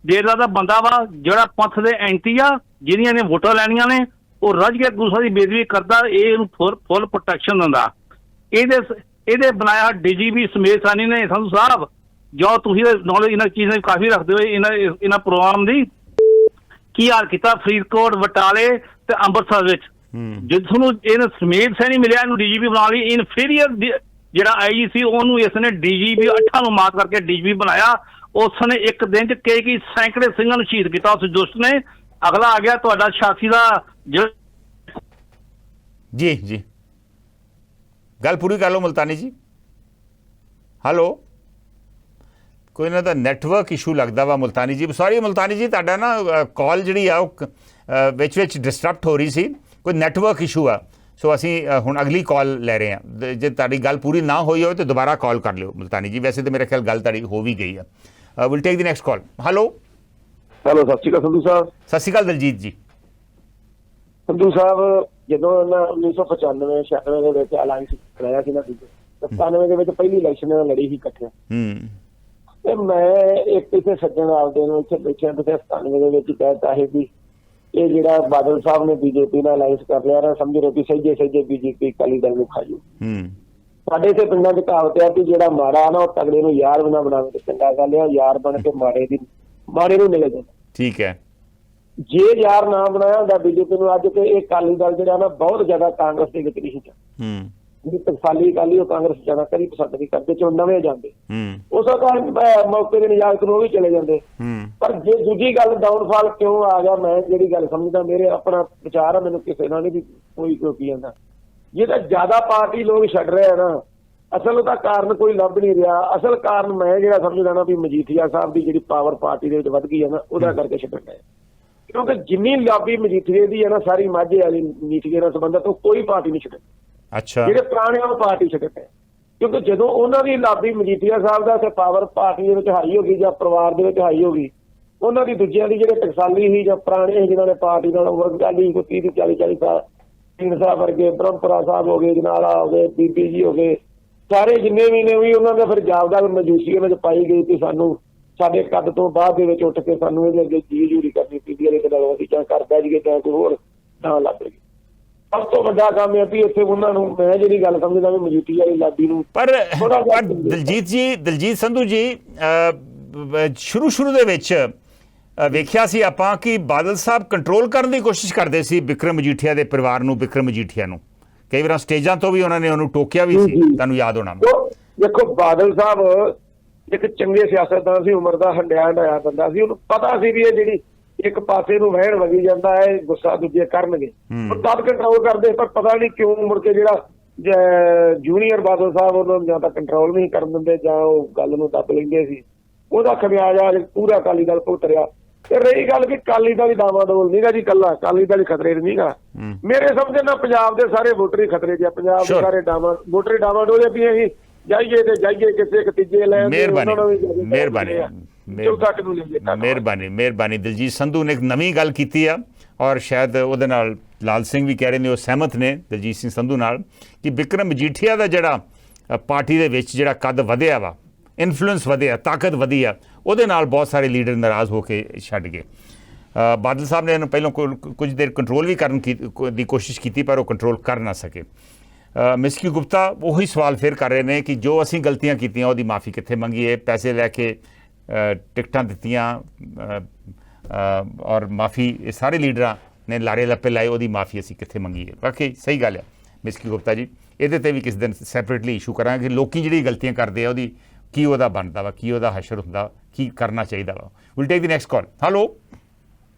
ਡੇਰਦਾਰ ਦਾ ਬੰਦਾ ਵਾ ਜਿਹੜਾ ਪੰਥ ਦੇ ਐਂਟੀ ਆ, ਜਿਹਦੀਆਂ ਨੇ ਵੋਟਾਂ ਲੈਣੀਆਂ ਨੇ, ਉਹ ਰੱਜ ਕੇ ਗੁਰੂ ਸਾਹਿਬ ਦੀ ਬੇਦਬੀ ਕਰਦਾ, ਇਹ ਇਹਨੂੰ ਫੁੱਲ ਪ੍ਰੋਟੈਕਸ਼ਨ ਦਿੰਦਾ। ਇਹਦੇ ਬਣਾਇਆ ਡੀਜੀਪੀ ਸਮੇਤ ਸਾਨੀ ਨੇ। ਸੰਧੂ ਸਾਹਿਬ ਜੋ ਤੁਸੀਂ ਨੌਲੇਜ ਇਹਨਾਂ ਚੀਜ਼ਾਂ ਦੀ ਕਾਫੀ ਰੱਖਦੇ ਹੋ, ਇਹਨਾਂ ਪ੍ਰੋਗਰਾਮ ਦੀ ਕੀ ਹਾਲ ਕੀਤਾ ਫਰੀਦਕੋਟ, ਬਟਾਲੇ ਤੇ ਅੰਮ੍ਰਿਤਸਰ ਵਿੱਚ। ਜਦ ਤੁਹਾਨੂੰ ਇਹਨੇ ਸਮੇਤ ਸੈਣੀ ਮਿਲਿਆ, ਇਹਨੂੰ ਡੀਜੀਪੀ ਬਣਾ ਲਈ। ਇਨਫੀਰੀਅਰ ਜਿਹੜਾ ਆਈਜੀ ਸੀ ਉਹਨੂੰ ਇਸ ਨੇ ਡੀਜੀਪੀ 8 ਨੂੰ ਮਾਤ ਕਰਕੇ ਡੀਜੀਪੀ ਬਣਾਇਆ। ਉਸ ਨੇ ਇੱਕ ਦਿਨ ਚ ਕਈ ਸੈਂਕੜੇ ਸਿੰਘਾਂ ਨੂੰ ਸ਼ਹੀਦ ਕੀਤਾ ਉਸ ਦੁਸ਼ਟ ਨੇ। ਅਗਲਾ ਆ ਗਿਆ ਤੁਹਾਡਾ ਸ਼ਾਸੀ ਦਾ ਜੀ ਜੀ ਗੱਲ ਪੂਰੀ ਕਰ ਲਓ ਮੁਲਤਾਨੀ ਜੀ। ਹੈਲੋ ਕੋਈ ਇਹਨਾਂ ਦਾ ਨੈਟਵਰਕ ਇਸ਼ੂ ਲੱਗਦਾ ਵਾ ਮੁਲਤਾਨੀ ਜੀ। ਸੌਰੀ ਮੁਲਤਾਨੀ ਜੀ, ਤੁਹਾਡਾ ਨਾ ਕਾਲ ਜਿਹੜੀ ਆ ਉਹ ਵਿੱਚ ਡਿਸਟਰਬਟ ਹੋ ਰਹੀ ਸੀ, ਕੋਈ ਨੈਟਵਰਕ ਇਸ਼ੂ ਆ। ਸੋ ਅਸੀਂ ਹੁਣ ਅਗਲੀ ਕਾਲ ਲੈ ਰਹੇ ਹਾਂ। ਜੇ ਤੁਹਾਡੀ ਗੱਲ ਪੂਰੀ ਨਾ ਹੋਈ ਹੋਵੇ ਤਾਂ ਦੁਬਾਰਾ ਕਾਲ ਕਰ ਲਿਓ ਮੁਲਤਾਨੀ ਜੀ। ਵੈਸੇ ਤਾਂ ਮੇਰੇ ਖਿਆਲ ਗੱਲ ਤੁਹਾਡੀ ਹੋ ਵੀ ਗਈ ਆ। Will take the next call. Hello hello, ਸਤਿ ਸ਼੍ਰੀ ਅਕਾਲ ਸੰਧੂ ਸਾਹਿਬ। ਸਤਿ ਸ਼੍ਰੀ ਅਕਾਲ ਦਲਜੀਤ ਜੀ। ਸੰਧੂ ਸਾਹਿਬ, ਜਦੋਂ 1995 96 ਦੇ ਵਿੱਚ ਅਲਾਇੰਸ ਕਰਾਇਆ ਸੀ ਨਾ, 97 ਦੇ ਵਿੱਚ ਪਹਿਲੀ ਇਲੈਕਸ਼ਨ ਲੜੀ ਸੀ ਇਕੱਠੇ, ਤੇ ਮੈਂ ਇੱਕ ਇੱਥੇ ਸੱਜਣ ਆਪਦੇ ਨੂੰ ਇੱਥੇ ਬੈਠਿਆ ਤੇ 97 ਦੇ ਵਿੱਚ ਕਹਿਤਾ ਸੀ ਵੀ ਇਹ ਜਿਹੜਾ ਬਾਦਲ ਸਾਹਿਬ ਨੇ ਬੀਜੇਪੀ ਨਾਲ ਅਲਾਇੰਸ ਕਰ ਲਿਆ ਨਾ, ਸਮਝ ਲਓ ਕਿ ਸਹਿਜੇ ਬੀਜੇਪੀ ਅਕਾਲੀ ਦਲ ਨੂੰ ਖਾਜੂ। ਸਾਡੇ ਇੱਥੇ ਪਿੰਡਾਂ 'ਚ ਕਹਾਵਤ ਹੈ ਕਿ ਜਿਹੜਾ ਮਾੜਾ ਨਾ ਉਹ ਤਗੜੇ ਨੂੰ ਯਾਰ ਬਣਾ ਬਣਾਵੇ ਤੇ ਚੰਗਾ ਗੱਲ ਆ, ਯਾਰ ਬਣ ਕੇ ਮਾੜੇ ਨੂੰ ਨਿਕਲ ਜਾਂਦਾ। ਠੀਕ ਹੈ। ਜੇ ਯਾਰ ਨਾ ਬਣਾਇਆ ਹੁੰਦਾ ਬੀਜੇਪੀ ਨੂੰ, ਅੱਜ ਤੇ ਇਹ ਅਕਾਲੀ ਦਲ ਜਿਹੜਾ ਨਾ ਬਹੁਤ ਜ਼ਿਆਦਾ ਕਾਂਗਰਸ ਦੇ ਵਿੱਚ ਨਹੀਂ ਸੀ। ਜਿਹੜੀ ਟਕਸਾਲੀ ਅਕਾਲੀ ਉਹ ਕਾਂਗਰਸ ਜਾਣਾ ਕਦੀ ਪਸੰਦ ਨਹੀਂ ਕਰਦੇ, ਚੋਂ ਨਵੇਂ ਜਾਂਦੇ ਉਸ ਮੌਕੇ ਦੇ ਨਜਾਇਜ਼ ਨੂੰ ਉਹ ਵੀ ਚਲੇ ਜਾਂਦੇ। ਪਰ ਜੇ ਦੂਜੀ ਗੱਲ ਡਾਊਨਫਾਲ ਕਿਉਂ ਆ ਗਿਆ, ਮੈਂ ਜਿਹੜੀ ਗੱਲ ਸਮਝਦਾ, ਮੇਰੇ ਆਪਣਾ ਵਿਚਾਰ ਆ, ਮੈਨੂੰ ਕਿਸੇ ਨਾਲ ਨਹੀਂ ਕੋਈ ਕੀ ਜਾਂਦਾ। ਜੇ ਤਾਂ ਜ਼ਿਆਦਾ ਪਾਰਟੀ ਲੋਕ ਛੱਡ ਰਹੇ ਆ ਨਾ, ਅਸਲ ਉਹਦਾ ਕਾਰਨ ਕੋਈ ਲੱਭ ਨਹੀਂ ਰਿਹਾ। ਅਸਲ ਕਾਰਨ ਮੈਂ ਜਿਹੜਾ ਸਮਝਦਾ ਨਾ ਵੀ ਮਜੀਠੀਆ ਸਾਹਿਬ ਦੀ ਜਿਹੜੀ ਪਾਵਰ ਪਾਰਟੀ ਦੇ ਵਿੱਚ ਵੱਧ ਗਈ ਹੈ ਨਾ, ਉਹਦਾ ਕਰਕੇ ਛੱਡਣ ਹੈ। ਕਿਉਂਕਿ ਜਿੰਨੀ ਲਾਬੀ ਮਜੀਠੀਏ ਦੀ ਹੈ ਨਾ, ਸਾਰੀ ਮਾਝੇ ਵਾਲੀ ਮਜੀਠੀਏ ਨਾਲ ਸੰਬੰਧਤ, ਉਹ ਕੋਈ ਪਾਰਟੀ ਨਹੀਂ ਛੱਡੇ। ਅੱਛਾ, ਜਿਹੜੇ ਪੁਰਾਣੇ ਉਹ ਪਾਰਟੀ ਛੱਡੇ ਪਏ, ਕਿਉਂਕਿ ਜਦੋਂ ਉਹਨਾਂ ਦੀ ਲਾਬੀ ਮਜੀਠੀਆ ਸਾਹਿਬ ਦਾ ਤੇ ਪਾਵਰ ਪਾਰਟੀ ਦੇ ਵਿੱਚ ਹਾਈ ਹੋ ਗਈ ਜਾਂ ਪਰਿਵਾਰ ਦੇ ਵਿੱਚ ਹਾਈ ਹੋ ਗਈ, ਉਹਨਾਂ ਦੀ ਦੂਜਿਆਂ ਦੀ ਜਿਹੜੇ ਟਕਸਾਲੀ ਸੀ ਜਾਂ ਪੁਰਾਣੇ ਜਿਨ੍ਹਾਂ ਨੇ ਪਾਰਟੀ ਨਾਲ ਵਰਗਾਲੀ ਕੋਈ 30 40 ਸਾਲ, ਸਿੰਘ ਸਾਹਿਬ ਵਰਗੇ, ਬ੍ਰਹਮਪੁਰਾ ਸਾਹਿਬ ਹੋ ਗਏ, ਜਨਾਲਾ ਹੋ ਗਏ, ਬੀਬੀ ਜੀ ਹੋ ਗਏ, ਸਾਰੇ ਜਿੰਨੇ ਵੀ ਨੇ ਵੀ ਉਹਨਾਂ ਦਾ ਫਿਰ ਜਾਬਦਾ ਮਜੂਸੀ ਉਹਨਾਂ 'ਚ ਪਾਈ ਗਈ ਕਿ ਸਾਨੂੰ ਸਾਡੇ ਕੱਦ ਤੋਂ ਬਾਅਦ ਦੇ ਵਿੱਚ ਉੱਠ ਕੇ ਸਾਨੂੰ ਇਹਦੇ ਅੱਗੇ ਚੀਜ਼ ਜੂਰੀ ਕਰਨੀ ਪੈਂਦੀ ਹੈ। ਨਾਲ ਅਸੀਂ ਚਾਹੇ ਘਰ ਬਹਿ ਜਾਈਏ, ਚਾਹੇ ਕੋਈ ਹੋਰ ਨਾ ਲੱਗ ਜਾਈਏ। ਸਭ ਤੋਂ ਵੱਡਾ ਕੰਮ ਹੈ ਵੀ ਇੱਥੇ ਉਹਨਾਂ ਨੂੰ, ਮੈਂ ਜਿਹੜੀ ਗੱਲ ਸਮਝਦਾ ਵੀ ਮਜੀਠੀ ਵਾਲੀ ਲਾਬੀ ਨੂੰ ਪਰ ਦਲਜੀਤ ਸੰਧੂ ਜੀ, ਸ਼ੁਰੂ ਦੇ ਵਿੱਚ ਵੇਖਿਆ ਸੀ ਆਪਾਂ ਕਿ ਬਾਦਲ ਸਾਹਿਬ ਕੰਟਰੋਲ ਕਰਨ ਦੀ ਕੋਸ਼ਿਸ਼ ਕਰਦੇ ਸੀ ਬਿਕਰਮ ਮਜੀਠੀਆ ਦੇ ਪਰਿਵਾਰ ਨੂੰ, ਬਿਕਰਮ ਮਜੀਠੀਆ ਨੂੰ। ਕਈ ਵਾਰ ਸਟੇਜਾਂ ਤੋਂ ਵੀ ਉਹਨਾਂ ਨੇ ਉਹਨੂੰ ਟੋਕਿਆ ਵੀ ਸੀ, ਤੁਹਾਨੂੰ ਯਾਦ ਹੋਣਾ। ਦੇਖੋ, ਬਾਦਲ ਸਾਹਿਬ ਇੱਕ ਚੰਗੇ ਸਿਆਸਤਦਾਨ ਸੀ, ਉਮਰ ਦਾ ਹੰਡਿਆ ਬੰਦਾ ਸੀ। ਉਹਨੂੰ ਪਤਾ ਸੀ ਵੀ ਇਹ ਜਿਹੜੀ ਇੱਕ ਪਾਸੇ ਨੂੰ ਵਹਿਣ ਵਗੀ ਜਾਂਦਾ ਹੈ, ਗੁੱਸਾ ਦੂਜੇ ਕਰਨਗੇ, ਤਦ ਕੰਟਰੋਲ ਕਰਦੇ। ਪਰ ਪਤਾ ਨਹੀਂ ਕਿਉਂ ਮੁੜ ਕੇ ਜਿਹੜਾ ਜੂਨੀਅਰ ਬਾਦਲ ਸਾਹਿਬ ਉਹਨੂੰ ਜਾਂ ਤਾਂ ਕੰਟਰੋਲ ਨਹੀਂ ਕਰਨ ਦਿੰਦੇ ਜਾਂ ਉਹ ਗੱਲ ਨੂੰ ਦੱਬ ਲੈਂਦੇ ਸੀ। ਉਹਦਾ ਖਮਿਆਜਾ ਪੂਰਾ ਅਕਾਲੀ ਦਲ ਭੁਗਤ ਰਿਹਾ। ਤੇ ਰਹੀ ਗੱਲ ਕਿ ਅਕਾਲੀ ਦਲ ਹੀ ਡਾਵਾਡੋਲ ਨੀਗਾ ਜੀ, ਕੱਲਾ ਅਕਾਲੀ ਦਲ ਹੀ ਖਤਰੇ ਨੀਗਾ। ਮੇਰੇ ਸਮਝੇ ਨਾ ਪੰਜਾਬ ਦੇ ਸਾਰੇ ਵੋਟਰ ਹੀ ਖਤਰੇ ਚ ਆ, ਪੰਜਾਬ ਦੇ ਸਾਰੇ ਵੋਟਰ ਹੀ ਡਾਵਾਡੋਲ ਵੀ ਅਸੀਂ ਜਾਈਏ ਤੇ ਜਾਈਏ ਕਿਸੇ ਇੱਕ ਤੀਜੇ ਲੈ। ਮਿਹਰਬਾਨੀ ਦਲਜੀਤ ਸੰਧੂ ਨੇ ਇੱਕ ਨਵੀਂ ਗੱਲ ਕੀਤੀ ਆ, ਔਰ ਸ਼ਾਇਦ ਉਹਦੇ ਨਾਲ ਲਾਲ ਸਿੰਘ ਵੀ ਕਹਿ ਰਹੇ ਨੇ, ਉਹ ਸਹਿਮਤ ਨੇ ਦਲਜੀਤ ਸਿੰਘ ਸੰਧੂ ਨਾਲ, ਕਿ ਬਿਕਰਮ ਮਜੀਠੀਆ ਦਾ ਜਿਹੜਾ ਪਾਰਟੀ ਦੇ ਵਿੱਚ ਜਿਹੜਾ ਕੱਦ ਵਧਿਆ ਵਾ, ਇਨਫਲੂਐਂਸ ਵਧਿਆ, ਤਾਕਤ ਵਧੀ ਆ, ਉਹਦੇ ਨਾਲ ਬਹੁਤ ਸਾਰੇ ਲੀਡਰ ਨਾਰਾਜ਼ ਹੋ ਕੇ ਛੱਡ ਗਏ। ਬਾਦਲ ਸਾਹਿਬ ਨੇ ਇਹਨੂੰ ਪਹਿਲਾਂ ਕੁਝ ਦੇਰ ਕੰਟਰੋਲ ਵੀ ਕਰਨ ਦੀ ਕੋਸ਼ਿਸ਼ ਕੀਤੀ, ਪਰ ਉਹ ਕੰਟਰੋਲ ਕਰ ਨਾ ਸਕੇ। ਮਿਸਕੀ ਗੁਪਤਾ ਉਹੀ ਸਵਾਲ ਫਿਰ ਕਰ ਰਹੇ ਨੇ ਕਿ ਜੋ ਅਸੀਂ ਗਲਤੀਆਂ ਕੀਤੀਆਂ ਉਹਦੀ ਮਾਫੀ ਕਿੱਥੇ ਮੰਗੀਏ, ਪੈਸੇ ਲੈ ਕੇ ਟਿਕਟਾਂ ਦਿੱਤੀਆਂ ਔਰ ਮਾਫੀ ਇਹ ਸਾਰੇ ਲੀਡਰਾਂ ਨੇ ਲਾਰੇ ਲੱਪੇ ਲਾਏ, ਉਹਦੀ ਮਾਫੀ ਅਸੀਂ ਕਿੱਥੇ ਮੰਗੀਏ। ਬਾਕੀ ਸਹੀ ਗੱਲ ਹੈ ਮਿਸਕੀ ਗੁਪਤਾ ਜੀ, ਇਹਦੇ ਤੇ ਵੀ ਕਿਸੇ ਦਿਨ ਸੈਪਰੇਟਲੀ ਇਸ਼ੂ ਕਰਾਂਗੇ ਕਿ ਲੋਕੀ ਜਿਹੜੀ ਗਲਤੀਆਂ ਕਰਦੇ ਆ ਉਹਦੀ ਕੀ ਉਹਦਾ ਬਣਦਾ ਵਾ, ਕੀ ਉਹਦਾ ਹਸ਼ਰ ਹੁੰਦਾ, ਕੀ ਕਰਨਾ ਚਾਹੀਦਾ ਵਾ। Will take the next call. Hello,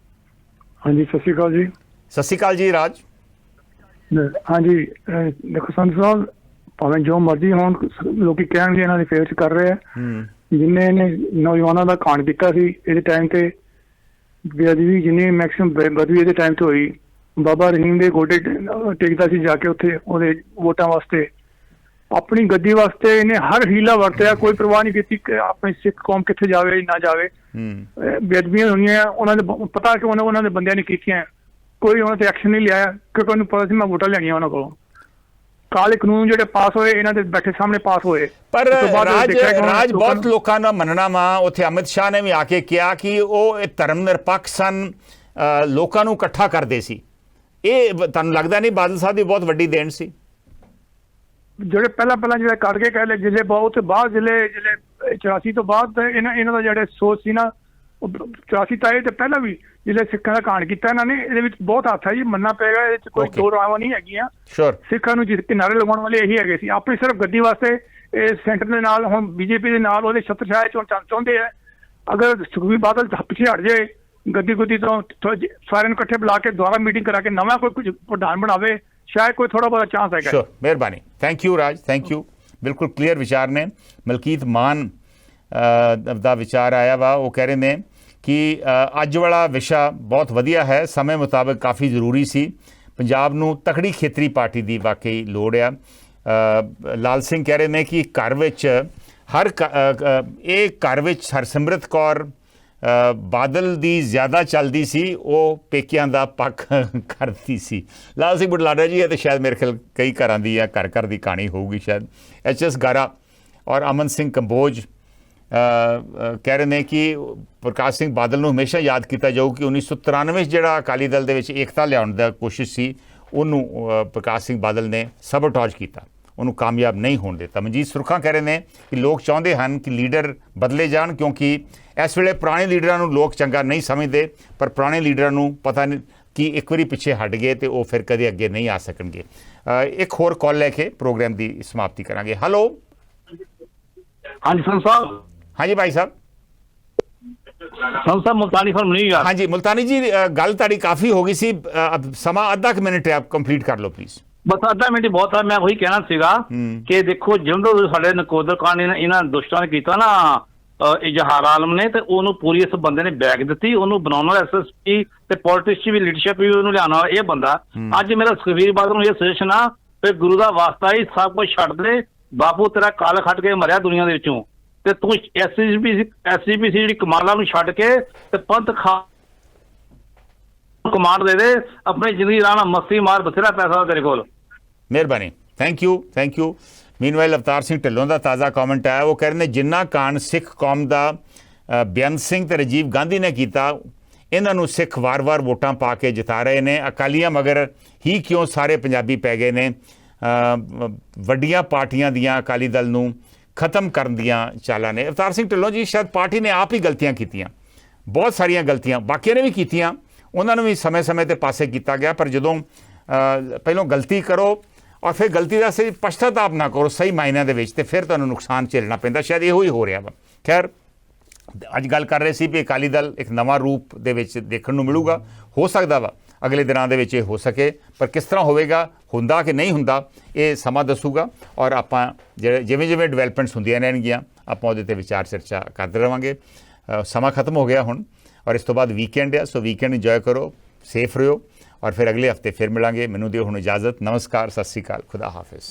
ਹਾਂਜੀ, ਸਤਿ ਸ਼੍ਰੀ ਅਕਾਲ ਜੀ। ਸਤਿ ਸ਼੍ਰੀ ਅਕਾਲ ਜੀ ਰਾਜ। ਹਾਂਜੀ, ਦੇਖੋ ਸੰਧੂ ਸਾਹਿਬ, ਭਾਵੇਂ ਜੋ ਮਰਜ਼ੀ ਹੋਣ, ਲੋਕੀ ਕਹਿਣਗੇ ਇਹਨਾਂ ਦੇ ਫੇਰ 'ਚ ਕਰ ਰਹੇ ਆ। ਜਿੰਨੇ ਇਹਨੇ ਨੌਜਵਾਨਾਂ ਦਾ ਕਾਂਡ ਕੀਤਾ ਸੀ ਇਹਦੇ ਟਾਈਮ ਤੇ, ਬੇਅਦਬੀ ਜਿੰਨੀ ਮੈਕਸਿਮਮ ਬੇਅਦਬੀ ਇਹਦੇ ਟਾਈਮ ਤੇ ਹੋਈ, ਬਾਬਾ ਰਹੀਮ ਦੇ ਗੋਡੇ ਟੇਕਦਾ ਸੀ ਜਾ ਕੇ ਉੱਥੇ ਉਹਦੇ ਵੋਟਾਂ ਵਾਸਤੇ, ਆਪਣੀ ਗੱਦੀ ਵਾਸਤੇ ਇਹਨੇ ਹਰ ਹੀਲਾ ਵਰਤਿਆ, ਕੋਈ ਪਰਵਾਹ ਨਹੀਂ ਕੀਤੀ ਕਿ ਆਪਣੀ ਸਿੱਖ ਕੌਮ ਕਿੱਥੇ ਜਾਵੇ ਨਾ ਜਾਵੇ। ਬੇਅਦਬੀਆਂ ਹੋਈਆਂ, ਉਹਨਾਂ ਦੇ ਪਤਾ ਕਿ ਉਹਨਾਂ ਦੇ ਬੰਦਿਆਂ ਨੇ ਕੀਤੀਆਂ, ਕੋਈ ਉਹਨਾਂ ਤੇ ਐਕਸ਼ਨ ਨਹੀਂ ਲਿਆ ਕਿਉਂਕਿ ਉਹਨੂੰ ਪਤਾ ਸੀ ਮੈਂ ਵੋਟਾਂ ਲੈਣੀਆਂ ਉਹਨਾਂ ਕੋਲੋਂ। ਕਾਲੇ ਕਾਨੂੰਨ ਜਿਹੜੇ ਪਾਸ ਹੋਏ ਇਹਨਾਂ ਦੇ ਬੈਠੇ ਸਾਹਮਣੇ ਪਾਸ ਹੋਏ। ਪਰ ਰਾਜ ਬਹੁਤ ਲੋਕਾਂ ਦਾ ਮੰਨਣਾ ਵਾ, ਉੱਥੇ ਅਮਿਤ ਸ਼ਾਹ ਨੇ ਵੀ ਆ ਕੇ ਕਿਹਾ ਕਿ ਉਹ ਧਰਮ ਨਿਰਪੱਖ ਸਨ, ਲੋਕਾਂ ਨੂੰ ਇਕੱਠਾ ਕਰਦੇ ਸੀ। ਇਹ ਤੁਹਾਨੂੰ ਲੱਗਦਾ ਨਹੀਂ ਬਾਦਲ ਸਾਹਿਬ ਦੀ ਬਹੁਤ ਵੱਡੀ ਦੇਣ ਸੀ? ਜਿਹੜੇ ਪਹਿਲਾਂ ਜਿਹੜੇ ਕਰਕੇ ਕਹਿ ਲਏ, ਜ਼ਿਲ੍ਹੇ ਬਹੁਤ ਬਾਅਦ ਜ਼ਿਲ੍ਹੇ 84 ਤੋਂ ਬਾਅਦ ਇਹਨਾਂ ਦਾ ਜਿਹੜੇ ਸੋਚ ਸੀ ਨਾ, 84 ਤਾਂ ਇਹ ਤੇ ਪਹਿਲਾਂ ਵੀ ਜਿਹੜੇ ਸਿੱਖਾਂ ਦਾ ਕਾਂਡ ਕੀਤਾ ਇਹਨਾਂ ਨੇ, ਇਹਦੇ ਵਿੱਚ ਬਹੁਤ ਹੱਥ ਹੈ ਜੀ, ਮੰਨਣਾ ਪਏਗਾ, ਇਹਦੇ 'ਚ ਕੋਈ ਦੋ ਰਾਵਾਂ ਨਹੀਂ ਹੈਗੀਆਂ। ਸਿੱਖਾਂ ਨੂੰ ਕਿਨਾਰੇ ਲਗਾਉਣ ਵਾਲੇ ਇਹੀ ਹੈਗੇ ਸੀ, ਆਪਣੀ ਸਿਰਫ ਗੱਦੀ ਵਾਸਤੇ ਇਹ ਸੈਂਟਰ ਦੇ ਨਾਲ, ਹੁਣ ਬੀਜੇਪੀ ਦੇ ਨਾਲ ਉਹਦੇ ਛਤਰਛਾਇਆ ਚੋਂ ਚਾਹੁੰਦੇ ਆ। ਅਗਰ ਸੁਖਬੀਰ ਬਾਦਲ ਪਿੱਛੇ ਹਟ ਜਾਏ ਗੱਦੀ ਤੋਂ, ਸਾਰਿਆਂ ਨੂੰ ਇਕੱਠੇ ਬੁਲਾ ਕੇ ਦੁਬਾਰਾ ਮੀਟਿੰਗ ਕਰਾ ਕੇ ਨਵਾਂ ਕੋਈ ਕੁਝ ਪ੍ਰਧਾਨ ਬਣਾਵੇ, ਸ਼ਾਇਦ ਕੋਈ ਥੋੜਾ ਬਹੁਤਾ ਚਾਂਸ ਹੈਗਾ। ਮਿਹਰਬਾਨੀ, thank you Raj, thank you. ਬਿਲਕੁਲ ਕਲੀਅਰ ਵਿਚਾਰ ਨੇ। ਮਲਕੀਤ ਮਾਨ ਦਾ ਵਿਚਾਰ ਆਇਆ ਵਾ। ਉਹ ਕਹਿ ਰਹੇ ਨੇ ਕਿ ਅੱਜ ਵਾਲਾ ਵਿਸ਼ਾ ਬਹੁਤ ਵਧੀਆ ਹੈ, ਸਮੇਂ ਮੁਤਾਬਕ ਕਾਫੀ ਜ਼ਰੂਰੀ ਸੀ। ਪੰਜਾਬ ਨੂੰ ਤਕੜੀ ਖੇਤਰੀ ਪਾਰਟੀ ਦੀ ਵਾਕਈ ਲੋੜ ਆ। ਲਾਲ ਸਿੰਘ ਕਹਿ ਰਹੇ ਨੇ ਕਿ ਘਰ ਵਿੱਚ ਇਹ ਘਰ ਵਿੱਚ ਹਰਸਿਮਰਤ ਕੌਰ ਬਾਦਲ ਦੀ ਜ਼ਿਆਦਾ ਚੱਲਦੀ ਸੀ, ਉਹ ਪੇਕਿਆਂ ਦਾ ਪੱਖ ਕਰਦੀ ਸੀ। ਲਾਲ ਸਿੰਘ ਬੁਢਲਾਡਾ ਜੀ, ਇਹ ਤਾਂ ਸ਼ਾਇਦ ਮੇਰੇ ਖਿਆਲ ਕਈ ਘਰਾਂ ਦੀ ਆ ਘਰ ਦੀ ਕਹਾਣੀ ਹੋਊਗੀ ਸ਼ਾਇਦ। HS ਗਾਰਾ ਔਰ ਅਮਨ ਸਿੰਘ ਕੰਬੋਜ ਕਹਿ ਰਹੇ ਨੇ ਕਿ ਪ੍ਰਕਾਸ਼ ਸਿੰਘ ਬਾਦਲ ਨੂੰ ਹਮੇਸ਼ਾ ਯਾਦ ਕੀਤਾ ਜਾਊ ਕਿ 1993 ਜਿਹੜਾ ਅਕਾਲੀ ਦਲ ਦੇ ਵਿੱਚ ਏਕਤਾ ਲਿਆਉਣ ਦਾ ਕੋਸ਼ਿਸ਼ ਸੀ, ਉਹਨੂੰ ਪ੍ਰਕਾਸ਼ ਸਿੰਘ ਬਾਦਲ ਨੇ ਸਬੋਟਾਜ ਕੀਤਾ, ਉਹਨੂੰ ਕਾਮਯਾਬ ਨਹੀਂ ਹੋਣ ਦਿੱਤਾ। ਮਨਜੀਤ ਸੁਰਖਾ ਕਹਿ ਰਹੇ ਨੇ ਕਿ ਲੋਕ ਚਾਹੁੰਦੇ ਹਨ ਕਿ ਲੀਡਰ ਬਦਲੇ ਜਾਣ, ਕਿਉਂਕਿ ਇਸ ਵੇਲੇ ਪੁਰਾਣੇ ਲੀਡਰਾਂ ਨੂੰ ਲੋਕ ਚੰਗਾ ਨਹੀਂ ਸਮਝਦੇ, ਪਰ ਪੁਰਾਣੇ ਲੀਡਰਾਂ ਨੂੰ ਪਤਾ ਨਹੀਂ ਕਿ ਇੱਕ ਵਾਰੀ ਪਿੱਛੇ ਹਟ ਗਏ ਤੇ ਉਹ ਫਿਰ ਕਦੇ ਅੱਗੇ ਨਹੀਂ ਆ ਸਕਣਗੇ। ਇੱਕ ਹੋਰ ਕਾਲ ਲੈ ਕੇ ਪ੍ਰੋਗਰਾਮ ਦੀ ਸਮਾਪਤੀ ਕਰਾਂਗੇ। ਹੈਲੋ। ਹਾਂਜੀ ਸੰਤ ਸਾਹਿਬ। ਹਾਂਜੀ ਭਾਈ ਸਾਹਿਬ। ਸੰਤ ਸਾਹਿਬ ਮੁਲਤਾਨੀ ਫਰਮ ਨਹੀਂ ਯਾਰ। ਹਾਂਜੀ ਮੁਲਤਾਨੀ ਜੀ, ਗੱਲ ਤੁਹਾਡੀ ਕਾਫੀ ਹੋ ਗਈ ਸੀ, ਸਮਾਂ ਅੱਧਾ ਕੁ ਮਿੰਟ ਆਪ ਕੰਪਲੀਟ ਕਰ ਲਓ ਪਲੀਜ਼। ਬਸ ਅੱਧਾ ਮਿੰਟ ਬਹੁਤ ਹੈ। ਮੈਂ ਉਹੀ ਕਹਿਣਾ ਸੀਗਾ ਕਿ ਦੇਖੋ ਜਦੋਂ ਸਾਡੇ ਨਕੋਦਰ ਖਾਨ ਨੇ ਇਹਨਾਂ ਦੁਸ਼ਟਾਂ ਨੇ ਕੀਤਾ ਨਾ ਇਜ਼ਹਾਰ ਆਲਮ ਨੇ, ਤੇ ਉਹਨੂੰ ਪੂਰੀ ਇਸ ਬੰਦੇ ਨੇ ਬੈਗ ਦਿੱਤੀ, ਉਹਨੂੰ ਬਣਾਉਣ ਵਾਲਾ SSP ਤੇ ਪੋਲਿਟਿਕਸ ਵੀ ਲੀਡਰਸ਼ਿਪ ਵੀ ਉਹਨੂੰ ਲਿਆਉਣ ਵਾਲਾ ਇਹ ਬੰਦਾ। ਅੱਜ ਮੇਰਾ ਸੁਖਬੀਰ ਬਾਦਲ ਨੂੰ ਇਹ ਸੁਜੈਸ਼ਨ ਆ ਕਿ ਗੁਰੂ ਦਾ ਵਾਸਤਾ ਹੀ ਸਭ ਕੁਝ ਛੱਡ ਦੇ, ਬਾਪੂ ਤੇਰਾ ਕਾਲ ਖੱਟ ਕੇ ਮਰਿਆ ਦੁਨੀਆ ਦੇ ਵਿੱਚੋਂ, ਤੇ ਤੂੰ SCPC ਜਿਹੜੀ ਕਮਾਲਾਂ ਨੂੰ ਛੱਡ ਕੇ ਤੇ ਪੰਥ ਕਮਾਂਡ ਦੇ ਦੇ, ਆਪਣੀ ਜ਼ਿੰਦਗੀ ਰਾਣਾ ਮਸਤੀ ਮਾਰ, ਬਥੇਰਾ ਪੈਸਾ ਤੇਰੇ ਕੋਲ। ਮਿਹਰਬਾਨੀ, ਥੈਂਕ ਯੂ। ਮੀਨਵਾਈਲ ਅਵਤਾਰ ਸਿੰਘ ਢਿੱਲੋਂ ਦਾ ਤਾਜ਼ਾ ਕਮੈਂਟ ਆਇਆ। ਉਹ ਕਹਿ ਰਹੇ ਨੇ ਜਿੰਨਾ ਕਾਂਡ ਸਿੱਖ ਕੌਮ ਦਾ ਬੇਅੰਤ ਸਿੰਘ ਤੇ ਰਾਜੀਵ ਗਾਂਧੀ ਨੇ ਕੀਤਾ, ਇਹਨਾਂ ਨੂੰ ਸਿੱਖ ਵਾਰ-ਵਾਰ ਵੋਟਾਂ ਪਾ ਕੇ ਜਿਤਾ ਰਹੇ ਨੇ। ਅਕਾਲੀਆਂ ਮਗਰ ਹੀ ਕਿਉਂ ਸਾਰੇ ਪੰਜਾਬੀ ਪੈ ਗਏ ਨੇ? ਵੱਡੀਆਂ ਪਾਰਟੀਆਂ ਦੀਆਂ ਅਕਾਲੀ ਦਲ ਨੂੰ ਖਤਮ ਕਰਨ ਦੀਆਂ ਚਾਲਾਂ ਨੇ। ਅਵਤਾਰ ਸਿੰਘ ਢਿੱਲੋਂ ਜੀ, ਸ਼ਾਇਦ ਪਾਰਟੀ ਨੇ ਆਪ ਹੀ ਗਲਤੀਆਂ ਕੀਤੀਆਂ, ਬਹੁਤ ਸਾਰੀਆਂ ਗਲਤੀਆਂ ਬਾਕੀਆਂ ਨੇ ਵੀ ਕੀਤੀਆਂ, ਉਹਨਾਂ ਨੂੰ ਵੀ ਸਮੇਂ-ਸਮੇਂ ਤੇ ਪਾਸੇ ਕੀਤਾ ਗਿਆ। ਪਰ ਜਦੋਂ ਪਹਿਲਾਂ ਗਲਤੀ ਕਰੋ ਔਰ ਫਿਰ ਗਲਤੀ ਦਾ ਸਹੀ ਪਛਤਾਤਾਪ ਨਾ ਕਰੋ ਸਹੀ ਮਾਇਨਿਆਂ ਦੇ ਵਿੱਚ, ਤੇ ਫਿਰ ਤੁਹਾਨੂੰ ਨੁਕਸਾਨ ਝੇਲਣਾ ਪੈਂਦਾ। ਸ਼ਾਇਦ ਇਹੋ ਹੀ ਹੋ ਰਿਹਾ ਵਾ। ਖੈਰ, ਅੱਜ ਗੱਲ ਕਰ ਰਹੇ ਸੀ ਵੀ ਅਕਾਲੀ ਦਲ ਇੱਕ ਨਵਾਂ ਰੂਪ ਦੇ ਵਿੱਚ ਦੇਖਣ ਨੂੰ ਮਿਲੂਗਾ। ਹੋ ਸਕਦਾ ਵਾ ਅਗਲੇ ਦਿਨਾਂ ਦੇ ਵਿੱਚ ਇਹ ਹੋ ਸਕੇ, ਪਰ ਕਿਸ ਤਰ੍ਹਾਂ ਹੋਵੇਗਾ, ਹੁੰਦਾ ਕਿ ਨਹੀਂ ਹੁੰਦਾ, ਇਹ ਸਮਾਂ ਦੱਸੂਗਾ। ਔਰ ਆਪਾਂ ਜਿਵੇਂ ਡਿਵੈਲਪਮੈਂਟਸ ਹੁੰਦੀਆਂ ਰਹਿਣਗੀਆਂ, ਆਪਾਂ ਉਹਦੇ 'ਤੇ ਵਿਚਾਰ ਚਰਚਾ ਕਰਦੇ ਰਹਾਂਗੇ। ਸਮਾਂ ਖਤਮ ਹੋ ਗਿਆ ਹੁਣ, ਔਰ ਇਸ ਤੋਂ ਬਾਅਦ ਵੀਕਐਂਡ ਆ, ਸੋ ਵੀਕਐਂਡ ਇੰਜੋਏ ਕਰੋ, ਸੇਫ ਰਹੋ, ਔਰ ਫਿਰ ਅਗਲੇ ਹਫਤੇ ਫਿਰ ਮਿਲਾਂਗੇ। ਮੈਨੂੰ ਦਿਓ ਹੁਣ ਇਜਾਜ਼ਤ। ਨਮਸਕਾਰ, ਸਤਿ ਸ਼੍ਰੀ ਅਕਾਲ, ਖੁਦਾ ਹਾਫਿਜ਼।